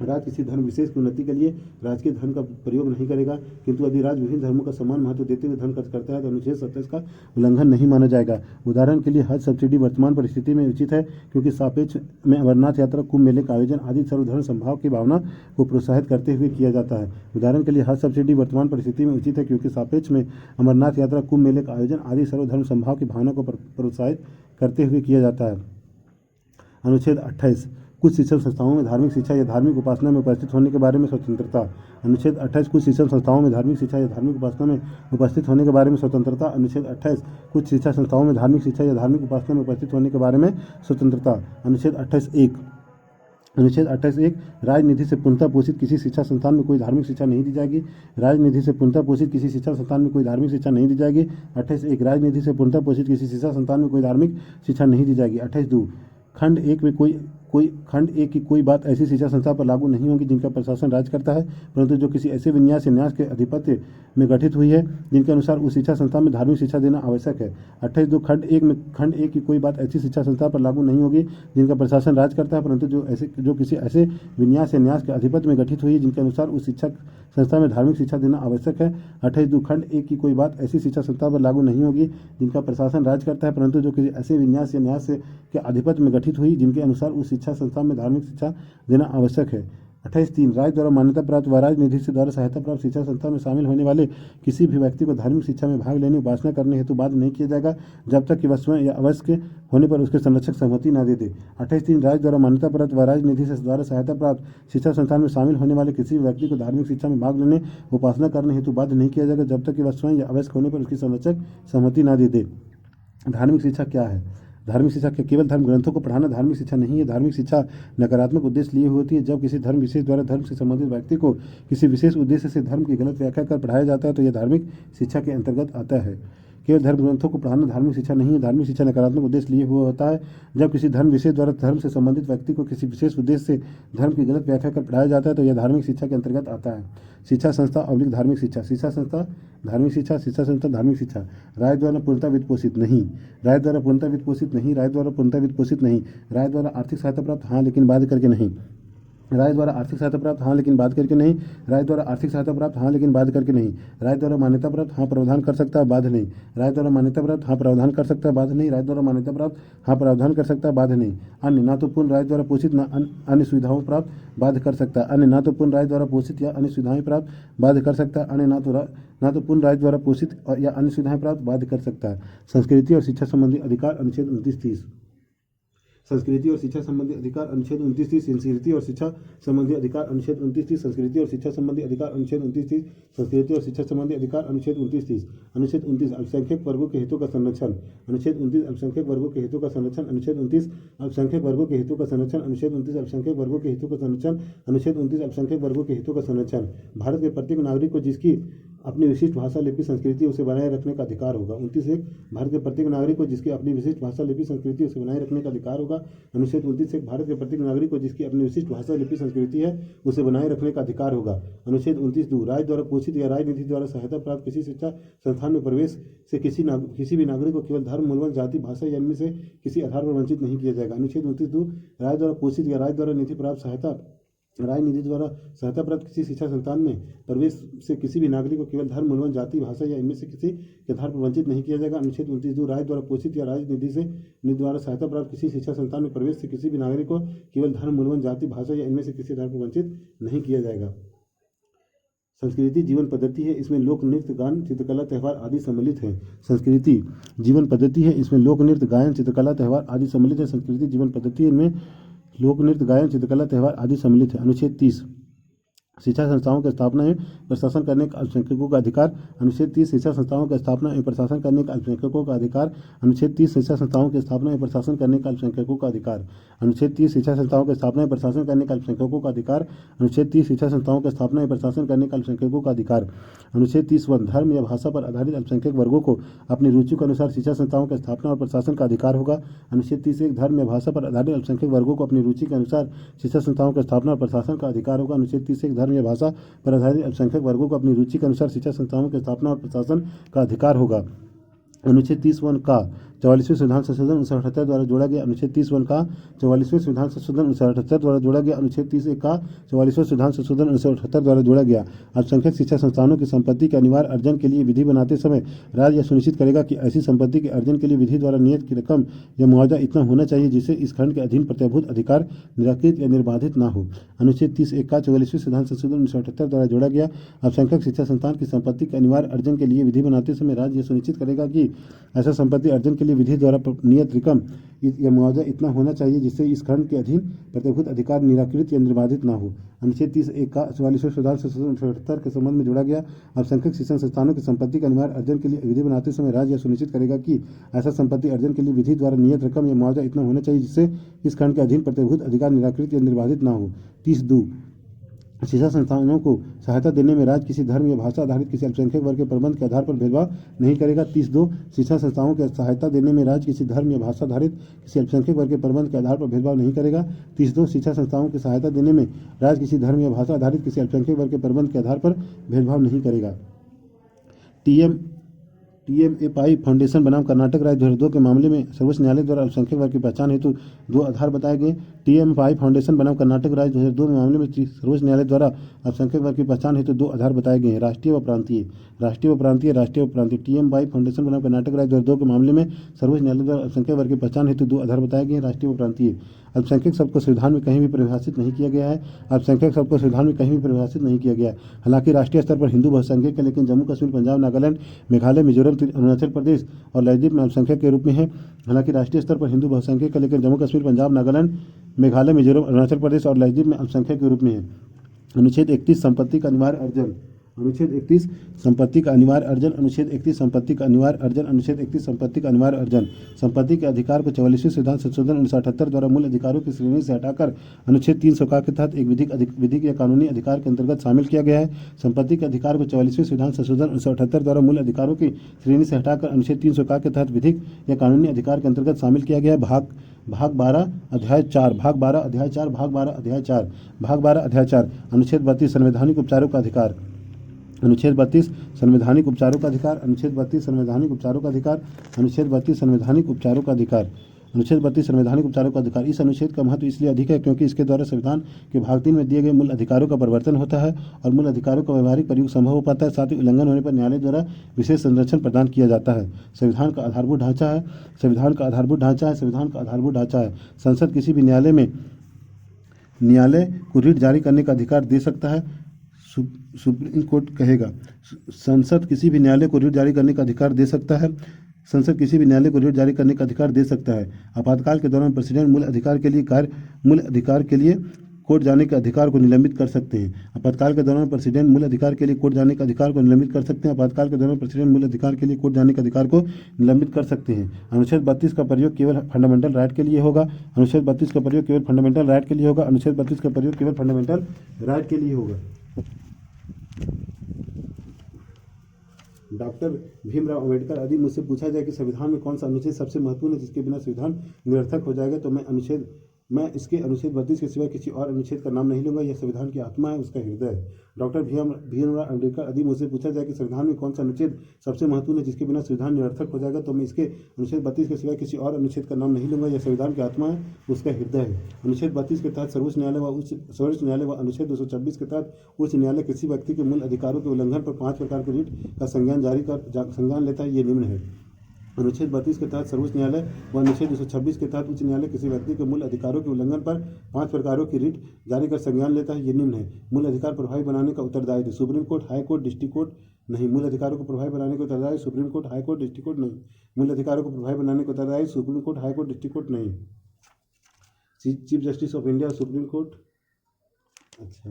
A: राज्य किसी धर्म विशेष की उन्नति के लिए राजकीय धन का प्रयोग नहीं करेगा, किंतु यदि राज्य विभिन्न धर्मों का समान महत्व देते हुए धन खर्च करता है तो अनुच्छेद 27 का उल्लंघन नहीं माना जाएगा। उदाहरण के लिए हज सब्सिडी वर्तमान परिस्थिति में उचित है क्योंकि सापेक्ष में अमरनाथ यात्रा, कुंभ मेले का आयोजन आदि सर्वधर्म समभाव की भावना को प्रोत्साहित करते हुए किया जाता है। उदाहरण के लिए हज सब्सिडी वर्तमान परिस्थिति में उचित है क्योंकि सापेक्ष में अमरनाथ यात्रा, कुंभ मेले का आयोजन आदि सर्वधर्म समभाव की भावना को प्रोत्साहित करते हुए किया जाता है। अनुच्छेद 28 कुछ शिक्षण संस्थाओं में धार्मिक शिक्षा या धार्मिक उपासना में उपस्थित होने के बारे में स्वतंत्रता। अनुच्छेद 28 कुछ शिक्षण संस्थाओं में धार्मिक शिक्षा या धार्मिक उपासना में उपस्थित होने के बारे में स्वतंत्रता। अनुच्छेद 28 कुछ शिक्षा संस्थाओं में धार्मिक शिक्षा या धार्मिक उपासना में उपस्थित होने के बारे में स्वतंत्रता। अनुच्छेद 28.1 राजनिधि से पूर्णतः पोषित किसी शिक्षा संस्थान में कोई धार्मिक शिक्षा नहीं दी जाएगी। राजनिधि से पूर्णतः पोषित किसी शिक्षा संस्थान में कोई धार्मिक शिक्षा नहीं दी जाएगी। 28.1 राजनिधि से पूर्णतः पोषित किसी शिक्षा संस्थान में कोई धार्मिक शिक्षा नहीं दी जाएगी। 28.2 खंड 1 में खंड 1 की कोई बात ऐसी शिक्षा संस्था पर लागू नहीं होगी जिनका प्रशासन राज्य करता है, परंतु जो किसी ऐसे विन्यास या न्यास के अधिपत्य में गठित हुई है जिनके अनुसार उस शिक्षा संस्था में धार्मिक शिक्षा देना आवश्यक है। 28.2 खंड 1 की कोई बात ऐसी शिक्षा संस्था पर लागू नहीं होगी जिनका प्रशासन राज्य करता है, परंतु जो किसी ऐसे विन्यास या न्यास के अधिपत्य में गठित हुई है जिनके अनुसार उस शिक्षा संस्था में धार्मिक शिक्षा देना आवश्यक है। 28.2 खंड 1 की कोई बात ऐसी शिक्षा संस्था पर लागू नहीं होगी जिनका प्रशासन राज्य करता है, परंतु जो किसी ऐसे विन्यास या न्यास के अधिपत्य में गठित हुई जिनके अनुसार उस शिक्षा संस्था में धार्मिक शिक्षा देना आवश्यक है। 28.3 राज्य द्वारा मान्यता प्राप्त व राज्य निधि से द्वारा सहायता प्राप्त शिक्षा संस्था में शामिल होने वाले किसी भी व्यक्ति को धार्मिक शिक्षा में भाग लेने, उपासना करने हेतु बाध्य नहीं किया जाएगा जब तक कि वह स्वयं या अवश्य होने पर उसके संरक्षक सहमति न दे दे। 28.3 राज्य द्वारा मान्यता प्राप्त व राज्य निधि से द्वारा सहायता प्राप्त शिक्षा संस्थान में शामिल होने वाले किसी भी व्यक्ति को धार्मिक शिक्षा में भाग लेने, उपासना करने हेतु बाध्य नहीं किया जाएगा जब तक कि वह स्वयं या अवश्य होने पर उसकी संरक्षक सहमति न दे दे। धार्मिक शिक्षा क्या है? धार्मिक शिक्षा के केवल धर्म ग्रंथों को पढ़ाना धार्मिक शिक्षा नहीं है। धार्मिक शिक्षा नकारात्मक उद्देश्य लिए होती है। जब किसी धर्म विशेष द्वारा धर्म से संबंधित व्यक्ति को किसी विशेष उद्देश्य से धर्म की गलत व्याख्या कर पढ़ाया जाता है तो यह धार्मिक शिक्षा के अंतर्गत आता है।
B: केवल धर्म ग्रंथों को पढ़ाना धार्मिक शिक्षा नहीं है। धार्मिक शिक्षा नकारात्मक उद्देश्य लिए हुआ होता है। जब किसी धर्म विशेष द्वारा धर्म से संबंधित व्यक्ति को किसी विशेष उद्देश्य से धर्म की गलत व्याख्या कर पढ़ाया जाता है तो यह धार्मिक शिक्षा के अंतर्गत आता है। शिक्षा संस्था अवलिक धार्मिक शिक्षा। शिक्षा संस्था धार्मिक शिक्षा। शिक्षा संस्था धार्मिक शिक्षा। राय द्वारा पूर्णतः वित्तपोषित नहीं। राय द्वारा पूर्णतः वित्तपोषित नहीं। राय द्वारा पूर्णतः वित्तपोषित नहीं। राय द्वारा आर्थिक सहायता प्राप्त, हाँ लेकिन बाध्य करके नहीं। राय द्वारा आर्थिक सहायता प्राप्त, हाँ लेकिन बात करके नहीं। राय द्वारा आर्थिक सहायता प्राप्त, हाँ लेकिन बात करके नहीं। राय द्वारा मान्यता प्राप्त, हाँ प्रावधान कर सकता है, बाध नहीं। राय द्वारा मान्यता प्राप्त, हाँ प्रावधान कर सकता है, बाध नहीं। राय द्वारा मान्यता प्राप्त, हाँ प्रावधान कर सकता है, बाध नहीं। अन्य ना तो पूर्ण राय द्वारा पोषित न अन्य सुविधाओं प्राप्त बाध कर सकता है। अन्य ना तो पूर्ण राय द्वारा पोषित या अन्य सुविधाएं प्राप्त बाध कर सकता है। अन्य ना तो पूर्ण राय द्वारा पोषित या अन्य सुविधाएं प्राप्त बाध कर सकता है। संस्कृति और शिक्षा संबंधी अधिकार अनुच्छेद 29-30। संस्कृति और शिक्षा संबंधी अधिकार अनुच्छेद 29-30। संस्कृति और शिक्षा संबंधी अधिकार अनुच्छेद 29-30। संस्कृति और शिक्षा संबंधी अधिकार अनुच्छेद 29-30। संस्कृति और शिक्षा संबंधी अधिकार अनुच्छेद 29-30। अनुच्छेद 29 अल्पसंख्यक वर्गों के हितों का संरक्षण। अनुच्छेद 29 अल्पसंख्यक वर्गों के हितों का संरक्षण। अनुच्छेद 29 अल्पसंख्यक वर्गों के हितों का संरक्षण। अनुच्छेद 29 अल्पसंख्यक वर्गों के हितों का संरक्षण। अनुच्छेद 29 अल्पसंख्यक वर्गों के हितों का संरक्षण। भारत के प्रत्येक नागरिक को जिसकी अपनी विशिष्ट भाषा लिपि संस्कृति उसे बनाए रखने का अधिकार होगा। 29 भारत के प्रत्येक नागरिक को जिसकी अपनी विशिष्ट भाषा लिपि संस्कृति उसे बनाए रखने का अधिकार होगा। अनुच्छेद 29 भारत के प्रत्येक नागरिक को जिसकी अपनी विशिष्ट भाषा लिपि संस्कृति है उसे बनाए रखने का अधिकार होगा। अनुच्छेद 29 राय द्वारा पोषित या राय निधि द्वारा सहायता प्राप्त किसी शिक्षा संस्थान में प्रवेश से किसी भी नागरिक को केवल धर्म, मूलवान, जाति, भाषा या इनमें से किसी आधार पर वंचित नहीं किया जाएगा। अनुच्छेद 29 राय द्वारा पोषित या राय द्वारा निधि प्राप्त सहायता राय निधि द्वारा सहायता प्राप्त किसी शिक्षा संस्थान में प्रवेश से किसी भी नागरिक को केवल धर्म, मूलवान, जाति, भाषा या इनमें से किसी के आधार पर वंचित नहीं किया जाएगा। अनुच्छेद 29 राय द्वारा पोषित या राय निधि द्वारा सहायता प्राप्त किसी शिक्षा संस्थान में प्रवेश से किसी भी नागरिक को केवल धर्म, मूलवान, जाति, भाषा या इनमें से किसी आधार पर वंचित नहीं किया जाएगा। संस्कृति जीवन पद्धति है, इसमें लोक नृत्य, गान, चित्रकला, त्यौहार आदि सम्मिलित है। संस्कृति जीवन पद्धति है, इसमें लोक नृत्य, गायन, चित्रकला, त्यौहार आदि सम्मिलित है। संस्कृति जीवन पद्धति इनमें लोक नृत्य, गायन, चित्रकला, त्यौहार आदि सम्मिलित है। अनुच्छेद 30 शिक्षा संस्थाओं की स्थापना एवं प्रशासन करने का अल्पसंख्यकों का अधिकार। अनुच्छेद 30 शिक्षा संस्थाओं की स्थापना एवं प्रशासन करने का अल्पसंख्यकों का अधिकार। अनुच्छेद 30 शिक्षा संस्थाओं की स्थापना एवं प्रशासन करने का अल्पसंख्यकों का अधिकार। अनुच्छेद 30 शिक्षा संस्थाओं की स्थापना एवं प्रशासन करने का अल्पसंख्यकों का अधिकार। अनुच्छेद 30 शिक्षा संस्थाओं की स्थापना एवं प्रशासन करने का अल्पसंख्यकों का अधिकार। अनुच्छेद 30 धर्म या भाषा पर आधारित अल्पसंख्यक वर्गों को अपनी रुचि के अनुसार शिक्षा संस्थाओं की स्थापना और प्रशासन का अधिकार होगा। अनुच्छेद 31 धर्म या भाषा पर आधारित अल्पसंख्यक वर्गों को अपनी रुचि के अनुसार शिक्षा संस्थाओं की स्थापना और प्रशासन का अधिकार होगा। अनुच्छेद 31 धर्म या भाषा पर आधारित अल्पसंख्यक वर्गों को अपनी रुचि के अनुसार शिक्षा संस्थाओं की स्थापना और प्रशासन का अधिकार होगा। अनुच्छेद 30 का 44वें संविधान संशोधन 1978 द्वारा जोड़ा गया। अनुच्छेद 30 का 44वें संविधान संशोधन 1978 द्वारा जोड़ा गया। अनुच्छेद 30 का 44वें संविधान संशोधन 1978 द्वारा जोड़ा गया। अल्पसंख्यक शिक्षा संस्थानों की संपत्ति के अनिवार्य अर्जन के लिए विधि बनाते समय राज्य यह सुनिश्चित करेगा कि ऐसी संपत्ति के अर्जन के लिए विधि द्वारा नियत की रकम या मुआवजा इतना होना चाहिए जिससे इस खंड के अधीन प्रत्यभूत अधिकार निराकृत या निर्बाधित न हो। अनुच्छेद 30 का 44वें संविधान संशोधन 1978 द्वारा जोड़ा गया। अल्पसंख्यक शिक्षा संस्थान की संपत्ति के अनिवार्य अर्जन के लिए विधि बनाते समय राज्य यह सुनिश्चित करेगा कि ऐसा संपत्ति अर्जन के लिए विधि द्वारा नियत रकम या मुआवजा इतना होना चाहिए जिससे इस खंड के अधीन प्रत्यभूत अधिकार निराकृत या निर्बाधित न हो। अनुच्छेद 30 का 44वें संविधान संशोधन 1978 के संबंध में जोड़ा गया। अल्पसंख्यक शिक्षण संस्थानों की संपत्ति के अनिवार्य अर्जन के लिए विधि बनाते समय राज्य यह सुनिश्चित करेगा कि ऐसा संपत्ति अर्जन के लिए विधि द्वारा नियत रकम या मुआवजा इतना होना चाहिए जिससे इस खंड के अधीन प्रत्यभूत अधिकार निराकृत या निर्बाधित न हो। 30 शिक्षा संस्थानों को सहायता देने में राज्य किसी धर्म या भाषा आधारित किसी अल्पसंख्यक वर्ग के प्रबंध के आधार पर भेदभाव नहीं करेगा। 30 शिक्षा संस्थाओं की सहायता देने में राज्य किसी धर्म या भाषा आधारित किसी अल्पसंख्यक वर्ग के प्रबंध के आधार पर भेदभाव नहीं करेगा। 30 शिक्षा संस्थाओं की सहायता देने में राज्य किसी धर्म या भाषा आधारित किसी अल्पसंख्यक वर्ग के प्रबंध के आधार पर भेदभाव नहीं करेगा। TMAPI फाउंडेशन बनाम कर्नाटक राज्य 2002 के मामले में सर्वोच्च न्यायालय द्वारा अल्पसंख्यक वर्ग की पहचान हेतु 2 आधार बताए गए। TMAPI फाउंडेशन बनाम कर्नाटक राज्य 2002 के मामले में सर्वोच्च न्यायालय द्वारा अल्पसंख्यक वर्ग की पहचान हेतु 2 आधार बताए गए हैं। राष्ट्रीय व प्रांतीय। TMAPI फाउंडेशन बनाम कर्नाटक राज्य 2002 के मामले में सर्वोच्च न्यायालय द्वारा अल्पसंख्यक वर्ग की पहचान हेतु 2 आधार बताए गए हैं। राष्ट्रीय व प्रांतीय। अल्पसंख्यक शब्द को संविधान में कहीं भी परिभाषित नहीं किया गया है। अल्पसंख्यक शब्द को संविधान में कहीं भी परिभाषित नहीं किया गया है। हालांकि राष्ट्रीय स्तर पर हिंदू बहुसंख्यक है, लेकिन जम्मू कश्मीर, पंजाब, नागालैंड, मेघालय, मिजोरम, अरुणाचल प्रदेश और लक्षद्वीप में अल्पसंख्यक के रूप में है। हालांकि राष्ट्रीय स्तर पर हिंदू बहुसंख्यक है, लेकिन जम्मू कश्मीर, पंजाब, नागालैंड, मेघालय, मिजोरम, अरुणाचल प्रदेश और लक्षद्वीप में अल्पसंख्यक के रूप में है। अनुच्छेद 31 संपत्ति का अनिवार्य अर्जन। अनुच्छेद 31 संपत्ति का अनिवार्य अर्जन। अनुच्छेद 31 संपत्ति का अनिवार्य अर्जन। अनुच्छेद 31 संपत्ति का अनिवार्य अर्जन। संपत्ति के अधिकार को 44वें संविधान संशोधन 1978 द्वारा मूल अधिकारों की श्रेणी से हटाकर अनुच्छेद 300 का के तहत एक विधिक या कानूनी अधिकार के अंतर्गत शामिल किया गया है। संपत्ति के अधिकार को 44वें संविधान संशोधन 1978 द्वारा मूल अधिकारों की श्रेणी से हटाकर अनुच्छेद 300 का के तहत विधिक या कानूनी अधिकार के अंतर्गत शामिल किया गया है। भाग 12 अध्याय 4 भाग 12 अध्याय 4 भाग 12 अध्याय 4 भाग 12 अध्याय 4 अनुच्छेद 32 संवैधानिक उपचारों का अधिकार। अनुच्छेद 32 संवैधानिक उपचारों का अधिकार। अनुच्छेद 32 संवैधानिक उपचारों का अधिकार। अनुच्छेद 32 संवैधानिक उपचारों का अधिकार। अनुच्छेद 32 संवैधानिक उपचारों का अधिकार। इस अनुच्छेद का महत्व इसलिए अधिक है क्योंकि इसके द्वारा संविधान के भाग 3 में दिए गए मूल अधिकारों का परिवर्तन होता है और मूल अधिकारों का व्यवहारिक प्रयोग संभव हो पाता है। साथ ही उल्लंघन होने पर न्यायालय द्वारा विशेष संरक्षण प्रदान किया जाता है। संविधान का आधारभूत ढांचा है। संविधान का आधारभूत ढांचा है। संविधान का आधारभूत ढांचा है। संसद किसी भी न्यायालय को रिट जारी करने का अधिकार दे सकता है। सुप्रीम कोर्ट कहेगा संसद किसी भी न्यायालय को रिट जारी करने का अधिकार दे सकता है। संसद किसी भी न्यायालय को रिट जारी करने का अधिकार दे सकता है। आपातकाल के दौरान प्रेसिडेंट मूल अधिकार के लिए कोर्ट जाने के अधिकार को निलंबित कर सकते हैं। आपातकाल के दौरान प्रेसिडेंट मूल अधिकार के लिए कोर्ट जाने के अधिकार को निलंबित कर सकते हैं। आपातकाल के दौरान प्रेसिडेंट मूल अधिकार के लिए कोर्ट जाने के अधिकार को निलंबित कर सकते हैं। अनुच्छेद 32 का प्रयोग केवल फंडामेंटल राइट के लिए होगा। अनुच्छेद 32 का प्रयोग केवल फंडामेंटल राइट के लिए होगा। अनुच्छेद 32 का प्रयोग केवल फंडामेंटल राइट के लिए होगा। डॉक्टर भीमराव अंबेडकर यदि मुझसे पूछा जाए कि संविधान में कौन सा अनुच्छेद सबसे महत्वपूर्ण है जिसके बिना संविधान निरर्थक हो जाएगा, तो मैं इसके अनुच्छेद 32 के सिवाय किसी और अनुच्छेद का नाम नहीं लूंगा। यह संविधान की आत्मा है, उसका हृदय है। डॉक्टर भीमराव अंबेडकर यदि मुझसे पूछा जाए कि संविधान में कौन सा अनुच्छेद सबसे महत्वपूर्ण है जिसके बिना संविधान निरर्थक हो जाएगा, तो मैं इसके अनुच्छेद 32 के सिवाय किसी और अनुच्छेद का नाम नहीं लूंगा। यह संविधान की आत्मा है, उसका हृदय है। अनुच्छेद 32 के तहत सर्वोच्च न्यायालय व अनुच्छेद 226 के तहत उच्च न्यायालय किसी व्यक्ति के मूल अधिकारों के उल्लंघन पर 5 प्रकार के रिट का संज्ञान लेता है। ये निम्न है। अनुच्छेद 32 के तहत सर्वोच्च न्यायालय व अनुच्छेद 226 के तहत उच्च न्यायालय किसी व्यक्ति के मूल अधिकारों के उल्लंघन पर 5 प्रकारों की रिट जारी कर संज्ञान लेता है। ये निम्न है। मूल अधिकार प्रभावी बनाने का उत्तरदायित्व supreme court, high court, district court नहीं। मूल अधिकारों को प्रभावी बनाने का उत्तरदायित्व supreme court, high court, district court नहीं। मूल अधिकारों को प्रभावी बनाने का उत्तरदायित्व supreme court, high court, district court नहीं। Chief justice of India supreme court. अच्छा,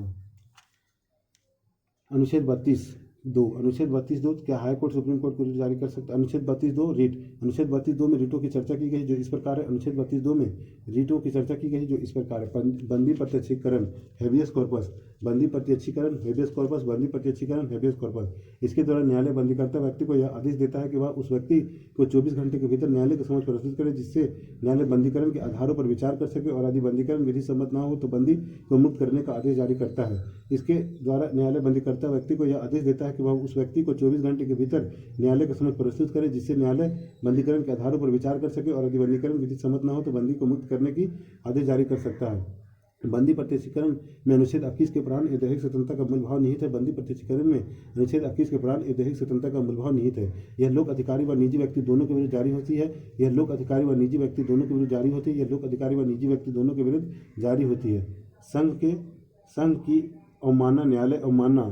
B: अनुच्छेद 32(2) अनुच्छेद 32(2) क्या हाई कोर्ट सुप्रीम कोर्ट को रिट जारी कर सकता है? अनुच्छेद 32(2) रिट। अनुच्छेद 32(2) में रिटों की चर्चा की गई जो इस प्रकार है। अनुच्छेद 32(2) में रिटों की चर्चा की गई जो इस प्रकार है। बंदी प्रत्यक्षीकरण, हेबियस कॉर्पस। बंदी प्रत्यक्षीकरण, हेबियस कॉर्पस। बंदी प्रत्यक्षीकरण, हेबियस कॉर्पस। इसके द्वारा न्यायालय बंदीकर्ता व्यक्ति को यह आदेश देता है कि वह उस व्यक्ति को 24 घंटे के भीतर न्यायालय के समक्ष प्रस्तुत करे जिससे न्यायालय बंदीकरण के आधारों पर विचार कर सके और यदि बंदीकरण विधि सम्मत न हो तो बंदी को मुक्त करने का आदेश जारी करता है। इसके द्वारा न्यायालय बंदीकर्ता व्यक्ति को यह आदेश देता है कि वह उस व्यक्ति को 24 घंटे के भीतर न्यायालय के समक्ष प्रस्तुत करे जिससे न्यायालय बंदीकरण के आधारों पर विचार कर सके और यदि बंदीकरण विधि सम्मत न हो तो बंदी को मुक्त करने की आदेश जारी कर सकता है। बंदी प्रत्यक्षीकरण में अनुच्छेद 21 के प्राण दैहिक स्वतंत्रता का मूल भाव निहित है। बंदी प्रत्यक्षीकरण में अनुच्छेद 21 के प्राण दैहिक स्वतंत्रता का मूल भाव निहित है। यह लोक अधिकारी व निजी व्यक्ति दोनों के विरुद्ध जारी होती है। यह लोक अधिकारी व निजी व्यक्ति दोनों के विरुद्ध जारी होती है। यह लोक अधिकारी व निजी व्यक्ति दोनों के विरुद्ध जारी होती है। संघ की अवमानना, न्यायालय अवमानना,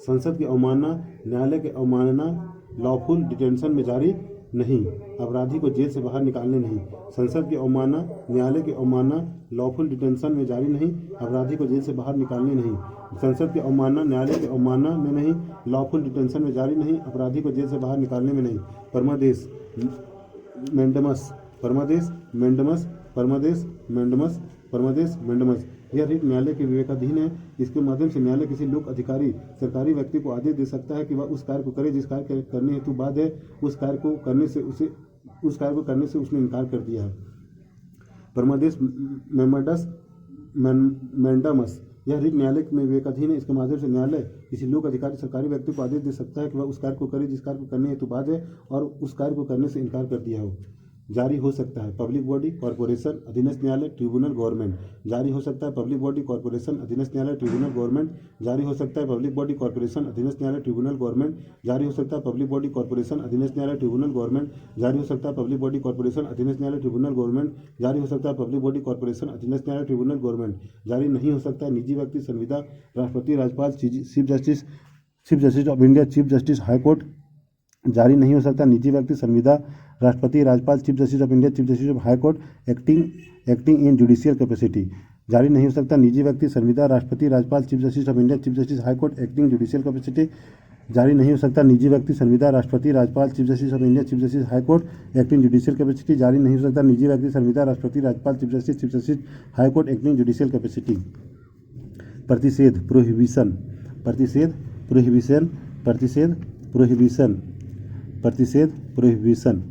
B: संसद की अवमानना, न्यायालय के अवमानना लॉफुल डिटेंशन में जारी नहीं। अपराधी को जेल से बाहर निकालने नहीं। संसद की अवमानना, न्यायालय की अवमानना लॉफुल डिटेंशन में जारी नहीं। अपराधी को जेल से बाहर निकालने नहीं। संसद की अवमानना, न्यायालय की अवमानना में नहीं, लॉफुल डिटेंशन में जारी नहीं। अपराधी को जेल से बाहर निकालने में नहीं। परमादेश मेंडमस, परमादेश मेंडमस, परमादेश मेंडमस, परमादेश मेंडमस। यह रिट न्यायालय के विवेकाधीन है। इसके माध्यम से न्यायालय किसी लोक अधिकारी सरकारी व्यक्ति को आदेश दे सकता है कि वह उस कार्य को करे जिस कार्य करने हेतु बाध्य है। उस कार्य को करने से उसने इनकार कर दिया है। परमादेश मेंडमस। यह रिट न्यायालय में विवेकाधीन है। इसके माध्यम से न्यायालय किसी लोक अधिकारी सरकारी व्यक्ति को आदेश दे सकता है कि वह उस कार्य को करे जिस कार्य को करने हेतु बाध्य है और उस कार्य को करने से इनकार कर दिया हो। जारी हो सकता है पब्लिक बॉडी, कॉर्पोरेशन, अधीनस्थ न्यायालय, ट्रिब्यूनल, गवर्नमेंट। जारी हो सकता है पब्लिक बॉडी, कॉर्पोरेशन, अधीनस्थ न्यायालय, ट्रिब्यूनल, गवर्नमेंट। जारी हो सकता है पब्लिक बॉडी, कॉर्पोरेशन, अधीनस्थ न्यायालय, ट्रिब्यूनल, गवर्नमेंट। जारी हो सकता है पब्लिक बॉडी, कॉर्पोरेशन, अधीनस्थ न्यायालय, ट्रिब्यूनल, गवर्नमेंट। जारी हो सकता है पब्लिक बॉडी, कॉर्पोरेशन, अधीनस्थ न्यायालय, ट्रिब्यूनल, गवर्नमेंट। जारी हो सकता है पब्लिक बॉडी, कॉर्पोरेशन, अधीनस्थ न्यायालय, ट्रिब्यूनल, गवर्नमेंट। जारी नहीं हो सकता है निजी व्यक्ति, संविदा, राष्ट्रपति, राज्यपाल, chief justice of India, chief justice high court. जारी नहीं हो सकता निजी व्यक्ति, संविदा, राष्ट्रपति, राज्यपाल, chief justice of India, chief justice of high court acting in judicial capacity. जारी नहीं हो सकता निजी व्यक्ति, संविदा, राष्ट्रपति, राज्यपाल, chief justice of India, chief justice high court, acting judicial capacity. जारी नहीं हो सकता निजी व्यक्ति, संविदा, राष्ट्रपति, राज्यपाल, chief justice of India, chief justice high court, acting judicial capacity. जारी नहीं हो सकता निजी व्यक्ति, संविदा, राष्ट्रपति, राज्यपाल, chief justice high court, acting judicial capacity. प्रतिषेध, प्रोहिबिशन, प्रतिषेध, प्रोहिबिशन, प्रतिषेध, प्रोहिबिशन, प्रतिषेध, प्रोहिबिशन।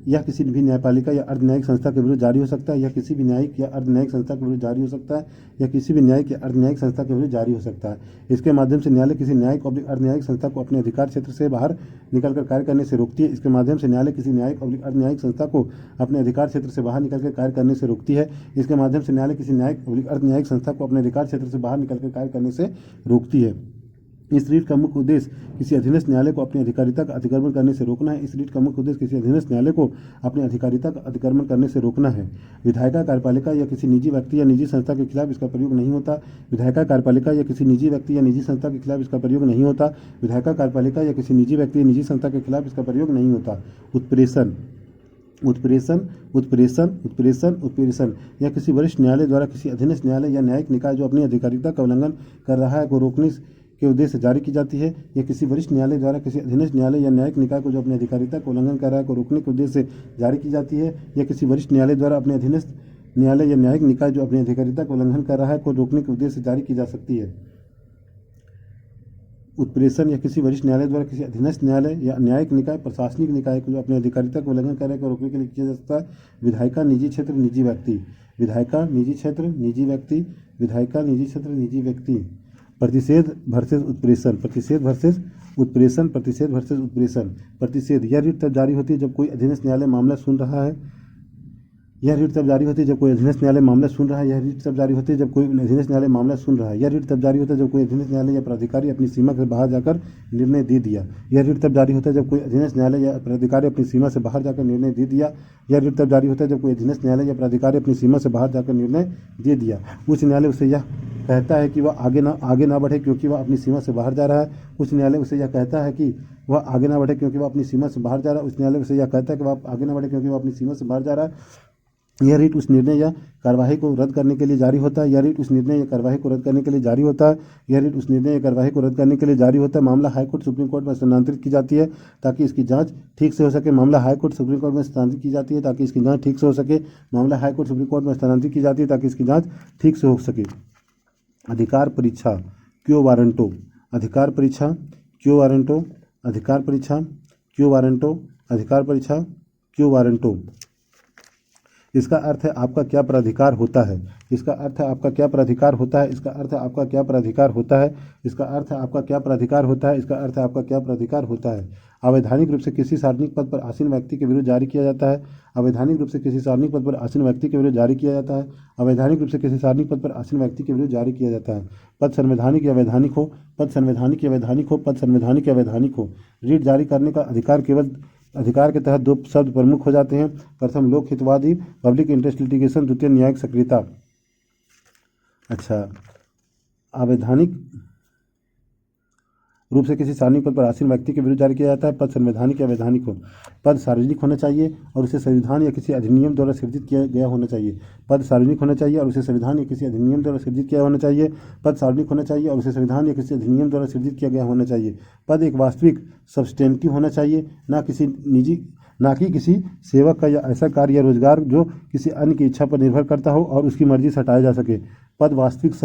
B: यह किसी भी न्यायपालिका या अर्ध न्यायिक संस्था के विरुद्ध जारी हो सकता है। यह किसी भी न्यायिक या अर्ध न्यायिक संस्था के विरुद्ध जारी हो सकता है। यह किसी भी न्यायिक या अर्ध न्यायिक संस्था के विरुद्ध जारी हो सकता है। इसके माध्यम से न्यायालय किसी न्यायिक और अर्ध न्यायिक संस्था को अपने अधिकार क्षेत्र से बाहर निकलकर कार्य करने से रोकती है। इसके माध्यम से न्यायालय किसी न्यायिक और अर्ध न्यायिक संस्था को अपने अधिकार क्षेत्र से बाहर निकलकर कार्य करने से रोकती है। इसके माध्यम से न्यायालय किसी न्यायिक और अर्ध न्यायिक संस्था को अपने अधिकार क्षेत्र से बाहर निकलकर कार्य करने से रोकती है। इस रीट का मुख्य उद्देश्य किसी अधीनस्थ न्यायालय को अपनी अधिकारिता का अतिक्रमण करने से रोकना है। इस रीट का मुख्य उद्देश्य किसी अधीनस्थ न्यायालय को अपनी अधिकारिता का अतिक्रमण करने से रोकना है। विधायिका, कार्यपालिका या किसी निजी व्यक्ति या निजी संस्था के खिलाफ इसका प्रयोग नहीं होता। विधायिका, कार्यपालिका या किसी निजी व्यक्ति या निजी संस्था के खिलाफ इसका प्रयोग नहीं होता। विधायिका, कार्यपालिका या किसी निजी व्यक्ति या निजी संस्था के खिलाफ इसका प्रयोग नहीं होता। उत्प्रेषण, उत्प्रेषण, उत्प्रेषण, उत्प्रेषण, उत्प्रेषण। यह किसी वरिष्ठ न्यायालय द्वारा किसी अधीनस्थ न्यायालय या न्यायिक निकाय जो अपनी अधिकारिता का उल्लंघन कर रहा है को रोकने के उद्देश्य से जारी की जाती है। यह किसी वरिष्ठ न्यायालय द्वारा किसी अधीनस्थ न्यायालय या न्यायिक निकाय को जो अपनी अधिकारिता का उल्लंघन कर रहा है को रोकने के उद्देश्य से जारी की जाती है। यह किसी वरिष्ठ न्यायालय द्वारा अपने अधीनस्थ न्यायालय या न्यायिक निकाय जो अपनी अधिकारिता का उल्लंघन कर रहा है को रोकने के उद्देश्य से जारी की जा सकती है। उत्प्रेषण या किसी वरिष्ठ न्यायालय द्वारा किसी अधीनस्थ न्यायालय या न्यायिक निकाय, प्रशासनिक निकाय को जो अपनी अधिकारिता का उल्लंघन कर रहा है को रोकने के लिए किया जा सकता है। विधायिका, निजी क्षेत्र, निजी व्यक्ति। विधायिका, निजी क्षेत्र, निजी व्यक्ति। विधायिका, निजी क्षेत्र, निजी व्यक्ति। प्रतिषेध वर्सेस उत्प्रेषण, प्रतिषेध वर्सेस उत्प्रेषण, प्रतिषेध वर्सेस उत्प्रेषण। प्रतिषेध, यह रीट तब जारी होती है जब कोई अधीनस्थ न्यायालय मामला सुन रहा है। यह रीट तब जारी होती है जब कोई अधीनस्थ न्यायालय मामला सुन रहा है। यह रीट तब जारी होती है जब कोई अधीनस्थ न्यायालय मामला सुन रहा है। यह रीट तब जारी होता है जब कोई अधीनस्थ न्यायालय या प्राधिकारी अपनी सीमा से बाहर जाकर निर्णय दे दिया। यह रीट तब जारी होता है जब कोई अधीनस्थ न्यायालय या प्राधिकारी अपनी सीमा से बाहर जाकर निर्णय दे दिया। यह रीट तब जारी होता है जब कोई अधीनस्थ न्यायालय या प्राधिकारी अपनी सीमा से बाहर जाकर निर्णय दे दिया। उच्च न्यायालय उसे यह कहता है कि वह आगे ना बढ़े क्योंकि वह अपनी सीमा से बाहर जा रहा है। उच्च न्यायालय उसे यह कहता है कि वह आगे ना बढ़े क्योंकि वह अपनी सीमा से बाहर जा रहा है। उच्च न्यायालय उसे यह कहता है कि वह आगे ना बढ़े क्योंकि वह अपनी सीमा से बाहर जा रहा है। यह रीट उस निर्णय या कार्यवाही को रद्द करने के लिए जारी होता है। यह रीट उस निर्णय या कार्यवाही को रद्द करने के लिए जारी होता है। यह रीट उस निर्णय या कार्यवाही को रद्द करने के लिए जारी होता है। मामला हाईकोर्ट, सुप्रीम कोर्ट में स्थानांतरित की जाती है ताकि इसकी जांच ठीक से हो सके। मामला हाईकोर्ट, सुप्रीम कोर्ट में स्थानांतरित की जाती है ताकि इसकी जांच ठीक से हो सके। मामला हाईकोर्ट, सुप्रीम कोर्ट में स्थानांतरित की जाती है ताकि इसकी जांच ठीक से हो सके। अधिकार परीक्षा, क्यो वारंटो। अधिकार परीक्षा, क्यो वारंटो। अधिकार परीक्षा, क्यो वारंटो। अधिकार परीक्षा, क्यो वारंटो। इसका अर्थ है आपका क्या प्राधिकार होता है। इसका अर्थ है आपका क्या प्राधिकार होता है। इसका अर्थ है आपका क्या प्राधिकार होता है। इसका अर्थ है आपका क्या प्राधिकार होता है। इसका अर्थ है आपका क्या प्राधिकार होता है। अवैधानिक रूप से किसी सार्वजनिक पद पर आसीन व्यक्ति के विरुद्ध जारी किया जाता है। अवैधानिक रूप से किसी सार्वजनिक पद पर आसीन व्यक्ति के विरुद्ध जारी किया जाता है। अवैधानिक रूप से किसी सार्वजनिक पद पर आसीन व्यक्ति के विरुद्ध जारी किया जाता है। पद संवैधानिक या वैधानिक हो। पद संवैधानिक या वैधानिक हो। पद संवैधानिक या वैधानिक हो। रीट जारी करने का अधिकार केवल अधिकार के तहत दो शब्द प्रमुख हो जाते हैं। प्रथम लोक हितवादी, पब्लिक इंटरेस्ट लिटिगेशन। द्वितीय न्यायिक सक्रियता। अच्छा, अवैधानिक रूप से किसी सार्वजनिक पद पर आसीन व्यक्ति के विरुद्ध जारी किया जाता है। पद संवैधानिक या वैधानिक हो। पद सार्वजनिक होना चाहिए और उसे संविधान या किसी अधिनियम द्वारा सृजित किया गया होना चाहिए। पद सार्वजनिक होना चाहिए और उसे संविधान या किसी अधिनियम द्वारा सृजित किया होना चाहिए। पद सार्वजनिक होना चाहिए और उसे संविधान या किसी अधिनियम द्वारा सृजित किया गया होना चाहिए। पद एक वास्तविक सब्सटेंटिव होना चाहिए, ना कि किसी सेवक का या ऐसा कार्य या रोजगार जो किसी अन्य की इच्छा पर निर्भर करता हो और उसकी मर्जी से हटाया जा सके। पद वास्तविक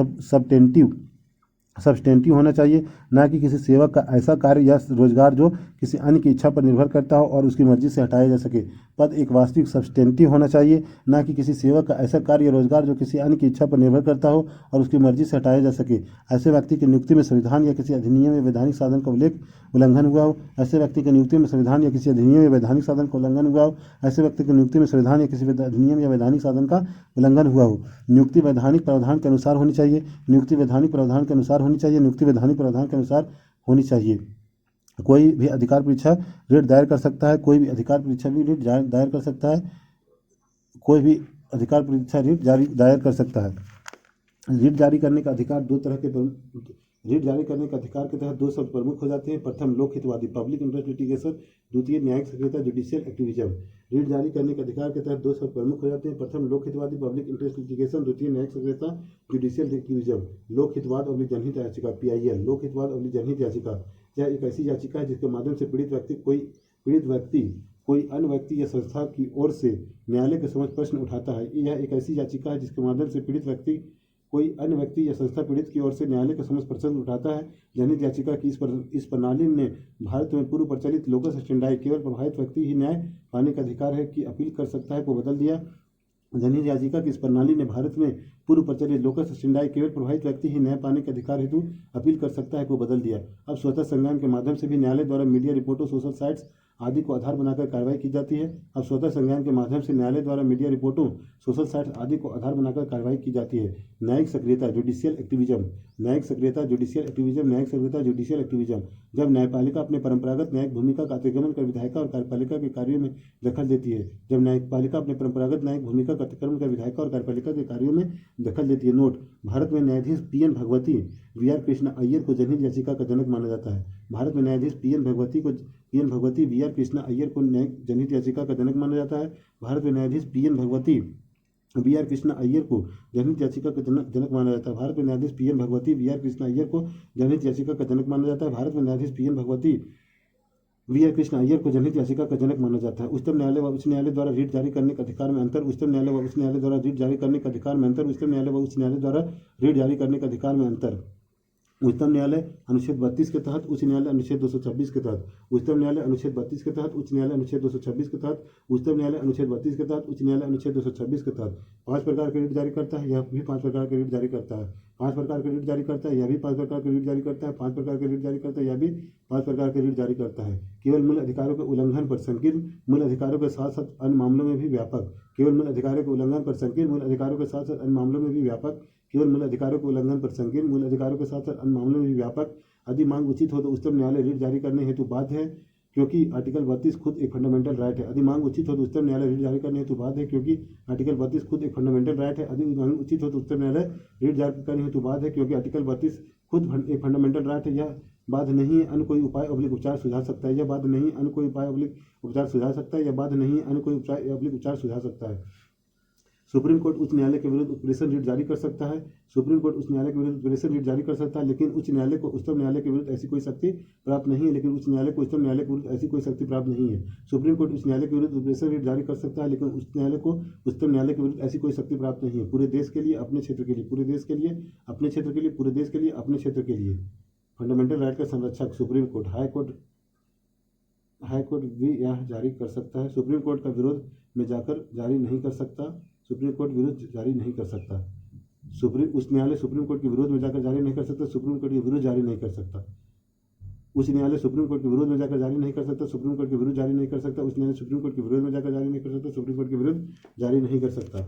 B: सब्सटेंटिव होना चाहिए, ना कि किसी सेवक का ऐसा कार्य या रोजगार जो किसी अन्य की इच्छा पर निर्भर करता हो और उसकी मर्जी से हटाया जा सके। पद एक वास्तविक सब्सटेंटिव होना चाहिए, ना कि किसी सेवक का ऐसा कार्य या रोजगार जो किसी अन्य की इच्छा पर निर्भर करता हो और उसकी मर्जी से हटाया जा सके। ऐसे व्यक्ति की नियुक्ति में संविधान या किसी अधिनियम या वैधानिक साधन का उल्लंघन हुआ हो। ऐसे व्यक्ति की नियुक्ति में संविधान या किसी अधिनियम या वैधानिक साधन का उल्लंघन हुआ हो। ऐसे व्यक्ति की नियुक्ति में संविधान या किसी अधिनियम या वैधानिक साधन का उल्लंघन हुआ हो। नियुक्ति वैधानिक प्रावधान के अनुसार होनी चाहिए। नियुक्ति वैधानिक प्रावधान के अनुसार होनी चाहिए। नियुक्ति वैधानिक प्रावधान के अनुसार होनी चाहिए। कोई भी अधिकार परीक्षा रिट दायर कर सकता है। कोई भी अधिकार परीक्षा भी रिट दायर कर सकता है। कोई भी अधिकार परीक्षा रिट दायर कर सकता है। रिट जारी करने का अधिकार दो तरह के रीट जारी करने के अधिकार के तहत दो शब्द प्रमुख हो जाते हैं। प्रथम लोक हितवादी पब्लिक इंटरेस्ट लिटिगेशन, द्वितीय न्यायिक सक्रियता जुडिशियल एक्टिविज्म। रीट जारी करने के अधिकार के तहत दो शब्द प्रमुख हो जाते हैं। प्रथम लोक हितवादी पब्लिक इंटरेस्ट लिटिगेशन, द्वितीय न्यायिक सक्रियता जुडिशियल एक्टिविज्म। लोक हितवाद और जनहित याचिका PIL। लोक हितवाद और जनहित याचिका यह एक ऐसी याचिका है जिसके माध्यम से पीड़ित व्यक्ति कोई अन्य व्यक्ति या संस्था की ओर से न्यायालय के समक्ष प्रश्न उठाता है। यह एक ऐसी याचिका है जिसके माध्यम से पीड़ित व्यक्ति कोई अन्य व्यक्ति या संस्था पीड़ित की ओर से न्यायालय के समक्ष प्रश्न उठाता है। जनहित याचिका की इस प्रणाली ने भारत में पूर्व प्रचलित लोकस स्टैंडाई केवल प्रभावित व्यक्ति ही न्याय पाने का अधिकार है कि अपील कर सकता है को बदल दिया। जनहित याचिका की इस प्रणाली ने भारत में पूर्व प्रचलित लोकस स्टैंडाई केवल प्रभावित व्यक्ति ही न्याय पाने के अधिकार हेतु अपील कर सकता है को बदल दिया। अब स्वतः संज्ञान के माध्यम से भी न्यायालय द्वारा मीडिया रिपोर्टों, सोशल साइट्स आदि को आधार बनाकर कार्रवाई की जाती है। अब स्वतः संज्ञान के माध्यम से न्यायालय द्वारा मीडिया रिपोर्टों, सोशल साइट्स आदि को आधार बनाकर कार्रवाई की जाती है। न्यायिक सक्रियता जुडिशियल एक्टिविज्म। न्यायिक सक्रियता जुडिशियल एक्टिविज्म। न्यायिक सक्रियता जुडिशियल एक्टिविज्म जब न्यायपालिका अपने परंपरागत न्यायिक भूमिका का अतिक्रमण कर विधायिका और कार्यपालिका के कार्यों में दखल देती है। जब न्यायपालिका अपने परंपरागत न्यायिक भूमिका का अतिक्रमण कर विधायिका और कार्यपालिका के कार्यों में दखल देती है। नोट: भारत में न्यायाधीश PN भगवती VR कृष्णा अय्यर को जनहित याचिका का जनक माना जाता है। भारत में न्यायाधीश PN भगवती VR कृष्णा अय्यर को जनहित याचिका का जनक माना जाता है। भारत में न्यायाधीश PN भगवती VR कृष्णा अय्यर को जनहित याचिका का जनक माना जाता है। भारत में न्यायाधीश PN भगवती VR कृष्णा अय्यर को जनहित याचिका का जनक माना जाता है। भारत में न्यायाधीश PN भगवती VR कृष्णा अय्यर को जनहित याचिका का जनक माना जाता है। उच्चतम न्यायालय व उच्च न्यायालय द्वारा रीट जारी करने के अधिकार में अंतर। उच्चतम न्यायालय व उच्च न्यायालय द्वारा रीट जारी करने के अधिकार में अंतर। उच्चतम न्यायालय व उच्च न्यायालय द्वारा रीट जारी करने के अधिकार में अंतर। उच्चतम न्यायालय अनुच्छेद 32 के तहत, उच्च न्यायालय अनुच्छेद 226 के तहत। उच्चतम न्यायालय अनुच्छेद 32 के तहत, उच्च न्यायालय अनुच्छेद 226 के तहत। उच्चतम न्यायालय अनुच्छेद 32 के तहत, उच्च न्यायालय अनुच्छेद 226 के तहत। 5 प्रकार के रीट जारी करता है, यह भी 5 प्रकार के रीट जारी करता है। 5 प्रकार के रीट जारी करता है, यह भी 5 प्रकार के रीट जारी करता है। 5 प्रकार के रीट जारी करता है, यह भी 5 प्रकार के रीट जारी करता है। केवल मूल अधिकारों के उल्लंघन पर संकीर्ण, मूल अधिकारों के साथ साथ अन्य मामलों में भी व्यापक। केवल मूल अधिकारों के उल्लंघन पर संकीर्ण, मूल अधिकारों के साथ साथ अन्य मामलों में भी व्यापक। केवल मूल अधिकारों के उल्लंघन पर संकीर्ण, मूल अधिकारों के साथ साथ अन्य मामलों में भी व्यापक। यदि मांग उचित हो तो उच्चतम न्यायालय रीट जारी करने हेतु बाध्य है, क्योंकि आर्टिकल 32 खुद एक फंडामेंटल राइट है। यदि मांग उचित हो तो उच्चतम न्यायालय रीट जारी करने हेतु बाध्य है, क्योंकि आर्टिकल 32 खुद एक फंडामेंटल राइट है। यदि मांग उचित हो तो उच्चतम न्यायालय रीट जारी करने हेतु बाध्य है, क्योंकि आर्टिकल 32 खुद एक फंडामेंटल राइट है। यह बाध्य नहीं है, अन्य कोई उपाय उपचार सुझा सकता है। यह बाध्य नहीं है, अन्य कोई उपाय उपचार सुझा सकता है। यह बाध्य नहीं है, अन्य कोई उपचार सुझा सकता है। सुप्रीम कोर्ट उच्च न्यायालय के विरुद्ध उत्प्रेषण रीट जारी कर सकता है। सुप्रीम कोर्ट उच्च न्यायालय के विरुद्ध उत्प्रेषण रीट जारी कर सकता है, लेकिन उच्च न्यायालय को उच्चतम न्यायालय के विरुद्ध ऐसी कोई शक्ति प्राप्त नहीं है। लेकिन उच्च न्यायालय को उच्चतम न्यायालय के विरुद्ध ऐसी कोई शक्ति प्राप्त नहीं है। सुप्रीम कोर्ट उच्च न्यायालय के विरुद्ध उत्प्रेषण रीट जारी कर सकता है, लेकिन उच्च न्यायालय को उच्चतम न्यायालय के विरुद्ध ऐसी कोई शक्ति प्राप्त नहीं है। पूरे देश के लिए, अपने क्षेत्र के लिए, पूरे देश के लिए, अपने क्षेत्र के लिए, पूरे देश के लिए, अपने क्षेत्र के लिए फंडामेंटल राइट का संरक्षक सुप्रीम कोर्ट। हाई कोर्ट भी यह जारी कर सकता है। सुप्रीम कोर्ट का विरोध में जाकर जारी नहीं कर सकता। सुप्रीम कोर्ट विरुद्ध जारी नहीं कर सकता। उच्च न्यायालय सुप्रीम कोर्ट के विरोध में जाकर जारी नहीं कर सकता। सुप्रीम कोर्ट के विरुद्ध जारी नहीं कर सकता। उच्च न्यायालय सुप्रीम कोर्ट के विरोध में जाकर जारी नहीं कर सकता। सुप्रीम कोर्ट के विरुद्ध जारी नहीं कर सकता। उच्च न्यायालय सुप्रीम कोर्ट के विरोध में जाकर जारी नहीं कर सकता। सुप्रीम कोर्ट के विरुद्ध जारी नहीं कर सकता।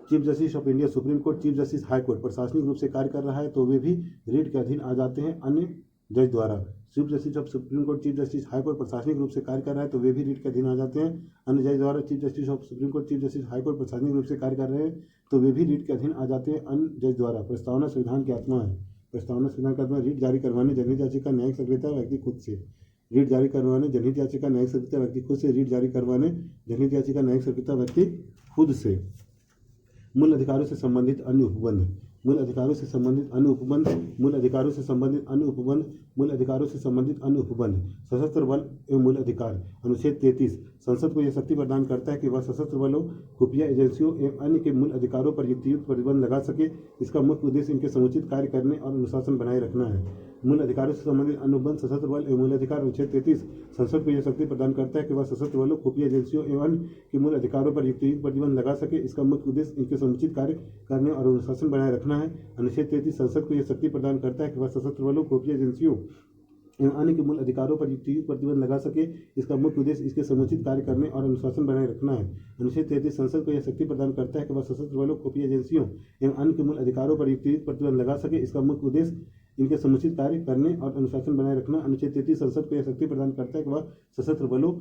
B: Chief justice of India supreme court, chief justice high court प्रशासनिक रूप से कार्य कर रहा है तो वे भी रीट के अधीन आ जाते हैं अन्य जज द्वारा। Chief justice of supreme court, chief justice high court प्रशासनिक रूप से कार्य कर रहा है तो वे भी रीट के अधीन आ जाते हैं अन्य जज द्वारा। Chief justice of supreme court, chief justice high court प्रशासनिक रूप से कार्य कर रहे हैं तो वे भी रीट के अधीन आ जाते हैं अन्य जज द्वारा। प्रस्तावना संविधान की आत्मा है। प्रस्तावना संविधान की आत्मा रीट जारी करवाने जनहित याचिका न्यायिक सक्रियता व्यक्ति खुद से। रीट जारी करवाने जनहित याचिका न्यायिक सक्रियता व्यक्ति खुद से। रीट जारी करवाने जनहित याचिका न्यायिक सक्रियता व्यक्ति खुद से। मूल अधिकारों से संबंधित अन्य उपबंध। मूल अधिकारों से संबंधित अन्य उपबंध। मूल अधिकारों से संबंधित अन्य उपबंध। मूल अधिकारों से संबंधित अन्य उपबंध। सशस्त्र बल एवं मूल अधिकार। अनुच्छेद 33 संसद को यह शक्ति प्रदान करता है कि वह सशस्त्र बलों, खुफिया एजेंसियों एवं अन्य के मूल अधिकारों पर युक्तियुक्त प्रतिबंध लगा सके। इसका मुख्य उद्देश्य इनके समुचित कार्य करने और अनुशासन बनाए रखना है। मूल अधिकारों से संबंधित अनुबंध सशस्त्र बल एवं मूल अधिकार। अनुच्छेद 33 संसद को यह शक्ति प्रदान करता है कि वह सशस्त्र बलों, खुफिया एजेंसियों एवं अन्य के मूल अधिकारों पर युक्तियुक्त प्रतिबंध लगा सके। इसका मुख्य उद्देश्य इनके समुचित कार्य करने और अनुशासन बनाए रखना है। अनुच्छेद 33 संसद को यह शक्ति प्रदान करता है कि वह सशस्त्र बलों, खुफिया एजेंसियों एवं अन्य के मूल अधिकारों पर युक्तियुक्त प्रतिबंध लगा सके। इसका मुख्य उद्देश्य इसके समुचित कार्य करने और अनुशासन बनाए रखना है। अनुच्छेद 33 संसद को यह शक्ति प्रदान करता है कि वह सशस्त्र बलों, खुफिया एजेंसियों एवं अन्य के मूल अधिकारों पर युक्तियुक्त प्रतिबंध लगा सके। इसका मुख्य उद्देश्य इनके समुचित कार्य करने और अनुशासन बनाए रखना। अनुच्छेद 33 संसद को यह शक्ति प्रदान करता है कि वह सशस्त्र बलों,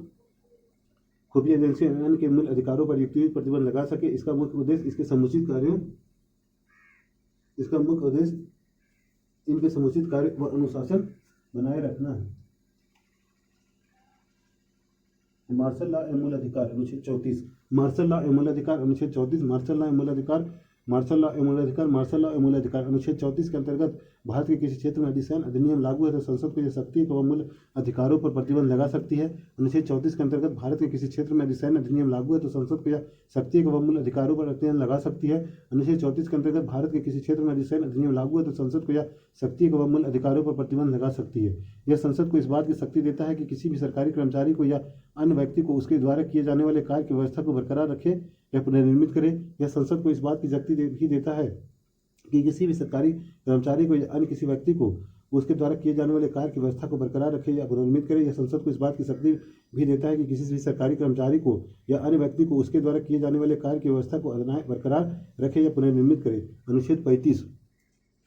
B: खुफिया एजेंसियों एवं अन्य के मूल अधिकारों पर युक्तियुक्त प्रतिबंध लगा सके। इसका मुख्य उद्देश्य इसके समुचित कार्यों इनके समुचित कार्य व अनुशासन बनाए रखना है। मार्शल लॉ एवं मूल अधिकार अनुच्छेद 34, मार्शल लॉ एवं मूल अधिकार अनुच्छेद 34, मार्शल लॉ एवं मूल अधिकार, मार्शल लॉ एवं मूल अधिकार, मार्शल लॉ एवं मूल अधिकार अनुच्छेद 34 के अंतर्गत भारत के किसी क्षेत्र में यदि सैन्य अधिनियम लागू है तो संसद को यह शक्ति एवं मूल अधिकारों पर प्रतिबंध लगा सकती है। अनुच्छेद 34 के अंतर्गत भारत के किसी क्षेत्र में यदि सैन्य अधिनियम लागू है तो संसद को यह शक्ति एवं मूल अधिकारों पर प्रतिबंध लगा सकती है। अनुच्छेद 34 के अंतर्गत भारत के किसी क्षेत्र में यदि सैन्य अधिनियम लागू है तो संसद को यह शक्ति एवं मूल अधिकारों पर प्रतिबंध लगा सकती है। यह संसद को इस बात की शक्ति देता है कि किसी भी सरकारी कर्मचारी को या अन्य व्यक्ति को उसके द्वारा किए जाने वाले कार्य की व्यवस्था को बरकरार रखे या पुनर्निर्मित करे। यह संसद को इस बात की शक्ति भी देता है कि किसी भी सरकारी कर्मचारी को या अन्य किसी व्यक्ति को उसके द्वारा किए जाने वाले कार्य की व्यवस्था को बरकरार रखे या पुनर्निर्मित करे। यह संसद को इस बात की शक्ति भी देता है कि किसी भी सरकारी कर्मचारी को या अन्य व्यक्ति को उसके द्वारा किए जाने वाले कार्य की व्यवस्था को बरकरार रखे या पुनर्निर्मित करे। अनुच्छेद 35,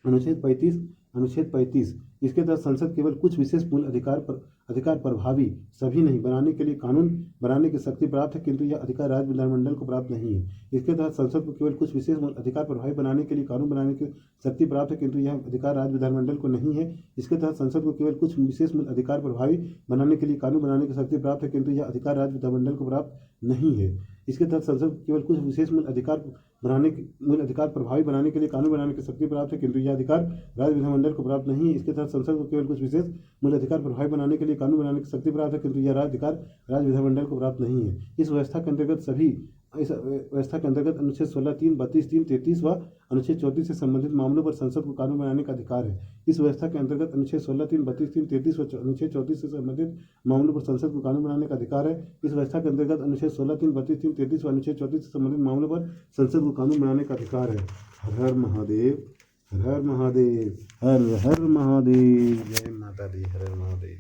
B: अनुच्छेद 35 इसके तहत संसद केवल कुछ विशेष मूल अधिकार प्रभावी सभी नहीं बनाने के लिए कानून बनाने की शक्ति प्राप्त है, किंतु यह अधिकार राज्य विधानमंडल को प्राप्त नहीं है। इसके तहत संसद को केवल कुछ विशेष मूल अधिकार प्रभावी बनाने के लिए कानून बनाने की शक्ति प्राप्त है, किंतु यह अधिकार राज्य विधानमंडल को नहीं है। इसके तहत संसद को केवल कुछ विशेष मूल अधिकार प्रभावी बनाने के लिए कानून बनाने की शक्ति प्राप्त है, किंतु यह अधिकार राज्य विधानमंडल को प्राप्त नहीं है। इसके तहत संसद को केवल कुछ विशेष मूल अधिकार प्रभावी बनाने के लिए कानून बनाने की शक्ति प्राप्त है, किंतु यह अधिकार राज्य विधानमंडल को प्राप्त नहीं है। इसके तहत संसद को केवल कुछ विशेष मूल अधिकार प्रभावी बनाने के लिए कानून बनाने की शक्ति प्राप्त है, किंतु यह अधिकार राज्य विधानमंडल को प्राप्त नहीं है। इस व्यवस्था के अंतर्गत अनुच्छेद 16, 3, 32, 3, 33 व अनुच्छेद 34 से संबंधित मामलों पर संसद को कानून बनाने का अधिकार है। इस व्यवस्था के अंतर्गत अनुच्छेद 16, 3, 32, 3, 33 व अनुच्छेद 34 से संबंधित मामलों पर संसद को कानून बनाने का अधिकार है। इस व्यवस्था के अंतर्गत अनुच्छेद 16, 3, 32, 3, 33 व अनुच्छेद 34 से संबंधित मामलों पर संसद को कानून बनाने का अधिकार है। हर हर महादेव, हर हर महादेव, हर हर महादेव, जय माता दी, हर हर महादेव।